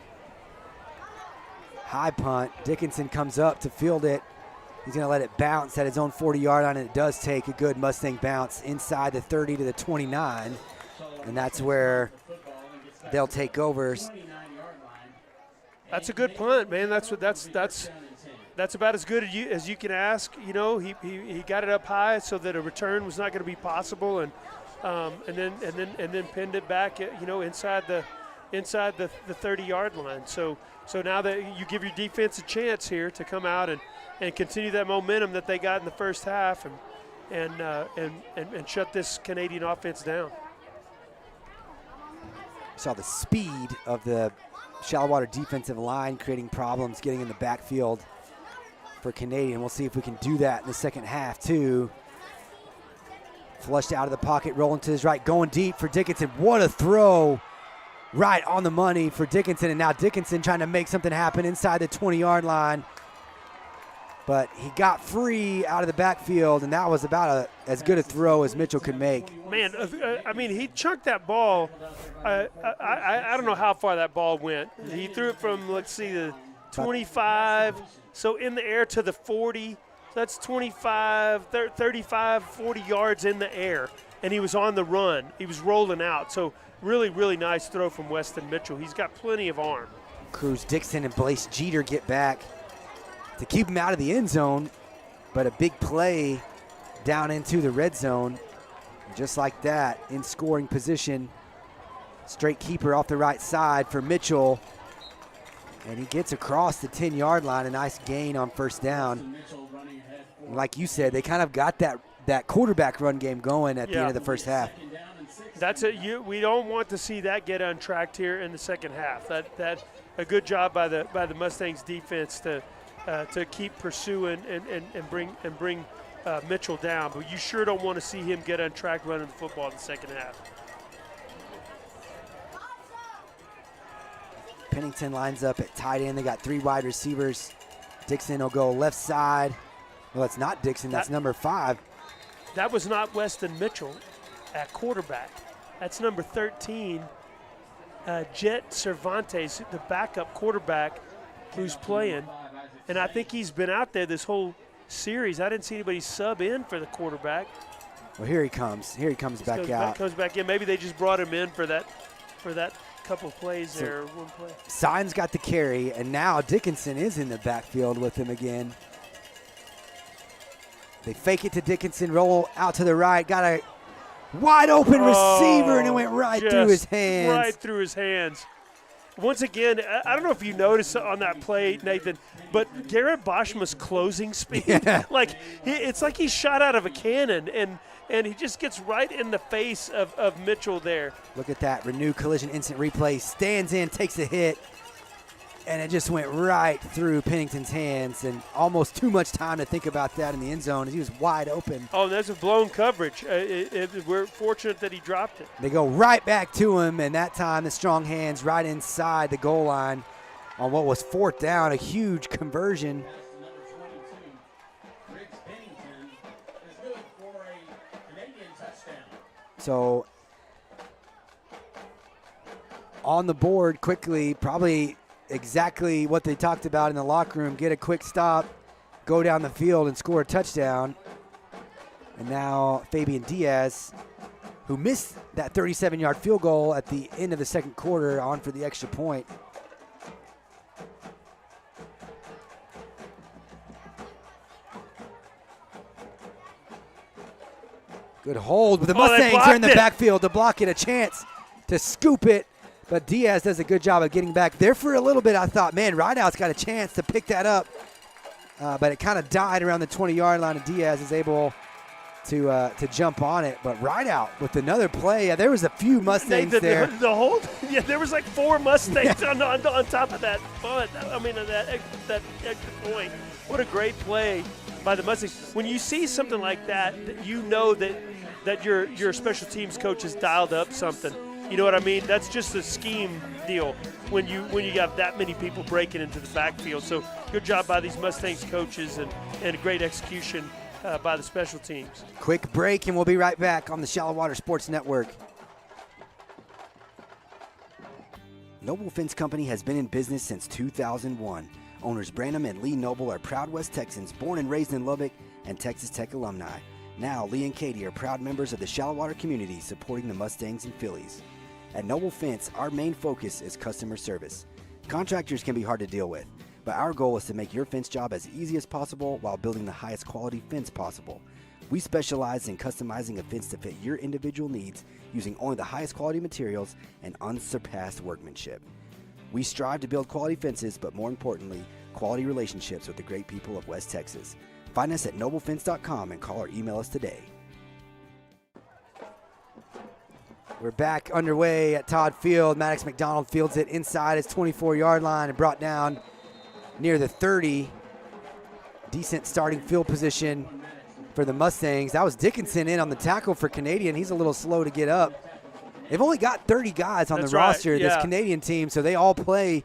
High punt. Dickinson comes up to field it. He's going to let it bounce at his own 40-yard line, and it does take a good Mustang bounce inside the 30 to the 29, and that's where they'll take overs. That's a good punt, man. That's about as good as you can ask. He got it up high so that a return was not going to be possible, and then pinned it back, inside the 30-yard line. So now that you give your defense a chance here to come out and continue that momentum that they got in the first half and shut this Canadian offense down. Saw the speed of the Shallow Water defensive line creating problems, getting in the backfield for Canadian. We'll see if we can do that in the second half too. Flushed out of the pocket, rolling to his right, going deep for Dickinson. What a throw. Right on the money for Dickinson, and now Dickinson trying to make something happen inside the 20-yard line. But he got free out of the backfield, and that was about as good a throw as Mitchell could make. Man, he chunked that ball. I don't know how far that ball went. He threw it from, the 25, so in the air to the 40. That's 25, 35, 40 yards in the air, and he was on the run. He was rolling out. So really, really nice throw from Weston Mitchell. He's got plenty of arm. Cruz Dixon and Blaise Jeter get back to keep him out of the end zone, but a big play down into the red zone. Just like that, in scoring position. Straight keeper off the right side for Mitchell. And he gets across the 10-yard line, a nice gain on first down. Like you said, they kind of got that quarterback run game going at the end of the first half. That's it. We don't want to see that get untracked here in the second half. That a good job by the Mustangs defense to keep pursuing and bring Mitchell down. But you sure don't want to see him get untracked running the football in the second half. Pennington lines up at tight end. They got 3 wide receivers. Dixon will go left side. Well, it's not Dixon. That's number 5. That was not Weston Mitchell at quarterback. That's number 13, Jet Cervantes, the backup quarterback who's playing. And I think he's been out there this whole series. I didn't see anybody sub in for the quarterback. Well, here he comes. Here he comes back out. Comes back in. Maybe they just brought him in for that couple of plays there. One play. Signs got the carry, and now Dickinson is in the backfield with him again. They fake it to Dickinson, roll out to the right, got a wide open receiver, and it went right through his hands. Right through his hands. Once again, I don't know if you noticed on that play, Nathan, but Garrett Boschma's closing speed, it's like he shot out of a cannon, and he just gets right in the face of Mitchell there. Look at that, renew collision instant replay, stands in, takes a hit, and it just went right through Pennington's hands, and almost too much time to think about that in the end zone as he was wide open. Oh, that's a blown coverage. We're fortunate that he dropped it. They go right back to him, and that time the strong hands right inside the goal line on what was 4th down, a huge conversion. So on the board quickly, probably exactly what they talked about in the locker room, get a quick stop, go down the field and score a touchdown. And now Fabian Diaz, who missed that 37-yard field goal at the end of the second quarter, on for the extra point. Good hold, but the Mustangs are in the backfield to block it, a chance to scoop it. But Diaz does a good job of getting back there for a little bit. I thought, man, Rideout's got a chance to pick that up. But it kind of died around the 20-yard line, and Diaz is able to jump on it. But Rideout with another play. Yeah, there was a few Mustangs there. The hold, yeah, there was like 4 Mustangs on top of that punt. I mean, that extra point. What a great play by the Mustangs. When you see something like that, you know that your special teams coach has dialed up something. You know what I mean? That's just a scheme deal when you have that many people breaking into the backfield. So good job by these Mustangs coaches and a great execution by the special teams. Quick break, and we'll be right back on the Shallow Water Sports Network. Noble Fence Company has been in business since 2001. Owners Branham and Lee Noble are proud West Texans, born and raised in Lubbock and Texas Tech alumni. Now, Lee and Katie are proud members of the Shallow Water community, supporting the Mustangs and Phillies. At Noble Fence, our main focus is customer service. Contractors can be hard to deal with, but our goal is to make your fence job as easy as possible while building the highest quality fence possible. We specialize in customizing a fence to fit your individual needs using only the highest quality materials and unsurpassed workmanship. We strive to build quality fences, but more importantly, quality relationships with the great people of West Texas. Find us at noblefence.com and call or email us today. We're back underway at Todd Field. Maddox McDonald fields it inside his 24-yard line and brought down near the 30. Decent starting field position for the Mustangs. That was Dickinson in on the tackle for Canadian. He's a little slow to get up. They've only got 30 guys on the roster, this Canadian team, so they all play.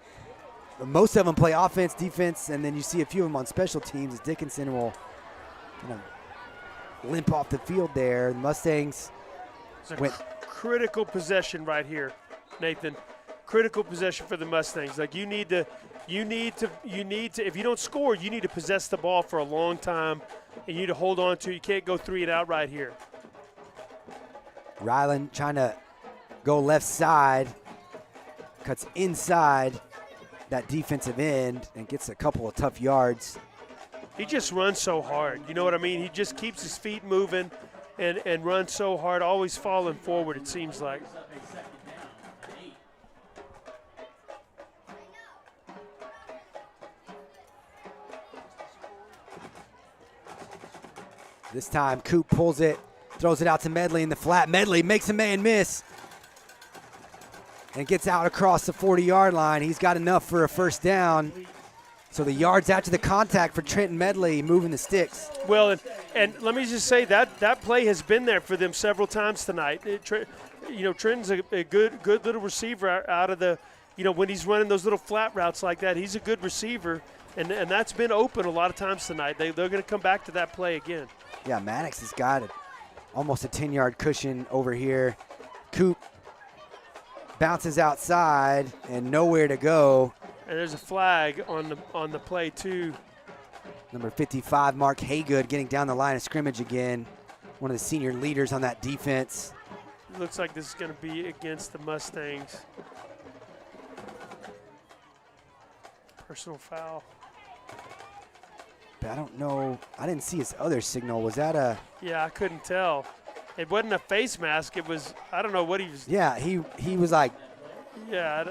Most of them play offense, defense, and then you see a few of them on special teams as Dickinson will kind of limp off the field there. The Mustangs went critical possession right here, Nathan. Critical possession for the Mustangs. Like you need to, if you don't score, you need to possess the ball for a long time, and you need to hold on to. You can't go 3 and out right here. Ryland trying to go left side, cuts inside that defensive end and gets a couple of tough yards. He just runs so hard. You know what I mean? He just keeps his feet moving and runs so hard, always falling forward, it seems like. This time, Coop pulls it, throws it out to Medley in the flat. Medley makes a man miss and gets out across the 40-yard line. He's got enough for a first down. So the yards after the contact for Trenton Medley, moving the sticks. Well, and let me just say that play has been there for them several times tonight. Trenton's a good little receiver out of the, when he's running those little flat routes like that, he's a good receiver, and that's been open a lot of times tonight. They're going to come back to that play again. Yeah, Maddox has got almost a 10-yard cushion over here. Coop bounces outside and nowhere to go. And there's a flag on the play too. Number 55, Mark Haygood, getting down the line of scrimmage again. One of the senior leaders on that defense. It looks like this is going to be against the Mustangs. Personal foul. But I don't know. I didn't see his other signal. Was that a? Yeah, I couldn't tell. It wasn't a face mask. It was, I don't know what he was. Yeah, he was like. Yeah,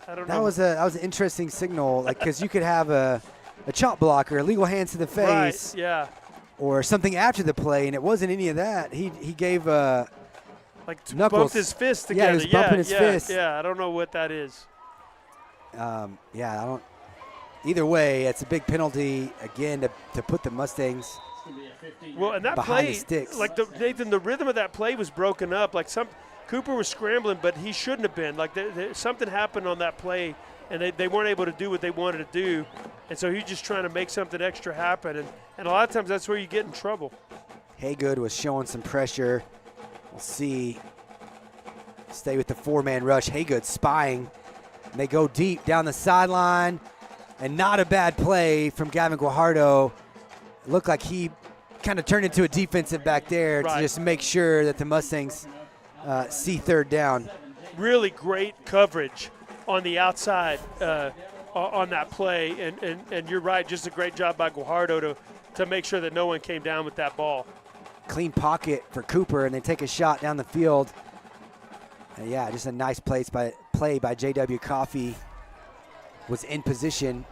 I don't know. That was an interesting signal, like, because you could have a chop block or illegal hands to the face. Right, yeah. Or something after the play, and it wasn't any of that. He gave like knuckles. Bumped his fist together. Yeah, he was bumping his fist. Yeah, I don't know what that is. I don't. Either way, it's a big penalty again to put the Mustangs. Well, and that behind play, the sticks. like Nathan, the rhythm of that play was broken up. Like Cooper was scrambling, but he shouldn't have been. Like something happened on that play, and they weren't able to do what they wanted to do, and so he's just trying to make something extra happen. And a lot of times that's where you get in trouble. Haygood was showing some pressure We'll see. Stay with the four-man rush. Haygood spying. And they go deep down the sideline. And not a bad play from Gavin Guajardo. It looked like he kind of turned into a defensive back there to just make sure that the Mustangs see third down. Really great coverage on the outside on that play. And you're right, just a great job by Guajardo to make sure that no one came down with that ball. Clean pocket for Cooper, and they take a shot down the field. Yeah, just a nice play by J.W. Coffey. Was in position.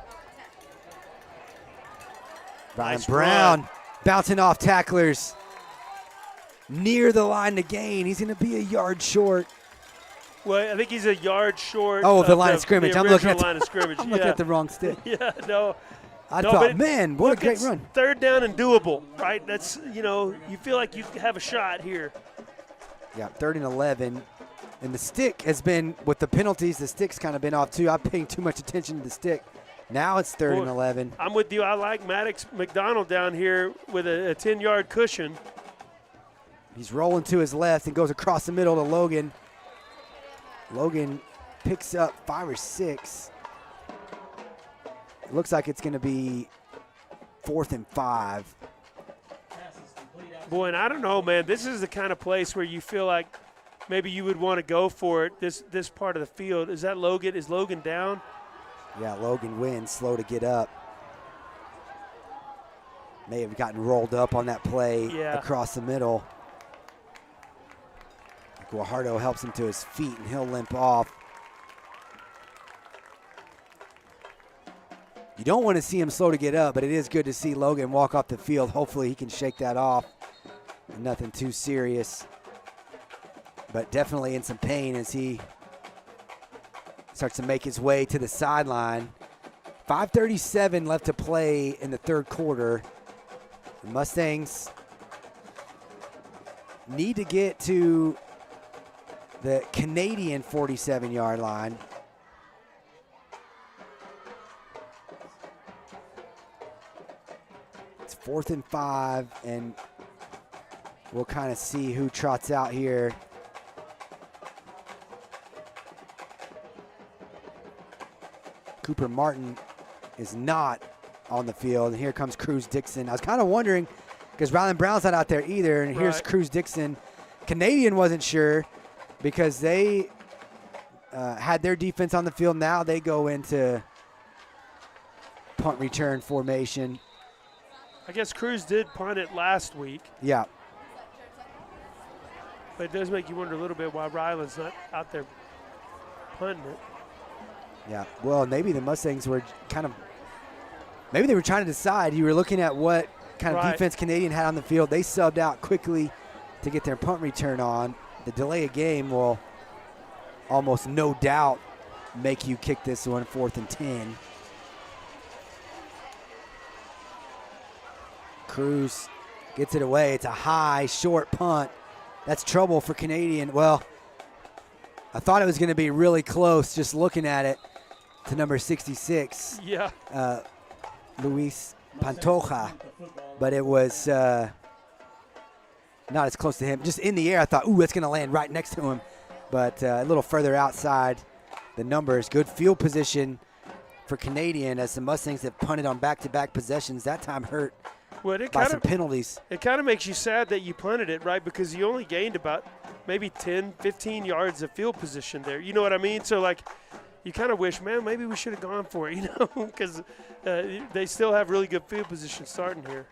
Ryan Brown bouncing off tacklers. Near the line to gain. He's going to be a yard short. Well, I think he's a yard short. Oh, the line of scrimmage. I'm looking at line of scrimmage. I'm looking at the wrong stick. Yeah, no. I thought, man, what a great run. Third down and doable, right? That's, you feel like you have a shot here. Yeah, 3rd and 11. And the stick has been, with the penalties, the stick's kind of been off too. I'm paying too much attention to the stick. Now it's 3rd and 11. I'm with you. I like Maddox McDonald down here with a 10-yard cushion. He's rolling to his left and goes across the middle to Logan. Logan picks up 5 or 6. It looks like it's going to be 4th and 5. Boy, and I don't know, man. This is the kind of place where you feel like maybe you would want to go for it, this part of the field. Is that Logan? Is Logan down? Yeah, Logan wins, slow to get up. May have gotten rolled up on that play across the middle. Guajardo helps him to his feet, and he'll limp off. You don't want to see him slow to get up, but it is good to see Logan walk off the field. Hopefully he can shake that off. Nothing too serious, but definitely in some pain as he starts to make his way to the sideline. 5:37 left to play in the 3rd quarter. The Mustangs need to get to the Canadian 47-yard line. It's 4th and 5, and we'll kind of see who trots out here. Cooper Martin is not on the field, and here comes Cruz Dixon. I was kind of wondering, because Rylan Brown's not out there either, and here's Cruz Dixon. Canadian wasn't sure because they had their defense on the field. Now they go into punt return formation. I guess Cruz did punt it last week. Yeah. But it does make you wonder a little bit why Ryland's not out there punting it. Yeah, well, maybe the Mustangs were maybe they were trying to decide. You were looking at what kind of defense Canadian had on the field. They subbed out quickly to get their punt return on. The delay of game will almost no doubt make you kick this one 4th and 10. Cruz gets it away. It's a high, short punt. That's trouble for Canadian. Well, I thought it was going to be really close just looking at it to number 66. Yeah. Luis Pantoja. But it was not as close to him. Just in the air, I thought, ooh, that's going to land right next to him. But a little further outside the numbers. Good field position for Canadian as the Mustangs have punted on back-to-back possessions. That time hurt by some penalties. It kind of makes you sad that you punted it, right? Because you only gained about maybe 10, 15 yards of field position there. You know what I mean? So, like, you kind of wish, man, maybe we should have gone for it, because they still have really good field position starting here.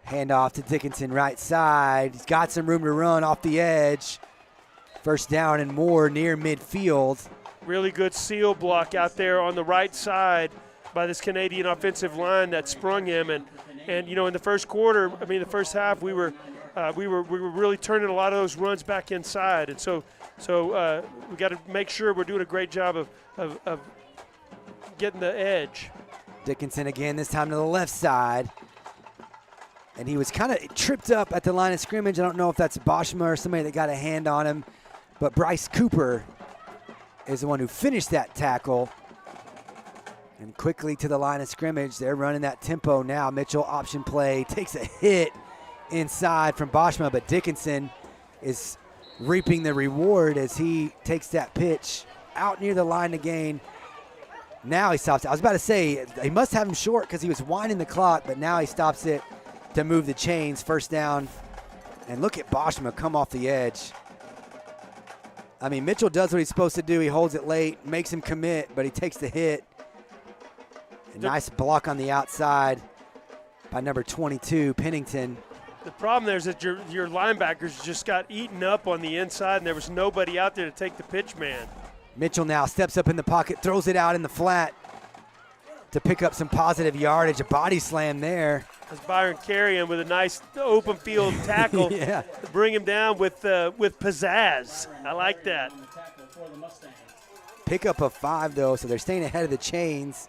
Handoff to Dickinson, right side. He's got some room to run off the edge. First down and more near midfield. Really good seal block out there on the right side by this Canadian offensive line that sprung him. And in the first quarter, the first half, we were really turning a lot of those runs back inside. And so we got to make sure we're doing a great job of getting the edge. Dickinson again, this time to the left side. And he was kind of tripped up at the line of scrimmage. I don't know if that's Boschma or somebody that got a hand on him. But Bryce Cooper is the one who finished that tackle. And quickly to the line of scrimmage. They're running that tempo now. Mitchell option play, takes a hit inside from Boschma, but Dickinson is reaping the reward as he takes that pitch out near the line to gain. Now he stops it. I was about to say, he must have him short because he was winding the clock, but now he stops it to move the chains. First down. And look at Boschma come off the edge. I mean, Mitchell does what he's supposed to do. He holds it late, makes him commit, but he takes the hit. A nice block on the outside by number 22, Pennington. The problem there is that your linebackers just got eaten up on the inside, and there was nobody out there to take the pitch man. Mitchell now steps up in the pocket, throws it out in the flat to pick up some positive yardage. A body slam there. As Byron Carrion with a nice open field tackle yeah. to bring him down with pizzazz. I like that. Pick up a 5, though, so they're staying ahead of the chains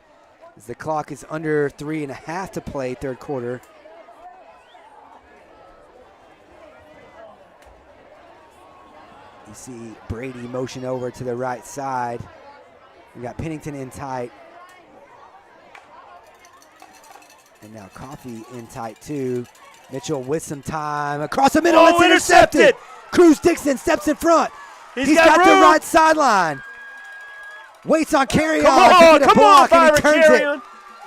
as the clock is under 3.5 to play, third quarter. You see Brady motion over to the right side. We got Pennington in tight. And now Coffee in tight too. Mitchell with some time. Across the middle, it's intercepted. Cruz Dixon steps in front. He's got the right sideline. Waits on Carrion. Come on, Byron Carrion.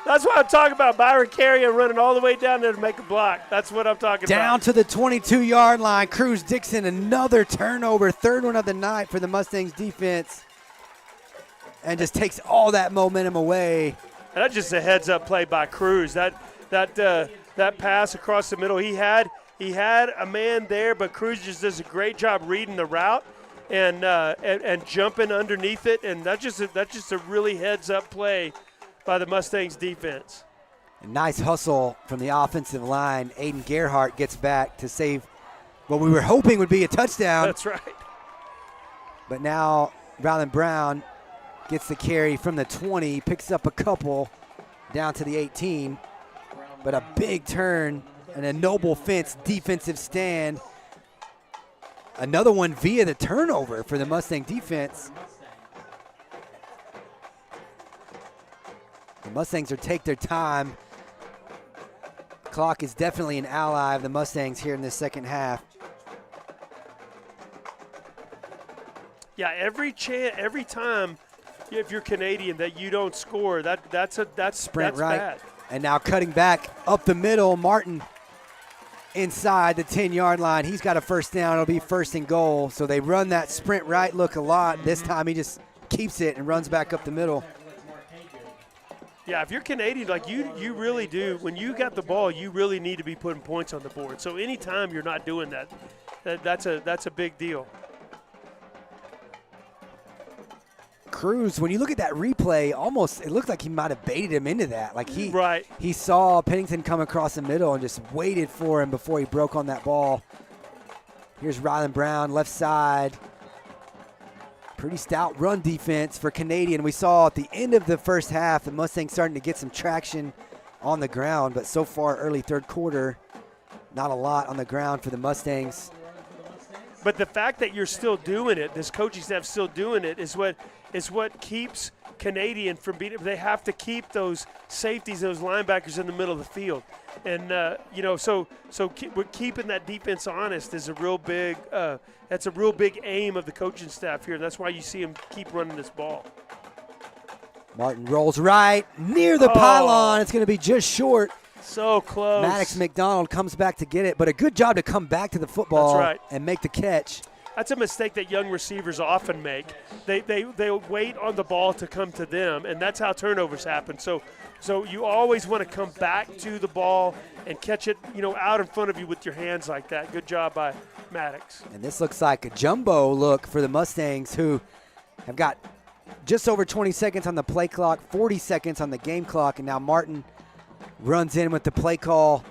That's what I'm talking about. Byron Carrion running all the way down there to make a block. That's what I'm talking about. Down to the 22-yard line. Cruz Dixon, another turnover. Third one of the night for the Mustangs defense. And just takes all that momentum away. And that's just a heads-up play by Cruz. That pass across the middle, he had a man there, but Cruz just does a great job reading the route and jumping underneath it. And that's just a really heads-up play by the Mustangs defense. A nice hustle from the offensive line. Aiden Gerhardt gets back to save what we were hoping would be a touchdown. That's right. But now Rylan Brown gets the carry from the 20, picks up a couple down to the 18. But a big turn and a noble fence defensive stand. Another one via the turnover for the Mustang defense. The Mustangs will take their time. Clock is definitely an ally of the Mustangs here in the second half. Yeah, every time if you're Canadian that you don't score, that's Sprint right. bad. And now cutting back up the middle, Martin inside the 10-yard line. He's got a first down. It'll be first and goal. So they run that sprint right look a lot. This time he just keeps it and runs back up the middle. Yeah, if you're Canadian, like you really do, when you got the ball, you really need to be putting points on the board. So anytime you're not doing that, that's a big deal. Cruz, when you look at that replay, almost it looked like he might have baited him into that. Like right. He saw Pennington come across the middle and just waited for him before he broke on that ball. Here's Rylan Brown, left side. Pretty stout run defense for Canadian. We saw at the end of the first half the Mustangs starting to get some traction on the ground, but so far early third quarter, not a lot on the ground for the Mustangs. But the fact that you're still doing it, this coaching staff still doing it, is what keeps Canadian from beating. They have to keep those safeties, those linebackers in the middle of the field, and so keeping that defense honest is a real big. That's a real big aim of the coaching staff here. That's why you see them keep running this ball. Martin rolls right near the pylon. It's going to be just short. So close. Maddox McDonald comes back to get it, but a good job to come back to the football. That's right. And make the catch. That's a mistake that young receivers often make. They wait on the ball to come to them, and that's how turnovers happen. So you always want to come back to the ball and catch it, out in front of you with your hands like that. Good job by Maddox. And this looks like a jumbo look for the Mustangs, who have got just over 20 seconds on the play clock, 40 seconds on the game clock, and now Martin runs in with the play call.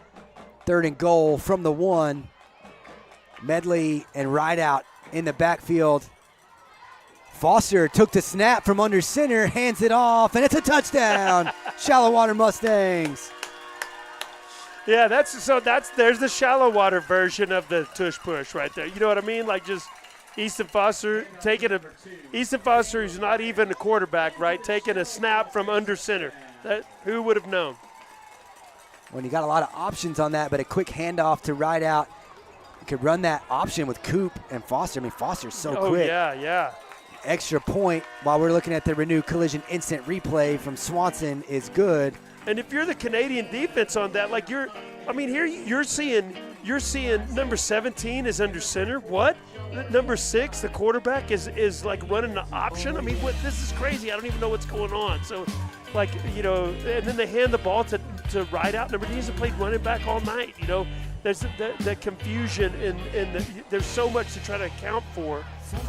Third and goal from the 1. Medley and Rideout in the backfield. Foster took the snap from under center, hands it off, and it's a touchdown. Shallow Water Mustangs. Yeah, there's the shallow water version of the tush push right there. You know what I mean? Like just Easton Foster who's not even a quarterback, right? Taking a snap from under center. Who would have known? when you got a lot of options on that, but a quick handoff to right out. You could run that option with Coop and Foster. I mean, Foster's so quick. Yeah. Extra point while we're looking at the Renew Collision instant replay from Swanson is good. And if you're the Canadian defense on that, like here you're seeing number 17 is under center. What? Number 6, the quarterback, is like running the option. I mean, this is crazy. I don't even know what's going on. So, like, and then they hand the ball to right out. Number 10 hasn't played running back all night. There's the confusion and there's so much to try to account for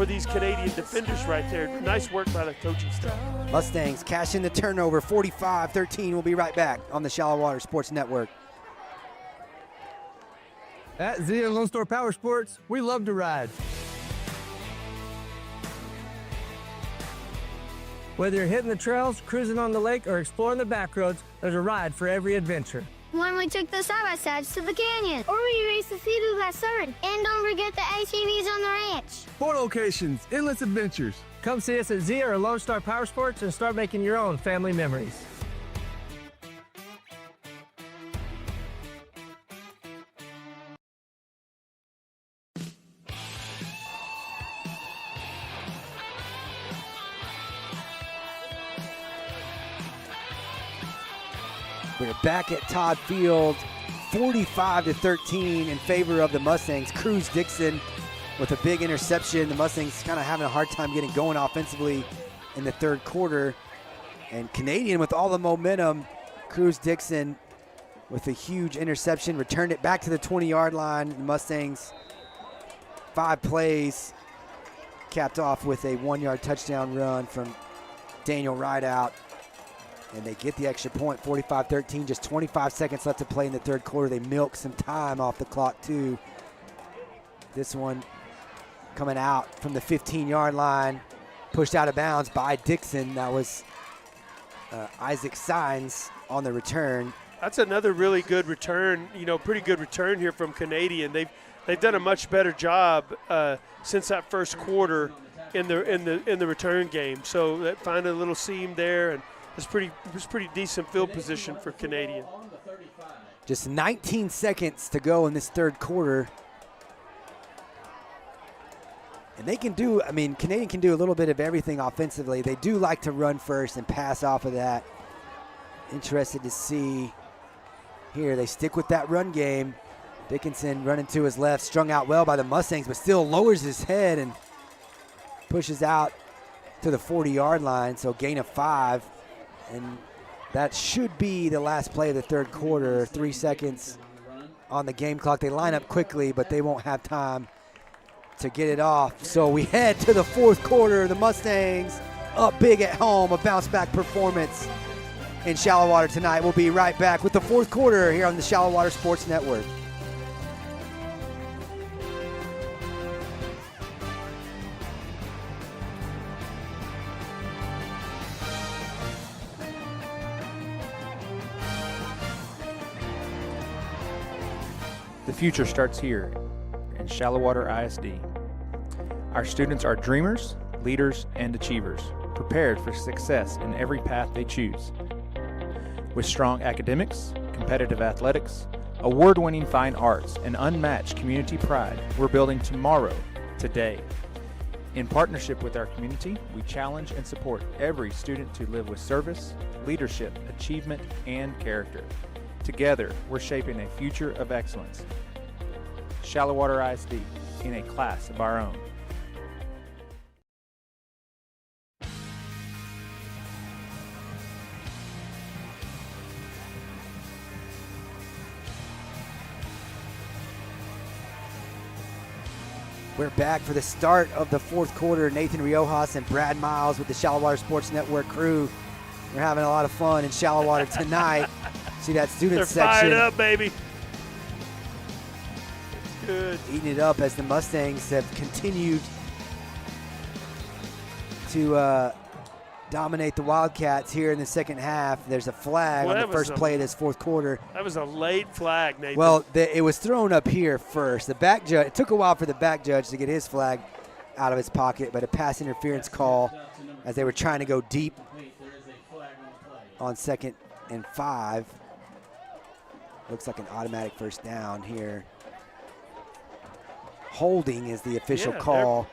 these Canadian defenders right there. Nice work by the coaching staff. Mustangs cash in the turnover, 45-13. We'll be right back on the Shallow Water Sports Network. At Zia Lone Star Power Sports, we love to ride. Whether you're hitting the trails, cruising on the lake, or exploring the back roads, there's a ride for every adventure. When we took the side-by-sides to the canyon, or we raced the Sea-Doo Surrey, and don't forget the ATVs on the ranch. 4 locations, endless adventures. Come see us at Zia or Lone Star Power Sports and start making your own family memories. We're back at Todd Field, 45-13 in favor of the Mustangs. Cruz Dixon with a big interception. The Mustangs kind of having a hard time getting going offensively in the third quarter. And Canadian with all the momentum. Cruz Dixon with a huge interception, returned it back to the 20-yard line. The Mustangs, 5 plays, capped off with a 1-yard touchdown run from Daniel Rideout. And they get the extra point, 45-13, just 25 seconds left to play in the third quarter. They milk some time off the clock, too. This one coming out from the 15-yard line, pushed out of bounds by Dixon. That was Isaac Signs on the return. That's another really good return, pretty good return here from Canadian. They've done a much better job since that first quarter in the return game. So that find a little seam there, and it's pretty decent field position for Canadian. Just 19 seconds to go in this third quarter. And they can do, Canadian can do a little bit of everything offensively. They do like to run first and pass off of that. Interested to see here. They stick with that run game. Dickinson running to his left, strung out well by the Mustangs, but still lowers his head and pushes out to the 40-yard line, so gain of 5. And that should be the last play of the third quarter. 3 seconds on the game clock. They line up quickly, but they won't have time to get it off. So we head to the fourth quarter. The Mustangs up big at home, a bounce-back performance in Shallow Water tonight. We'll be right back with the fourth quarter here on the Shallow Water Sports Network. The future starts here in Shallow Water ISD. Our students are dreamers, leaders, and achievers, prepared for success in every path they choose. With strong academics, competitive athletics, award-winning fine arts, and unmatched community pride, we're building tomorrow, today. In partnership with our community, we challenge and support every student to live with service, leadership, achievement, and character. Together, we're shaping a future of excellence. Shallow Water ISD, in a class of our own. We're back for the start of the fourth quarter. Nathan Riojas and Brad Miles with the Shallow Water Sports Network crew. We're having a lot of fun in Shallow Water tonight. See that student They're section. They're fired up, baby. It's good. Eating it up as the Mustangs have continued to dominate the Wildcats here in the second half. There's a flag on the first play of this fourth quarter. That was a late flag, Nathan. Well, it was thrown up here first. The back judge, it took a while for the back judge to get his flag out of his pocket, but a pass interference call as they were trying to go deep on 2nd and 5. Looks like an automatic first down here. Holding is the official call.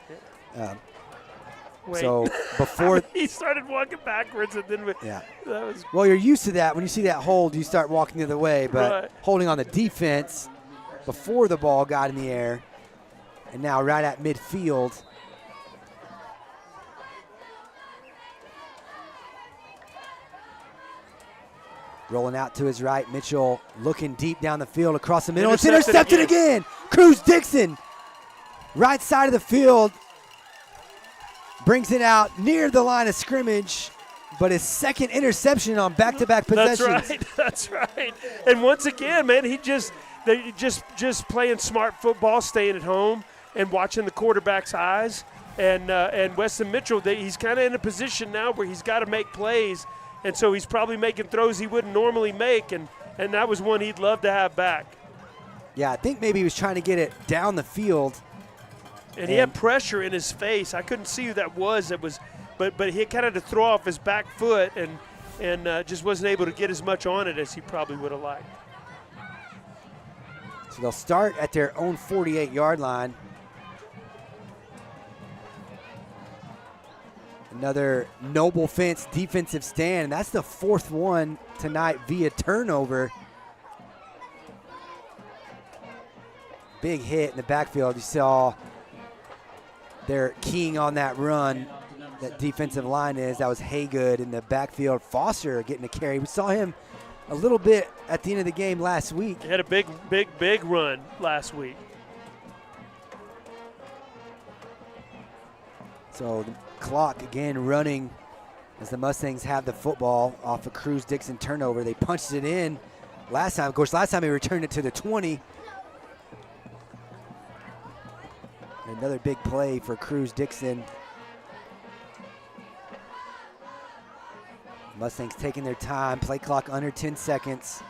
Wait. So before he started walking backwards and then that was well, you're used to that. When you see that hold, you start walking the other way. But Right. holding on the defense before the ball got in the air, and now right at midfield. Rolling out to his right, Mitchell looking deep down the field across the middle. It's intercepted again. Cruz Dixon, right side of the field, brings it out near the line of scrimmage, but his second interception on back-to-back possessions. That's right. And once again, man, they just playing smart football, staying at home and watching the quarterback's eyes. And Weston Mitchell, he's kind of in a position now where he's got to make plays, and so he's probably making throws he wouldn't normally make, and that was one he'd love to have back. Yeah, I think maybe he was trying to get it down the field. And he had pressure in his face. I couldn't see who that was. But he kind of had to throw off his back foot and just wasn't able to get as much on it as he probably would have liked. So they'll start at their own 48-yard line. Another noble fence defensive stand, and that's the fourth one tonight via turnover. Big hit in the backfield. You saw they're keying on that run. That defensive line is. That was Haygood in the backfield. Foster getting a carry. We saw him a little bit at the end of the game last week. He had a big run last week. So the clock again running as the Mustangs have the football off a Cruz Dixon turnover. They punched it in last time. Of course, last time they returned it to the 20. Another big play for Cruz Dixon. Mustangs taking their time, play clock under 10 seconds.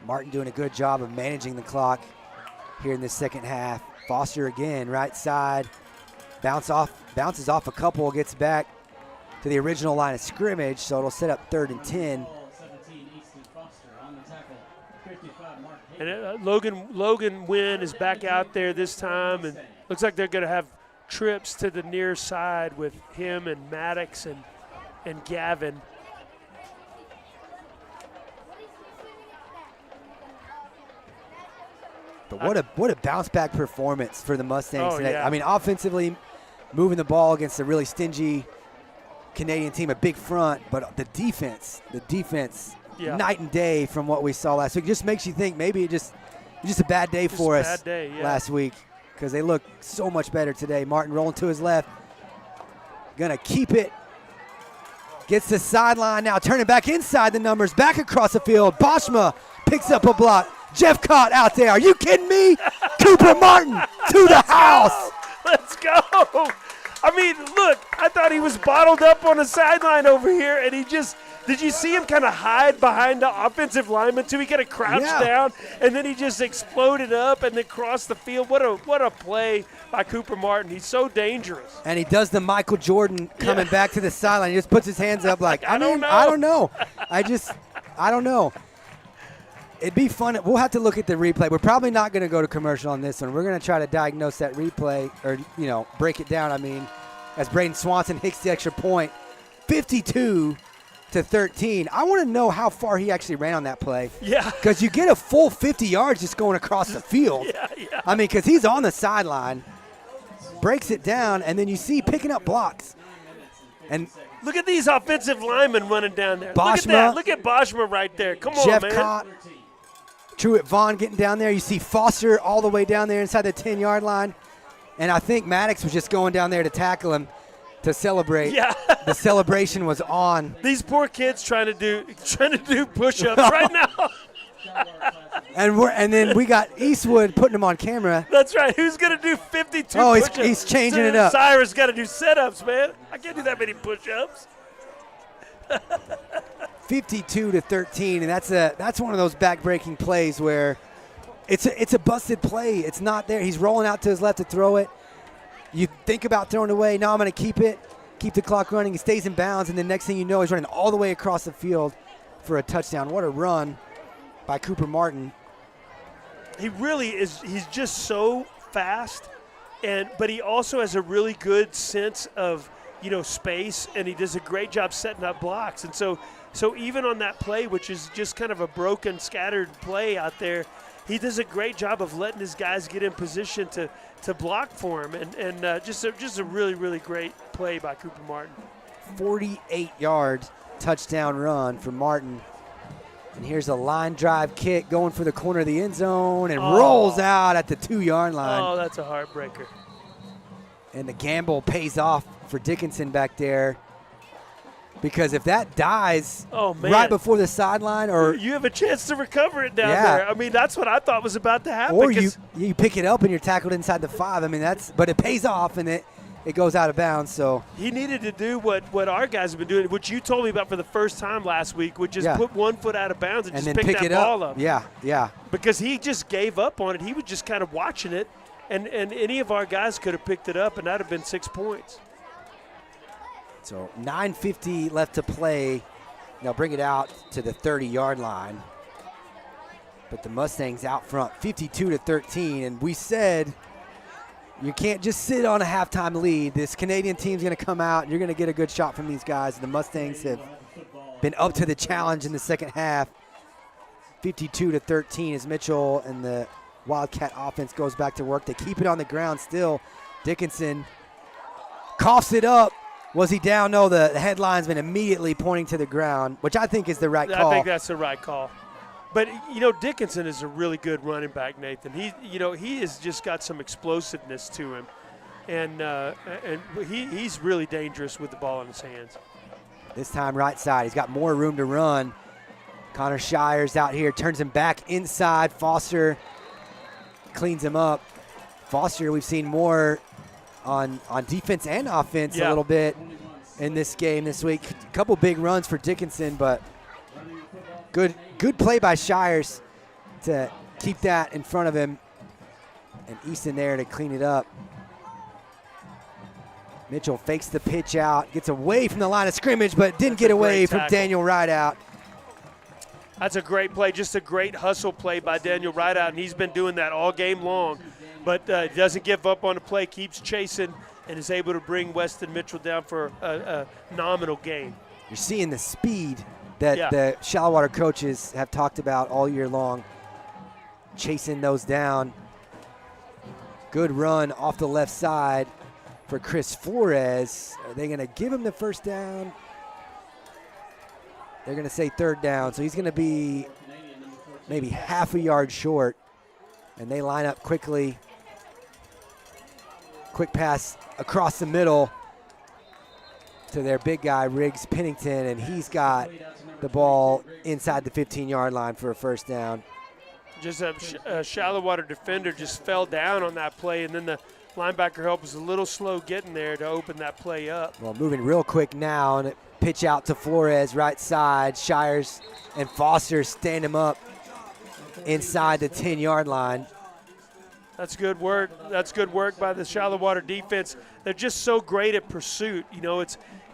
Martin doing a good job of managing the clock here in the second half. Foster again, right side, bounces off a couple, gets back to the original line of scrimmage, so it'll set up 3rd and 10. And Logan Wynn is back out there this time, and looks like they're going to have trips to the near side with him and Maddox and Gavin. But what a bounce back performance for the Mustangs today. Yeah. I mean, offensively, moving the ball against a really stingy Canadian team, a big front, but the defense, night and day from what we saw last week. It just makes you think maybe it was just a bad day for us last week, because they look so much better today. Martin rolling to his left, gonna keep it. Gets the sideline now, turning back inside the numbers, back across the field. Boschma picks up a block. Jeff Cott out there. Are you kidding me? Cooper Martin to the house. Let's go. I mean, look, I thought he was bottled up on the sideline over here, and did you see him kind of hide behind the offensive lineman too? He kind of crouched down, and then he just exploded up and then crossed the field. What a play by Cooper Martin. He's so dangerous. And he does the Michael Jordan coming back to the sideline. He just puts his hands up like, I don't know. I don't know. It'd be fun. We'll have to look at the replay. We're probably not going to go to commercial on this one. We're going to try to diagnose that replay, or, break it down, as Braden Swanson hits the extra point. 52-13. I want to know how far he actually ran on that play. Yeah. Because you get a full 50 yards just going across the field. Yeah. Because he's on the sideline, breaks it down, and then you see picking up blocks. And look at these offensive linemen running down there. Boschma, look at that. Look at Boschma right there. Come Jeff on, man. Cott, Truett Vaughn getting down there. You see Foster all the way down there inside the 10-yard line. And I think Maddox was just going down there to tackle him to celebrate. Yeah. The celebration was on. These poor kids trying to do push-ups right now. And then we got Eastwood putting him on camera. That's right. Who's going to do 52 Oh, push-ups? he's changing it up. Cyrus got to do set-ups, man. I can't do that many push-ups. 52-13, and that's one of those back-breaking plays where it's a busted play. It's not there. He's rolling out to his left to throw it. You think about throwing it away. No, I'm going to keep it, keep the clock running. He stays in bounds, and the next thing you know, he's running all the way across the field for a touchdown. What a run by Cooper Martin. He really is. He's just so fast, but he also has a really good sense of space, and he does a great job setting up blocks. And so even on that play, which is just kind of a broken, scattered play out there, he does a great job of letting his guys get in position to block for him, and just a really, really great play by Cooper Martin. 48 yards touchdown run for Martin. And here's a line drive kick going for the corner of the end zone and rolls out at the 2-yard line. Oh, that's a heartbreaker. And the gamble pays off for Dickinson back there, because if that dies right before the sideline, or you have a chance to recover it down there. I mean, that's what I thought was about to happen. Or you pick it up and you're tackled inside the 5. I mean, but it pays off, and it goes out of bounds. So he needed to do what our guys have been doing, which you told me about for the first time last week, which is put one foot out of bounds and just then pick that ball up. Yeah. Because he just gave up on it. He was just kind of watching it, and any of our guys could have picked it up, and that would have been 6 points. So 9:50 left to play. They'll bring it out to the 30-yard line. But the Mustangs out front, 52-13. And we said you can't just sit on a halftime lead. This Canadian team's going to come out, and you're going to get a good shot from these guys. And the Mustangs have been up to the challenge in the second half. 52-13 as Mitchell and the Wildcat offense goes back to work. They keep it on the ground still. Dickinson coughs it up. Was he down? No, the headline's been immediately pointing to the ground, which I think is the right call. I think that's the right call. But, Dickinson is a really good running back, Nathan. He has just got some explosiveness to him. And he's really dangerous with the ball in his hands. This time right side. He's got more room to run. Connor Shires out here, turns him back inside. Foster cleans him up. Foster, we've seen more on defense and offense a little bit in this game this week. A couple big runs for Dickinson, but good play by Shires to keep that in front of him. And Easton there to clean it up. Mitchell fakes the pitch out, gets away from the line of scrimmage, but didn't get away from Daniel Rideout. That's a great play, just a great hustle play by Daniel Rideout, and he's been doing that all game long. But doesn't give up on the play, keeps chasing, and is able to bring Weston Mitchell down for a nominal gain. You're seeing the speed that the shallow water coaches have talked about all year long, chasing those down. Good run off the left side for Chris Flores. Are they going to give him the first down? They're going to say third down, so he's going to be maybe half a yard short. And they line up quickly. Quick pass across the middle to their big guy, Riggs Pennington, and he's got the ball inside the 15-yard line for a first down. Just a shallow water defender just fell down on that play, and then the linebacker help was a little slow getting there to open that play up. Well, moving real quick now, and pitch out to Flores, right side. Shires and Foster stand him up inside the 10-yard line. That's good work. That's good work by the shallow water defense. They're just so great at pursuit.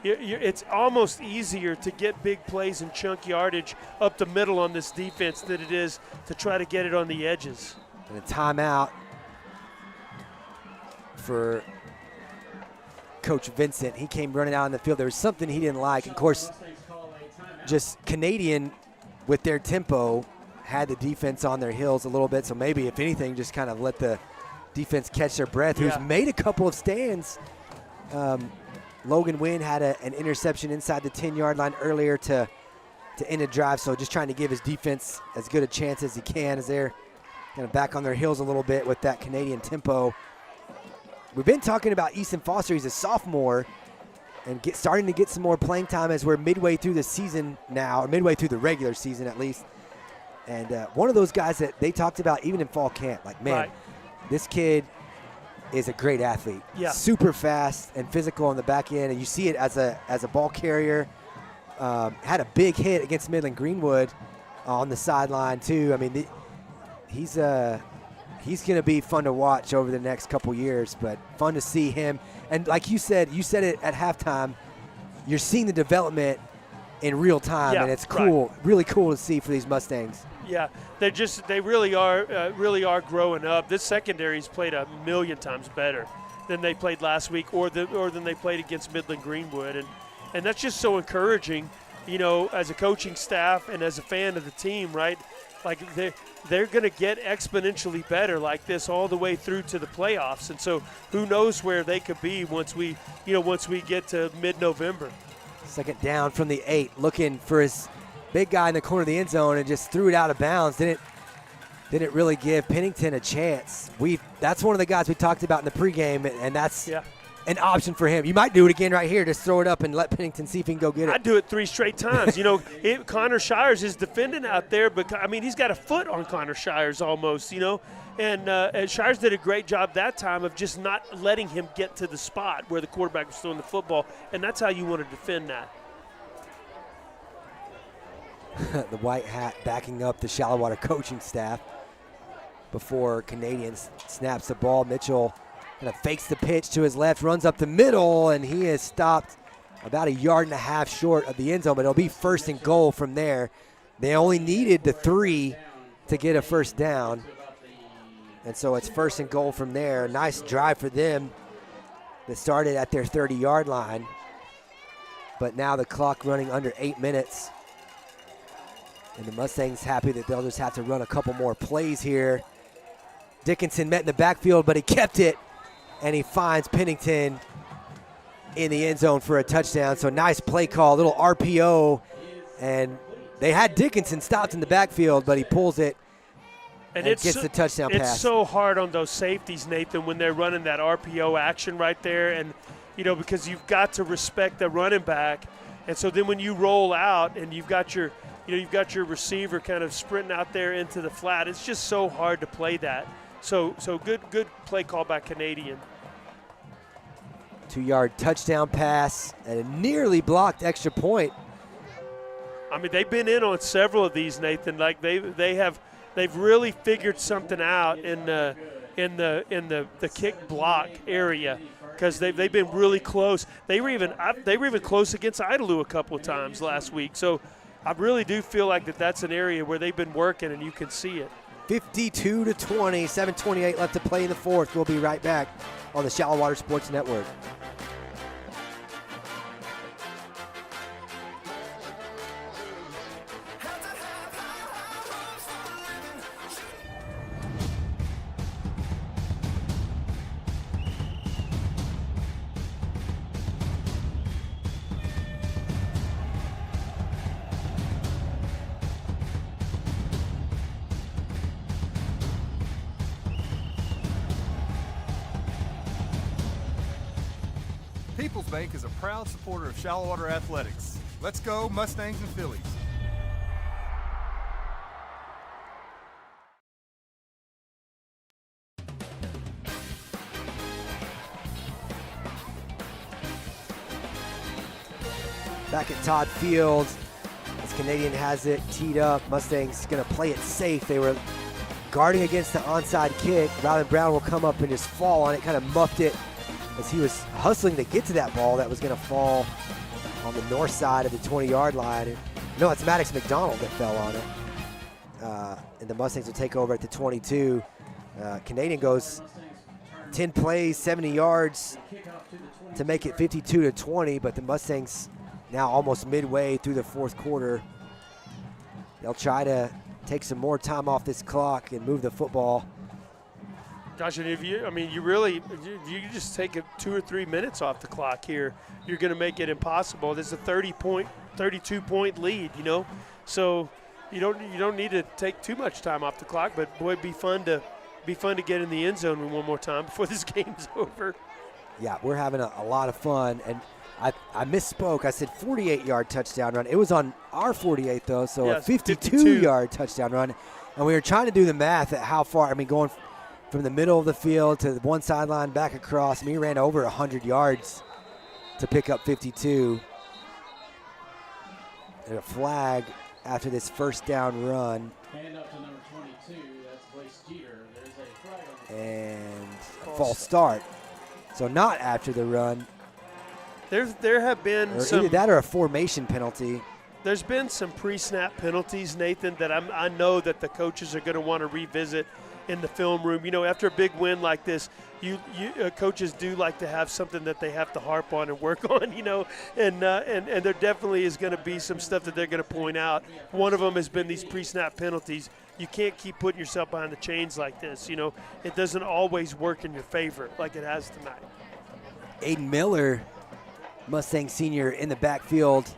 It's almost easier to get big plays and chunk yardage up the middle on this defense than it is to try to get it on the edges. And a timeout for Coach Vincent. He came running out on the field. There was something he didn't like. Of course, just Canadian with their tempo had the defense on their heels a little bit, so maybe, if anything, just kind of let the defense catch their breath, who's made a couple of stands. Logan Wynn had an interception inside the 10-yard line earlier to end a drive, so just trying to give his defense as good a chance as he can as they're kind of back on their heels a little bit with that Canadian tempo. We've been talking about Easton Foster. He's a sophomore and starting to get some more playing time as we're midway through the season now, or midway through the regular season at least. And one of those guys that they talked about even in fall camp, like, man, this kid is a great athlete. Yeah. Super fast and physical on the back end, and you see it as a ball carrier. Had a big hit against Midland Greenwood on the sideline too. I mean, he's going to be fun to watch over the next couple years, but fun to see him. And like you said it at halftime, you're seeing the development in real time, and it's cool, really cool to see for these Mustangs. Yeah, they really are growing up. This secondary's played a million times better than they played last week, or than they played against Midland Greenwood, and that's just so encouraging, you know, as a coaching staff and as a fan of the team, right? Like they're going to get exponentially better like this all the way through to the playoffs, and so who knows where they could be once we get to mid-November. Second down from the 8, looking for his big guy in the corner of the end zone and just threw it out of bounds. Didn't really give Pennington a chance. That's one of the guys we talked about in the pregame, and that's an option for him. You might do it again right here. Just throw it up and let Pennington see if he can go get it. I'd do it 3 straight times. You know, Connor Shires is defending out there, but, I mean, he's got a foot on Connor Shires almost, you know. And Shires did a great job that time of just not letting him get to the spot where the quarterback was throwing the football, and that's how you want to defend that. The white hat backing up the Shallow Water coaching staff before Canadian snaps the ball. Mitchell kind of fakes the pitch to his left, runs up the middle, and he is stopped about 1.5 yards short of the end zone, but it'll be 1st and goal from there. They only needed the 3 to get a first down, and so it's 1st and goal from there. Nice drive for them that started at their 30-yard line, but now the clock running under 8 minutes. And the Mustangs happy that they'll just have to run a couple more plays here. Dickinson met in the backfield, but he kept it, and he finds Pennington in the end zone for a touchdown. So nice play call, little RPO, and they had Dickinson stopped in the backfield, but he pulls it and gets the touchdown pass. It's so hard on those safeties, Nathan, when they're running that RPO action right there, and because you've got to respect the running back, and so then when you roll out and you've got your receiver kind of sprinting out there into the flat, it's just so hard to play that. So good play call by Canadian. 2-yard touchdown pass and a nearly blocked extra point. I mean, they've been in on several of these, Nathan. Like they've really figured something out in the kick block area, because they've been really close. They were even close against Idalou a couple of times last week. So I really do feel like that's an area where they've been working, and you can see it. 52-20, 7:28 left to play in the 4th. We'll be right back on the Shallow Water Sports Network. People's Bank is a proud supporter of Shallow Water Athletics. Let's go, Mustangs and Phillies. Back at Todd Field, as Canadian has it teed up. Mustangs going to play it safe. They were guarding against the onside kick. Rylan Brown will come up and just fall on it, kind of muffed it as he was hustling to get to that ball that was going to fall on the north side of the 20-yard line. No, it's Maddox McDonald that fell on it. And the Mustangs will take over at the 22. Canadian goes 10 plays, 70 yards to make it 52-20, but the Mustangs now almost midway through the 4th quarter. They'll try to take some more time off this clock and move the football. Gosh, and if you just take 2 or 3 minutes off the clock here, you're going to make it impossible. There's a 32-point lead, so you don't need to take too much time off the clock. But boy, it'd be fun to get in the end zone one more time before this game's over. Yeah, we're having a lot of fun, and I misspoke. I said 48-yard touchdown run. It was on our 48 though, so a 52-yard touchdown run. And we were trying to do the math at how far. I mean, going from the middle of the field to the one sideline back across. He ran over 100 yards to pick up 52. And a flag after this first down run. Hand up to number 22. That's Blaise Jeter. There's a flag on the and a false start. So not after the run. There have been or some. Either that or a formation penalty. There's been some pre-snap penalties, Nathan, that I know that the coaches are going to want to revisit in the film room. You know, after a big win like this, coaches do like to have something that they have to harp on and work on, you know, and there definitely is going to be some stuff that they're going to point out. One of them has been these pre-snap penalties. You can't keep putting yourself behind the chains like this. You know, it doesn't always work in your favor like it has tonight. Aiden Miller, Mustang senior, in the backfield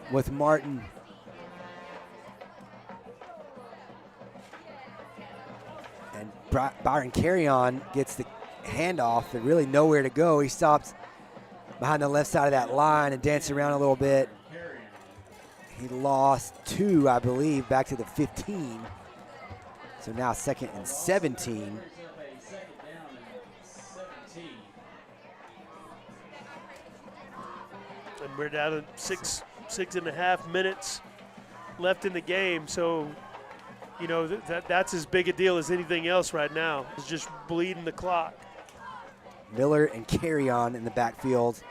with Martin. And Byron Carrion gets the handoff and really nowhere to go. He stops behind the left side of that line and dances around a little bit. He lost 2, I believe, back to the 15. So now 2nd and 17. And we're down to six and a half minutes left in the game. So, you know, that's as big a deal as anything else right now. It's just bleeding the clock. Miller and Carrion in the backfield.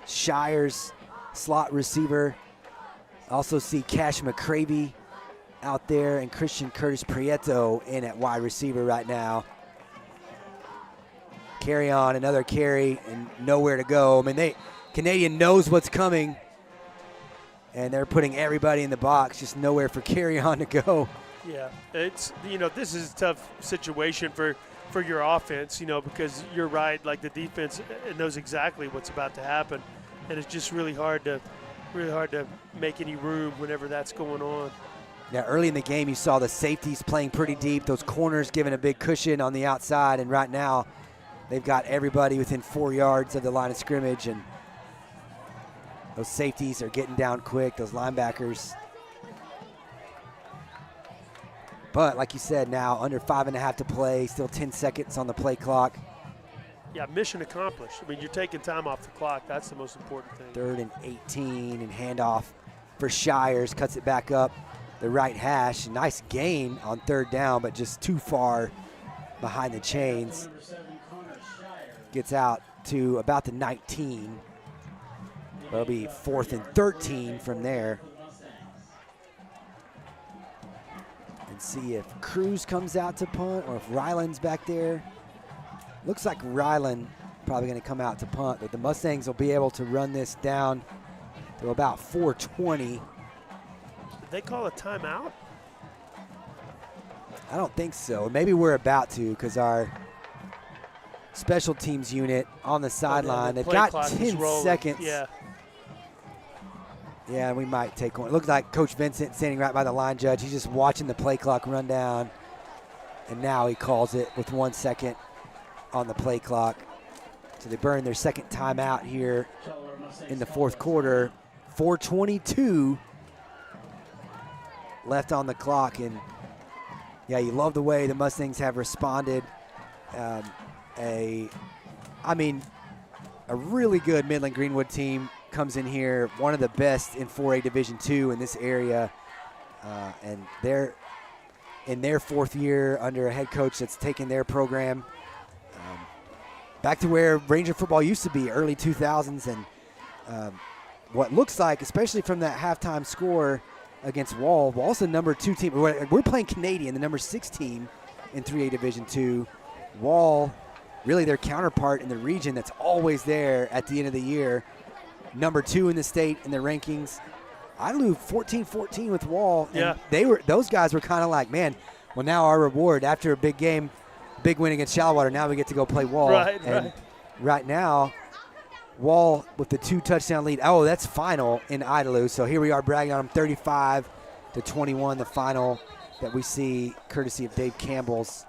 Shires, slot receiver. Also see Cash McCravey out there and Christian Curtis Prieto in at wide receiver right now. Carrion, another carry, and nowhere to go. I mean, Canadian knows what's coming, and they're putting everybody in the box, just nowhere for Carrion to go. Yeah, it's, you know, this is a tough situation for your offense, you know, because you're right, like the defense knows exactly what's about to happen, and it's just really hard to make any room whenever that's going on. Now, early in the game, you saw the safeties playing pretty deep, those corners giving a big cushion on the outside, and right now they've got everybody within 4 yards of the line of scrimmage, and those safeties are getting down quick, those linebackers. But like you said, now under 5.5 to play, still 10 seconds on the play clock. Yeah, mission accomplished. I mean, you're taking time off the clock. That's the most important thing. 3rd and 18, and handoff for Shires, cuts it back up the right hash. Nice gain on 3rd down, but just too far behind the chains. Gets out to about the 19. That'll be 4th and 13 from there. And see if Cruz comes out to punt or if Ryland's back there. Looks like Ryland probably going to come out to punt, but the Mustangs will be able to run this down to about 4:20. Did they call a timeout? I don't think so. Maybe we're about to, because our special teams unit on the sideline, they've got 10 seconds. Yeah. Yeah, we might take one. It looks like Coach Vincent standing right by the line judge. He's just watching the play clock run down, and now he calls it with 1 second on the play clock. So they burn their second timeout here in the 4th quarter. 4:22 left on the clock, and yeah, you love the way the Mustangs have responded. A really good Midland Greenwood team comes in here, one of the best in 4A Division II in this area, and they're in their 4th year under a head coach that's taken their program back to where Ranger football used to be, early 2000s, and what looks like, especially from that halftime score against Wall, Wall's the number 2 team. We're playing Canadian, the number 6 team in 3A Division II. Wall, really their counterpart in the region that's always there at the end of the year. Number 2 in the state in the rankings. Idlew 14-14 with Wall. And yeah. Those guys were kind of like, man, well, now our reward after a big game, big win against Shallowater, now we get to go play Wall. Right. Right now, Wall with the 2-touchdown lead. Oh, that's final in Idlew. So here we are bragging on them, 35-21, the final that we see courtesy of Dave Campbell's.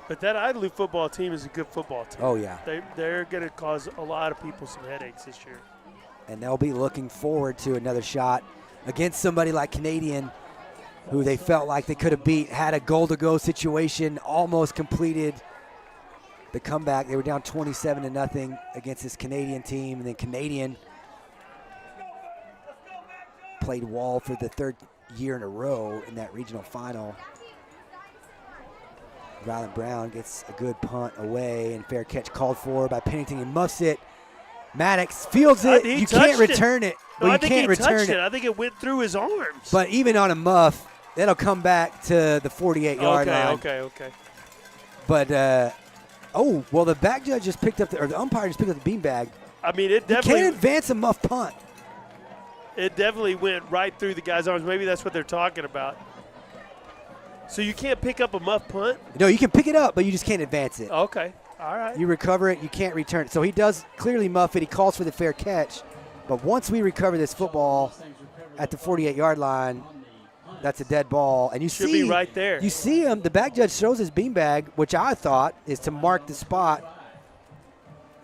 But that Idlew football team is a good football team. Oh, yeah. They're going to cause a lot of people some headaches this year. And they'll be looking forward to another shot against somebody like Canadian, who they felt like they could have beat, had a goal-to-go situation, almost completed the comeback. They were down 27-0 against this Canadian team, and then Canadian played Wall for the 3rd year in a row in that regional final. Ryland Brown gets a good punt away, and fair catch called for by Pennington. He muffs it, Maddox fields it. He You can't touched return it. No, But I you think can't he return touched it. I think it went through his arms. But even on a muff, that'll come back to the 48-yard line. Okay. But, the back judge just picked up, or the umpire just picked up the beanbag. I mean, it You definitely can't advance a muff punt. It definitely went right through the guy's arms. Maybe that's what they're talking about. So you can't pick up a muff punt? No, you can pick it up, but you just can't advance it. Okay. All right. You recover it, you can't return it. So he does clearly muff it. He calls for the fair catch. But once we recover this football at the 48-yard line, that's a dead ball. And you Should see be right there. You see him. The back judge throws his beanbag, which I thought is to mark the spot,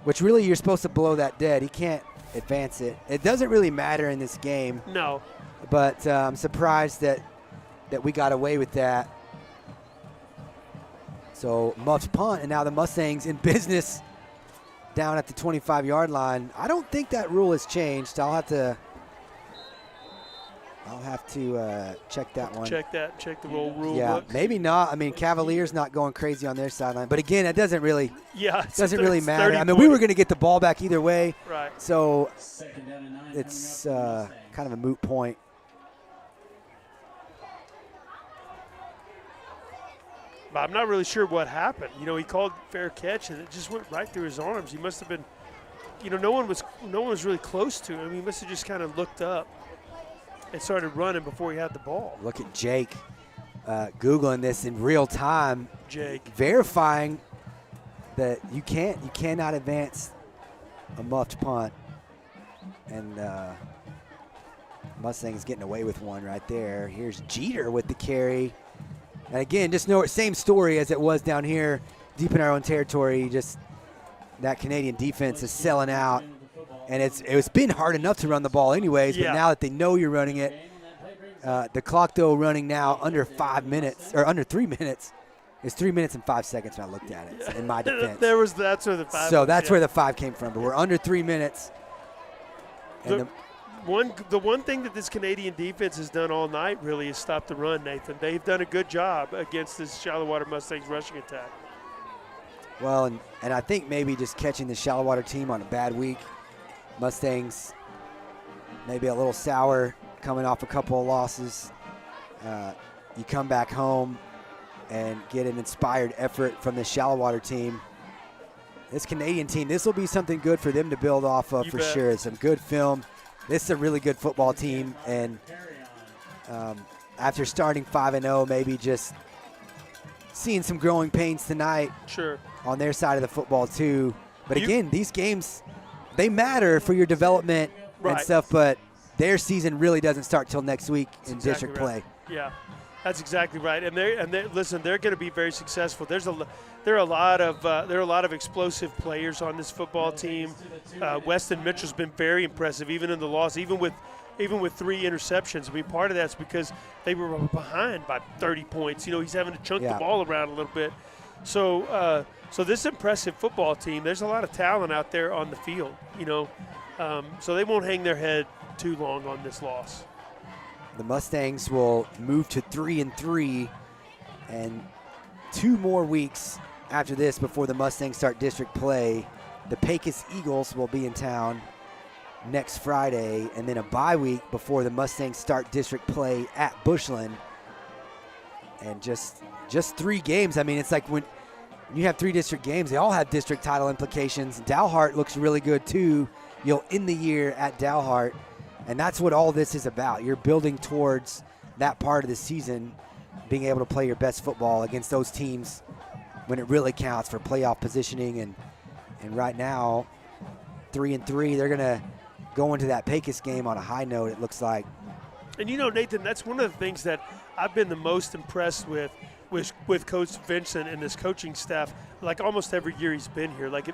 which really you're supposed to blow that dead. He can't advance it. It doesn't really matter in this game. No. But I'm surprised that we got away with that. So muffed punt, and now the Mustangs in business down at the 25-yard line. I don't think that rule has changed. I'll have to check that one. Check the rule Yeah, book. maybe not. I mean, Cavaliers not going crazy on their sideline. But again, it doesn't really it's matter. I mean, we were going to get the ball back either way. Right. So it's kind of a moot point. But I'm not really sure what happened. You know, he called fair catch, and it just went right through his arms. He must have been, no one was really close to him. He must have just kind of looked up and started running before he had the ball. Look at Jake Googling this in real time. Jake. Verifying that you cannot advance a muffed punt. And Mustangs getting away with one right there. Here's Jeter with the carry. And again, just know same story as it was down here, deep in our own territory. Just that Canadian defense is selling out, and it's been hard enough to run the ball anyways. But now that they know you're running it, the clock though running now under 5 minutes or under 3 minutes. It's 3 minutes and 5 seconds when I looked at it. In my defense, that's where the 5. So that's where the 5 came from. But we're under 3 minutes. And the one thing that this Canadian defense has done all night really is stop the run, Nathan. They've done a good job against this Shallow Water Mustangs rushing attack. Well, and I think maybe just catching the Shallow Water team on a bad week. Mustangs maybe a little sour coming off a couple of losses. You come back home and get an inspired effort from the Shallow Water team. This Canadian team, this will be something good for them to build off of for sure. Some good film. This is a really good football team, and after starting 5-0, maybe just seeing some growing pains tonight on their side of the football too. But again, these games, they matter for your development and stuff, but their season really doesn't start till next week in district play. Yeah, that's exactly right. And listen, they're going to be very successful. There are a lot of explosive players on this football team. Weston Mitchell's been very impressive, even in the loss, even with 3 interceptions. I mean, part of that's because they were behind by 30 points. He's having to chunk the ball around a little bit. So this impressive football team, there's a lot of talent out there on the field. So they won't hang their head too long on this loss. The Mustangs will move to 3-3, and 2 more weeks after this before the Mustangs start district play. The Pecos Eagles will be in town next Friday, and then a bye week before the Mustangs start district play at Bushland. And just 3 games. I mean, it's like when you have 3 district games, they all have district title implications. Dalhart looks really good too. You'll end the year at Dalhart, and that's what all this is about. You're building towards that part of the season, being able to play your best football against those teams when it really counts for playoff positioning. And right now, 3-3, they're going to go into that Pecos game on a high note, it looks like. And Nathan, that's one of the things that I've been the most impressed with Coach Vincent and his coaching staff, like almost every year he's been here. Like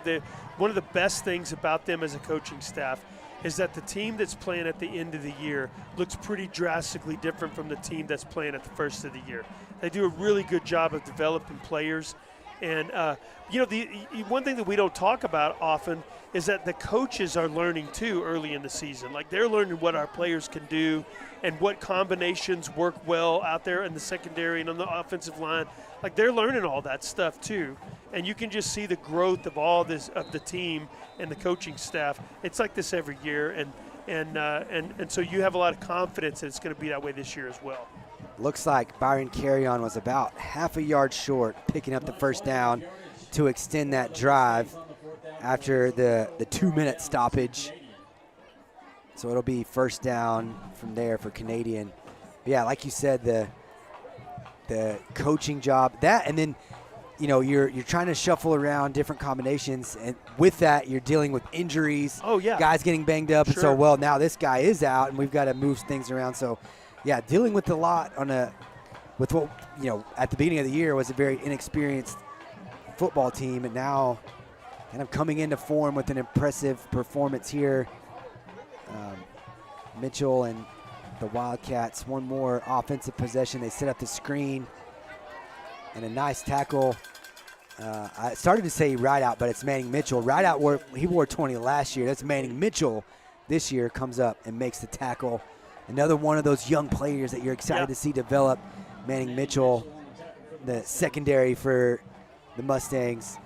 one of the best things about them as a coaching staff is that the team that's playing at the end of the year looks pretty drastically different from the team that's playing at the first of the year. They do a really good job of developing players. And, the one thing that we don't talk about often is that the coaches are learning too early in the season. Like they're learning what our players can do and what combinations work well out there in the secondary and on the offensive line. Like they're learning all that stuff too. and you can just see the growth of all this, of the team and the coaching staff. It's like this every year, and so you have a lot of confidence that it's going to be that way this year as well. Looks like Byron Carrion was about half a yard short, picking up the first down to extend that drive after the 2-minute stoppage. So it'll be first down from there for Canadian. But yeah, like you said, the coaching job, that, and then you're trying to shuffle around different combinations, and with that you're dealing with injuries. Oh yeah, guys getting banged up, sure. And so well now this guy is out, and we've got to move things around. So yeah, dealing with a lot with what at the beginning of the year was a very inexperienced football team, and now kind of coming into form with an impressive performance here. Mitchell and the Wildcats, one more offensive possession. They set up the screen and a nice tackle. I started to say Rideout, but it's Manning Mitchell. Rideout, he wore 20 last year. That's Manning Mitchell this year, comes up and makes the tackle. Another one of those young players that you're excited to see develop. Manning Mitchell, the secondary for the Mustangs.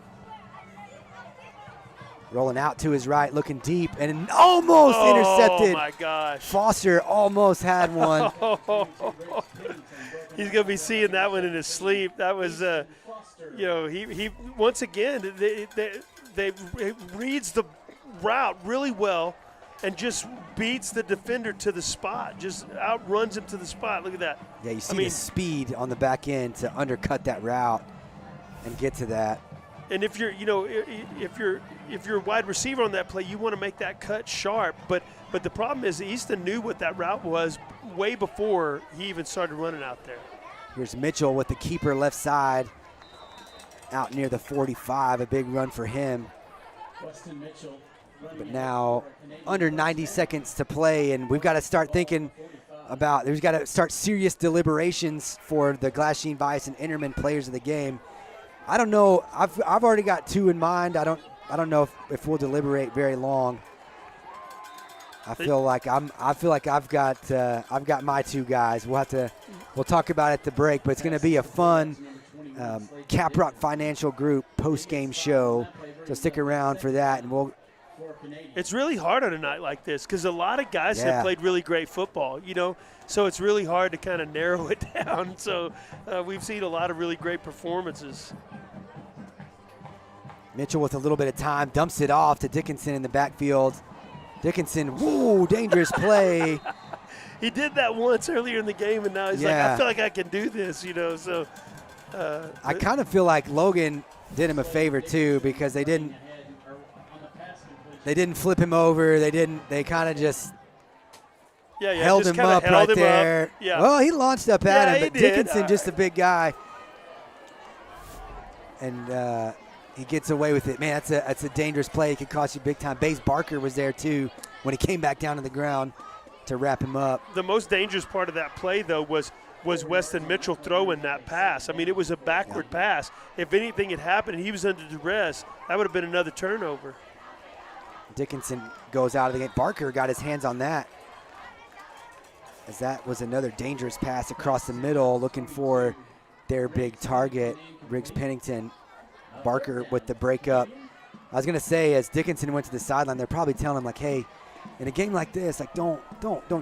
Rolling out to his right, looking deep, and almost intercepted. Oh, my gosh. Foster almost had one. He's going to be seeing that one in his sleep. That was, he once again, they reads the route really well and just beats the defender to the spot, just outruns him to the spot. Look at that. Yeah, you see the speed on the back end to undercut that route and get to that. And if you're, if you're a wide receiver on that play, you want to make that cut sharp. But the problem is Easton knew what that route was way before he even started running out there. Here's Mitchell with the keeper left side out near the 45. A big run for him. But now under 90 seconds to play, and we've got to start thinking about, there's got to start serious deliberations for the Glassine, Vice, and Interman players of the game. I don't know. I've already got two in mind. I don't know if we'll deliberate very long. I feel like I've got my two guys. We'll talk about it at the break, but it's going to be a fun Caprock Financial Group post-game show. So stick around for that, and It's really hard on a night like this because a lot of guys have played really great football, so it's really hard to kind of narrow it down. So we've seen a lot of really great performances. Mitchell with a little bit of time dumps it off to Dickinson in the backfield. Dickinson, woo, dangerous play. He did that once earlier in the game, and now he's like, I feel like I can do this, So I kind of feel like Logan did him a favor too, because they didn't flip him over. They kind of just held him up right there. Yeah. Well, he launched up at him, but Dickinson, All just a big guy. And he gets away with it. Man, that's a dangerous play. It could cost you big time. Baze Barker was there too when he came back down to the ground to wrap him up. The most dangerous part of that play, though, was Weston Mitchell throwing that pass. I mean, it was a backward pass. If anything had happened and he was under duress, that would have been another turnover. Dickinson goes out of the game. Barker got his hands on that, as that was another dangerous pass across the middle, looking for their big target, Riggs Pennington. Barker with the breakup. I was going to say, as Dickinson went to the sideline, they're probably telling him, like, hey, in a game like this, like, don't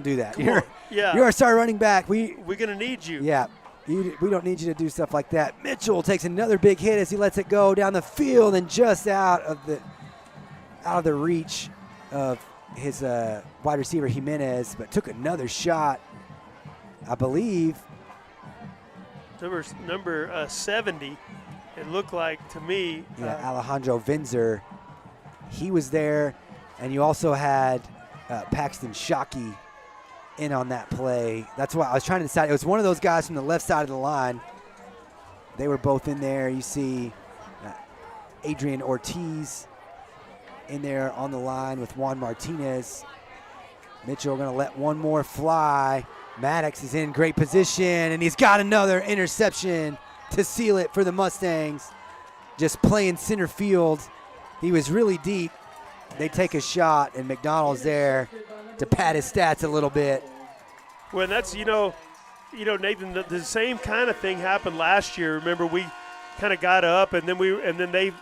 do that. You're our star running back. We're going to need you. Yeah. We don't need you to do stuff like that. Mitchell takes another big hit as he lets it go down the field and just out of the reach of his wide receiver Jimenez, but took another shot, I believe. Number 70. It looked like to me. Yeah, Alejandro Vinzer. He was there, and you also had Paxton Shockey in on that play. That's why I was trying to decide. It was one of those guys from the left side of the line. They were both in there. You see Adrian Ortiz in there on the line with Juan Martinez. Mitchell going to let one more fly. Maddox is in great position, and he's got another interception to seal it for the Mustangs. Just playing center field. He was really deep. They take a shot, and McDonald's there to pad his stats a little bit. Well, that's, Nathan, the same kind of thing happened last year. Remember, we kind of got up, and then they,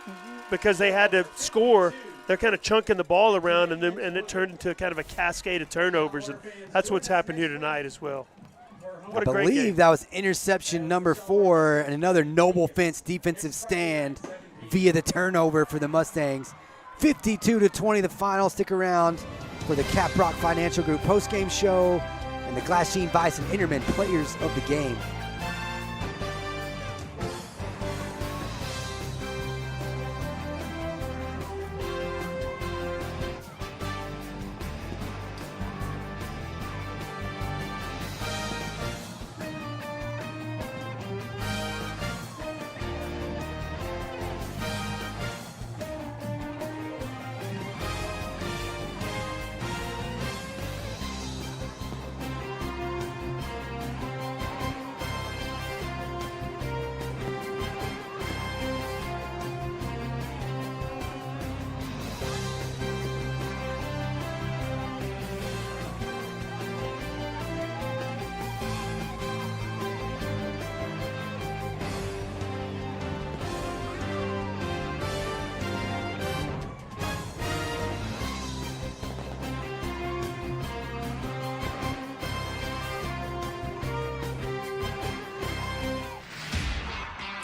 because they had to score, they're kind of chunking the ball around, and it turned into kind of a cascade of turnovers, and that's what's happened here tonight as well. What I believe that was interception number 4 and another Noble Fence defensive stand via the turnover for the Mustangs. 52-20 the final. Stick around for the Caprock Financial Group postgame show and the Glasheen Bison Intermen players of the game.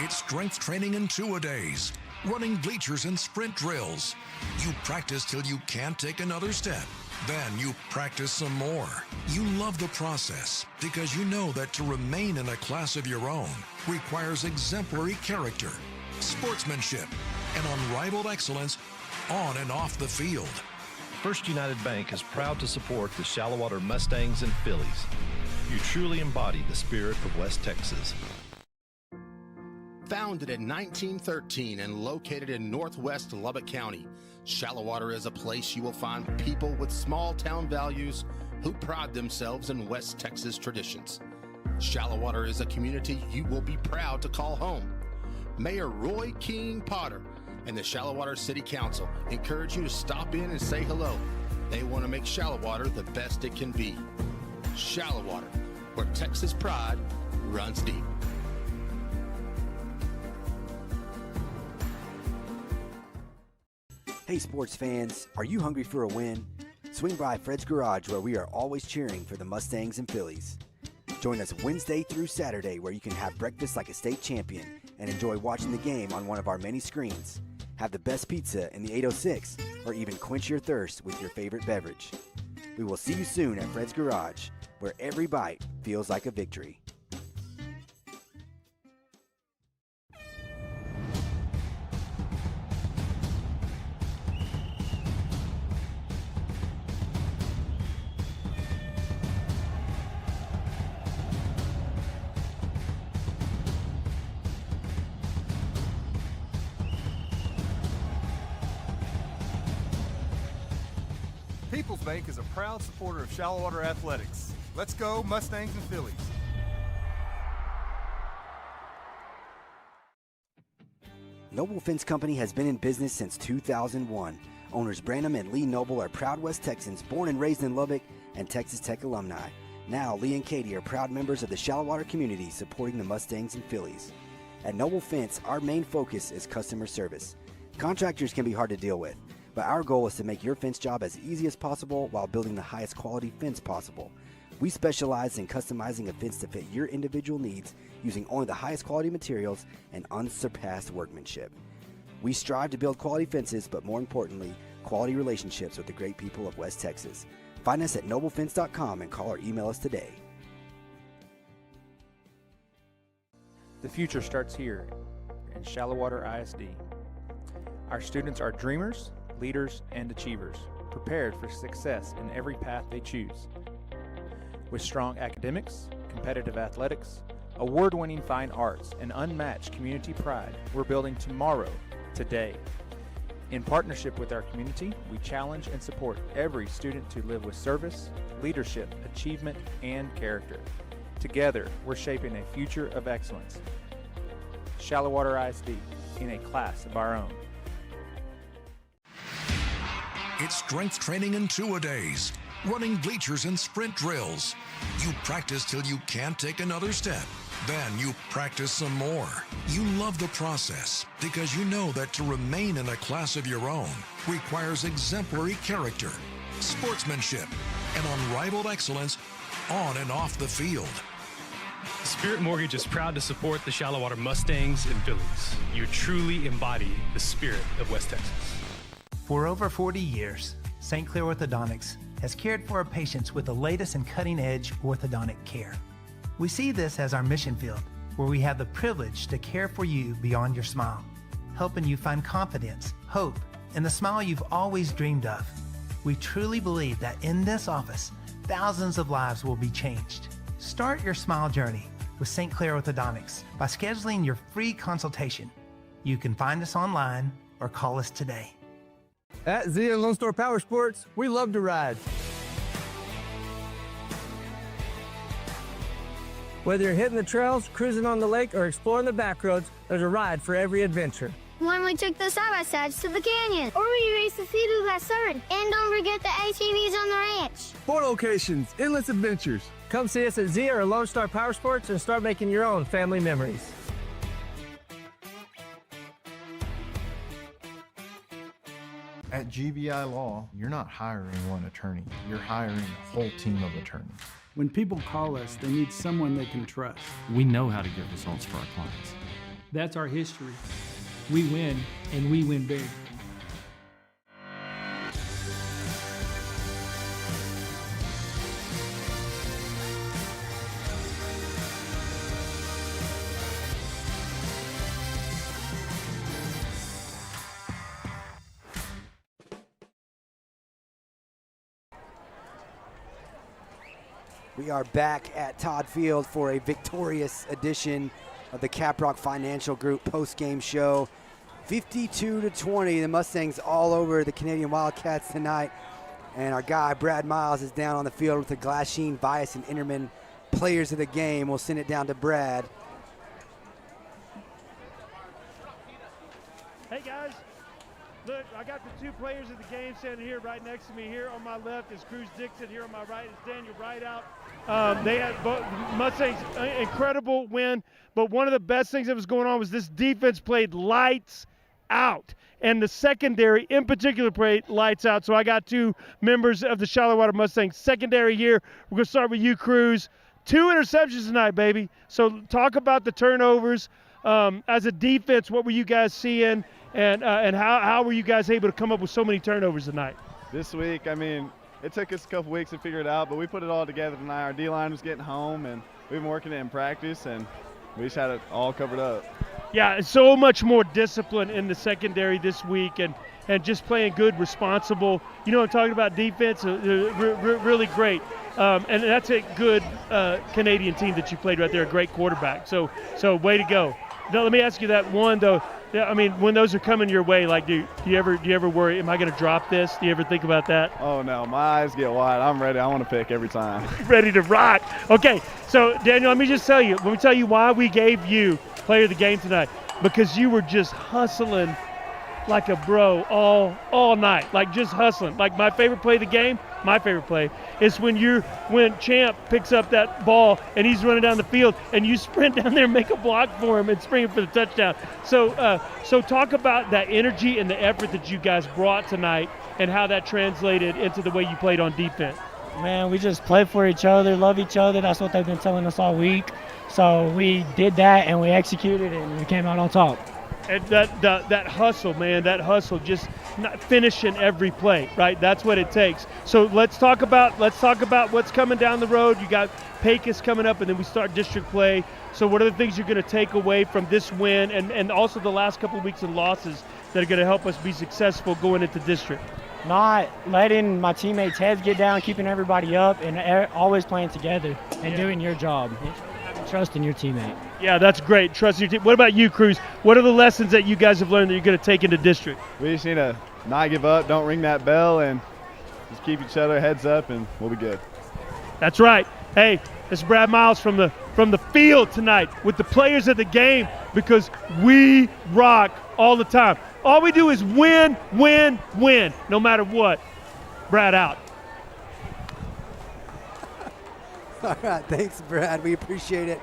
It's strength training in two-a-days, running bleachers and sprint drills. You practice till you can't take another step. Then you practice some more. You love the process because you know that to remain in a class of your own requires exemplary character, sportsmanship, and unrivaled excellence on and off the field. First United Bank is proud to support the Shallowater Mustangs and Phillies. You truly embody the spirit of West Texas. Founded in 1913 and located in northwest Lubbock County, Shallowater is a place you will find people with small town values who pride themselves in West Texas traditions. Shallowater is a community you will be proud to call home. Mayor Roy King Potter and the Shallowater City Council encourage you to stop in and say hello. They want to make Shallowater the best it can be. Shallowater, where Texas pride runs deep. Hey sports fans, are you hungry for a win? Swing by Fred's Garage where we are always cheering for the Mustangs and Phillies. Join us Wednesday through Saturday where you can have breakfast like a state champion and enjoy watching the game on one of our many screens. Have the best pizza in the 806 or even quench your thirst with your favorite beverage. We will see you soon at Fred's Garage where every bite feels like a victory. People's Bank is a proud supporter of Shallowater Athletics. Let's go, Mustangs and Phillies. Noble Fence Company has been in business since 2001. Owners Branham and Lee Noble are proud West Texans born and raised in Lubbock and Texas Tech alumni. Now, Lee and Katie are proud members of the Shallowater community supporting the Mustangs and Phillies. At Noble Fence, our main focus is customer service. Contractors can be hard to deal with, but our goal is to make your fence job as easy as possible while building the highest quality fence possible. We specialize in customizing a fence to fit your individual needs using only the highest quality materials and unsurpassed workmanship. We strive to build quality fences, but more importantly, quality relationships with the great people of West Texas. Find us at noblefence.com and call or email us today. The future starts here in Shallowater ISD. Our students are dreamers, leaders, and achievers, prepared for success in every path they choose. With strong academics, competitive athletics, award-winning fine arts, and unmatched community pride, we're building tomorrow, today. In partnership with our community, we challenge and support every student to live with service, leadership, achievement, and character. Together, we're shaping a future of excellence. Shallowater ISD, in a class of our own. It's strength training in two-a-days, running bleachers and sprint drills. You practice till you can't take another step. Then you practice some more. You love the process because you know that to remain in a class of your own requires exemplary character, sportsmanship, and unrivaled excellence on and off the field. Spirit Mortgage is proud to support the Shallow Water Mustangs and Phillies. You truly embody the spirit of West Texas. For over 40 years, St. Clair Orthodontics has cared for our patients with the latest and cutting-edge orthodontic care. We see this as our mission field, where we have the privilege to care for you beyond your smile, helping you find confidence, hope, and the smile you've always dreamed of. We truly believe that in this office, thousands of lives will be changed. Start your smile journey with St. Clair Orthodontics by scheduling your free consultation. You can find us online or call us today. At Zia Lone Star Power Sports, we love to ride. Whether you're hitting the trails, cruising on the lake, or exploring the back roads, there's a ride for every adventure. When we took the side-by-sides to the canyon, or we raced the Sea-Doo last summer, and don't forget the ATVs on the ranch. 4 locations, endless adventures. Come see us at Zia or Lone Star Power Sports and start making your own family memories. At GBI Law, you're not hiring one attorney, you're hiring a whole team of attorneys. When people call us, they need someone they can trust. We know how to get results for our clients. That's our history. We win, and we win big. We are back at Todd Field for a victorious edition of the Caprock Financial Group post-game show. 52-20, the Mustangs all over the Canadian Wildcats tonight. And our guy, Brad Miles, is down on the field with the Glasheen, Bias, and Interman players of the game. We'll send it down to Brad. Hey, guys. Look, I got the 2 players of the game standing here right next to me. Here on my left is Cruz Dixon. Here on my right is Daniel Rideout. They had both Mustangs, incredible win. But one of the best things that was going on was this defense played lights out. And the secondary in particular played lights out. So I got 2 members of the Shallow Water Mustangs secondary here. We're going to start with you, Cruz. 2 interceptions tonight, baby. So talk about the turnovers. As a defense, what were you guys seeing? And how were you guys able to come up with so many turnovers tonight? This week, I mean, it took us a couple weeks to figure it out, but we put it all together tonight. Our D-line was getting home, and we've been working it in practice, and we just had it all covered up. Yeah, so much more discipline in the secondary this week, and just playing good, responsible. You know what I'm talking about, defense, really great. And that's a good Canadian team that you played right there, a great quarterback. So way to go. Now, let me ask you that one, though. Yeah, I mean, when those are coming your way, like, do you ever worry? Am I going to drop this? Do you ever think about that? Oh no, my eyes get wide. I'm ready. I want to pick every time. Ready to rock. Okay, so Daniel, let me just tell you. Let me tell you why we gave you player of the game tonight. Because you were just hustling like a bro all night, like just hustling. Like my favorite play of the game, my favorite play is when Champ picks up that ball and he's running down the field and you sprint down there and make a block for him and spring him for the touchdown. So talk about that energy and the effort that you guys brought tonight and how that translated into the way you played on defense. Man, we just play for each other, love each other. That's what they've been telling us all week. So we did that and we executed and we came out on top. And that hustle, man, that hustle, just not finishing every play, right? That's what it takes. So let's talk about what's coming down the road. You got Pecos coming up, and then we start district play. So what are the things you're going to take away from this win and also the last couple of weeks of losses that are going to help us be successful going into district? Not letting my teammates' heads get down, keeping everybody up, and always playing together and doing your job. Trust in your teammate. Yeah, that's great. Trust in your team. What about you, Cruz? What are the lessons that you guys have learned that you're going to take into district? We just need to not give up, don't ring that bell, and just keep each other heads up, and we'll be good. That's right. Hey, it's Brad Miles from the field tonight with the players of the game, because we rock all the time. All we do is win, win, win, no matter what. Brad out. All right, thanks, Brad. We appreciate it.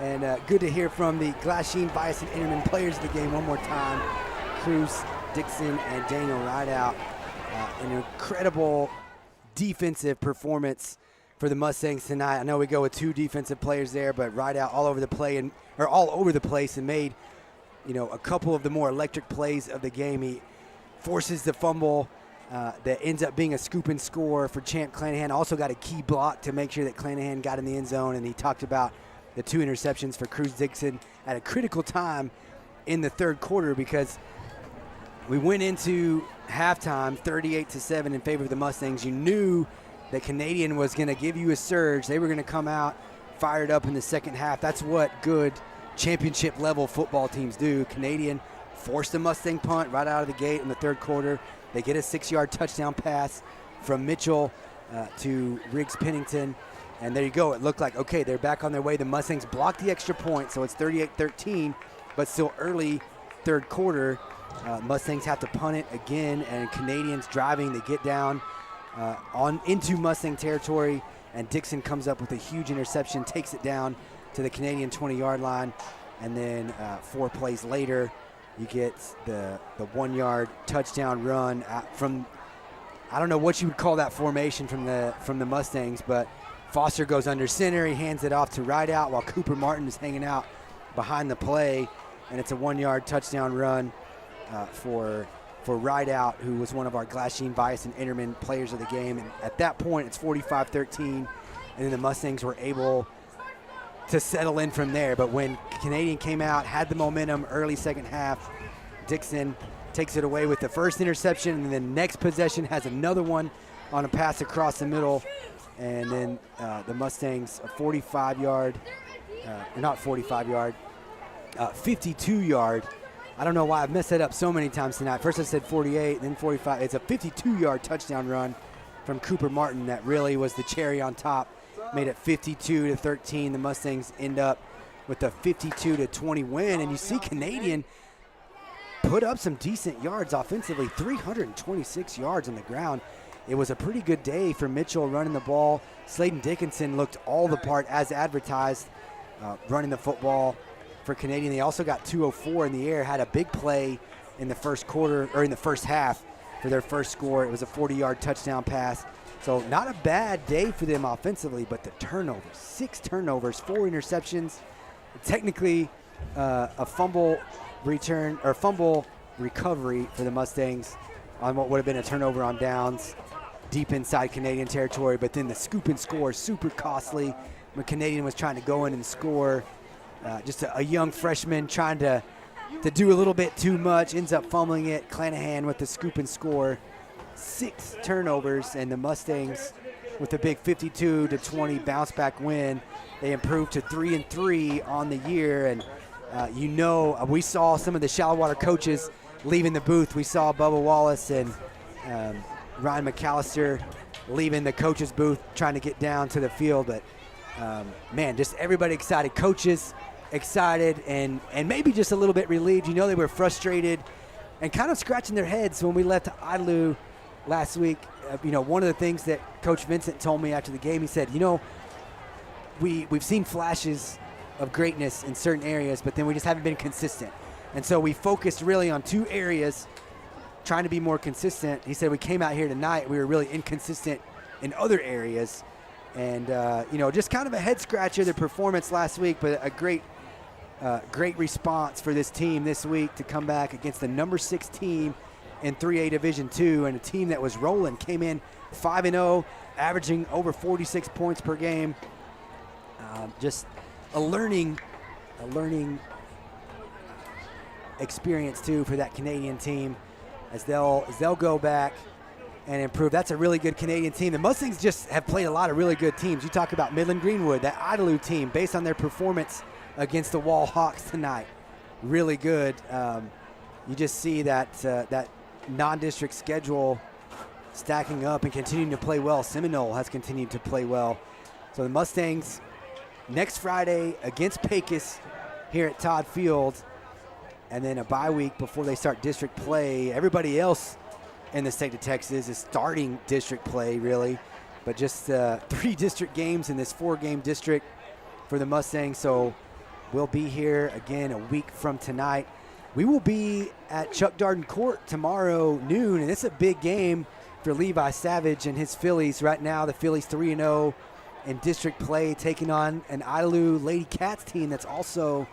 And good to hear from the Glasheen, Bias, and Interman players of the game one more time. Cruz, Dixon, and Daniel Rideout. An incredible defensive performance for the Mustangs tonight. I know we go with 2 defensive players there, but Rideout all over the place and made, a couple of the more electric plays of the game. He forces the fumble that ends up being a scoop and score for Champ Clanahan. Also got a key block to make sure that Clanahan got in the end zone, and he talked about the 2 interceptions for Cruz Dixon at a critical time in the third quarter, because we went into halftime 38-7 in favor of the Mustangs. You knew that Canadian was going to give you a surge. They were going to come out fired up in the second half. That's what good championship level football teams do. Canadian forced a Mustang punt right out of the gate in the third quarter. They get a 6-yard touchdown pass from Mitchell to Riggs Pennington. And there you go. It looked like, okay, they're back on their way. The Mustangs blocked the extra point, so it's 38-13, but still early third quarter. Mustangs have to punt it again, and Canadians driving. They get down on into Mustang territory, and Dixon comes up with a huge interception, takes it down to the Canadian 20-yard line, and then 4 plays later, you get the 1-yard touchdown run from, I don't know what you would call that formation from the Mustangs, but Foster goes under center. He hands it off to Rideout while Cooper Martin is hanging out behind the play, and it's a 1-yard touchdown run for Rideout, who was one of our Glasheen, Bias, and Interman players of the game. And at that point, it's 45-13, and then the Mustangs were able to settle in from there. But when Canadian came out, had the momentum early second half, Dixon takes it away with the first interception, and then next possession has another one on a pass across the middle. And then the Mustangs, a 52-yard. I don't know why I've messed that up so many times tonight. First I said 48, then 45. It's a 52-yard touchdown run from Cooper Martin that really was the cherry on top. Made it 52-13. The Mustangs end up with a 52-20 win. And you see Canadian put up some decent yards offensively, 326 yards on the ground. It was a pretty good day for Mitchell running the ball. Sladen Dickinson looked all the part as advertised, running the football for Canadian. They also got 204 in the air, had a big play in the first quarter, or in the first half for their first score. It was a 40-yard touchdown pass. So not a bad day for them offensively, but the turnovers, 6 turnovers, 4 interceptions. Technically a fumble return or fumble recovery for the Mustangs on what would have been a turnover on downs deep inside Canadian territory, but then the scoop and score, super costly when Canadian was trying to go in and score. Just a young freshman trying to do a little bit too much, ends up fumbling it. Clanahan with the scoop and score. 6 turnovers, and the Mustangs with a big 52-20 bounce back win. They improved to 3-3 on the year, and we saw some of the shallow water coaches leaving the booth. We saw Bubba Wallace and Ryan McAllister leaving the coaches booth trying to get down to the field, but man, just everybody excited. Coaches excited and maybe just a little bit relieved. They were frustrated and kind of scratching their heads when we left Idalou last week. One of the things that Coach Vincent told me after the game, he said, we've seen flashes of greatness in certain areas, but then we just haven't been consistent. And so we focused really on 2 areas, trying to be more consistent. He said we came out here tonight, we were really inconsistent in other areas. And, just kind of a head scratcher, the performance last week, but a great response for this team this week to come back against the number 6 team in 3A Division II, and a team that was rolling, came in 5-0, averaging over 46 points per game. Just a learning experience too for that Canadian team as they'll go back and improve. That's a really good Canadian team. The Mustangs just have played a lot of really good teams. You talk about Midland Greenwood, that Idalou team, based on their performance against the Wall Hawks tonight, really good. You just see that non-district schedule stacking up and continuing to play well. Seminole has continued to play well. So the Mustangs next Friday against Pecos here at Todd Field, and then a bye week before they start district play. Everybody else in the state of Texas is starting district play, really, but just 3 district games in this 4-game district for the Mustangs. So will be here again a week from tonight. We will be at Chuck Darden Court tomorrow noon, and it's a big game for Levi Savage and his Phillies. Right now, the Phillies 3-0 in district play, taking on an Idalou Lady Cats team that's also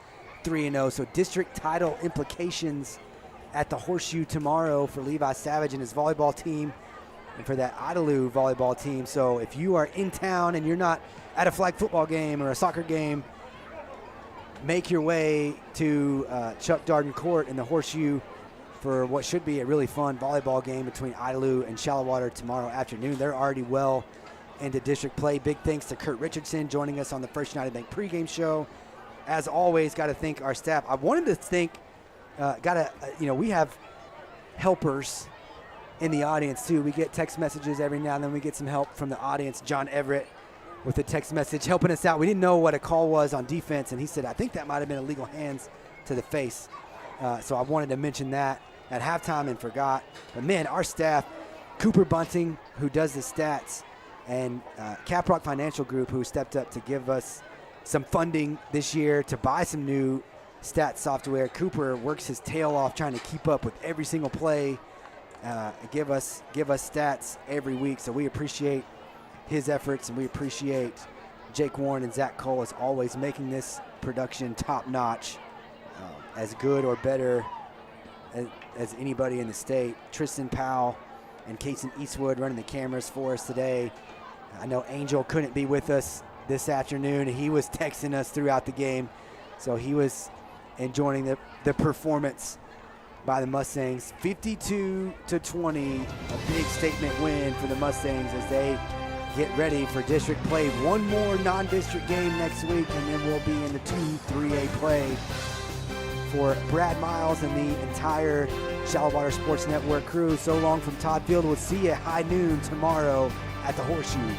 3-0. So district title implications at the Horseshoe tomorrow for Levi Savage and his volleyball team, and for that Idalou volleyball team. So if you are in town and you're not at a flag football game or a soccer game, make your way to Chuck Darden Court in the Horseshoe for what should be a really fun volleyball game between Idalou and Shallowater tomorrow afternoon. They're already well into district play. Big thanks to Kurt Richardson joining us on the First United Bank pregame show. As always, got to thank our staff. I wanted to thank, we have helpers in the audience too. We get text messages every now and then. We get some help from the audience. John Everett with a text message helping us out. We didn't know what a call was on defense, and he said, I think that might have been illegal hands to the face. So I wanted to mention that at halftime and forgot. But man, our staff, Cooper Bunting, who does the stats, and Caprock Financial Group, who stepped up to give us some funding this year to buy some new stat software. Cooper works his tail off trying to keep up with every single play, give us stats every week. So we appreciate his efforts, and we appreciate Jake Warren and Zach Cole as always making this production top notch, as good or better as anybody in the state. Tristan Powell and Kason Eastwood running the cameras for us today. I know Angel couldn't be with us this afternoon. He was texting us throughout the game, so he was enjoying the performance by the Mustangs. 52-20, a big statement win for the Mustangs as they get ready for district play. One more non-district game next week, and then we'll be in the 2-3A play. For Brad Miles and the entire Shallowater Sports Network crew, so long from Todd Field. We'll see you at high noon tomorrow at the Horseshoe.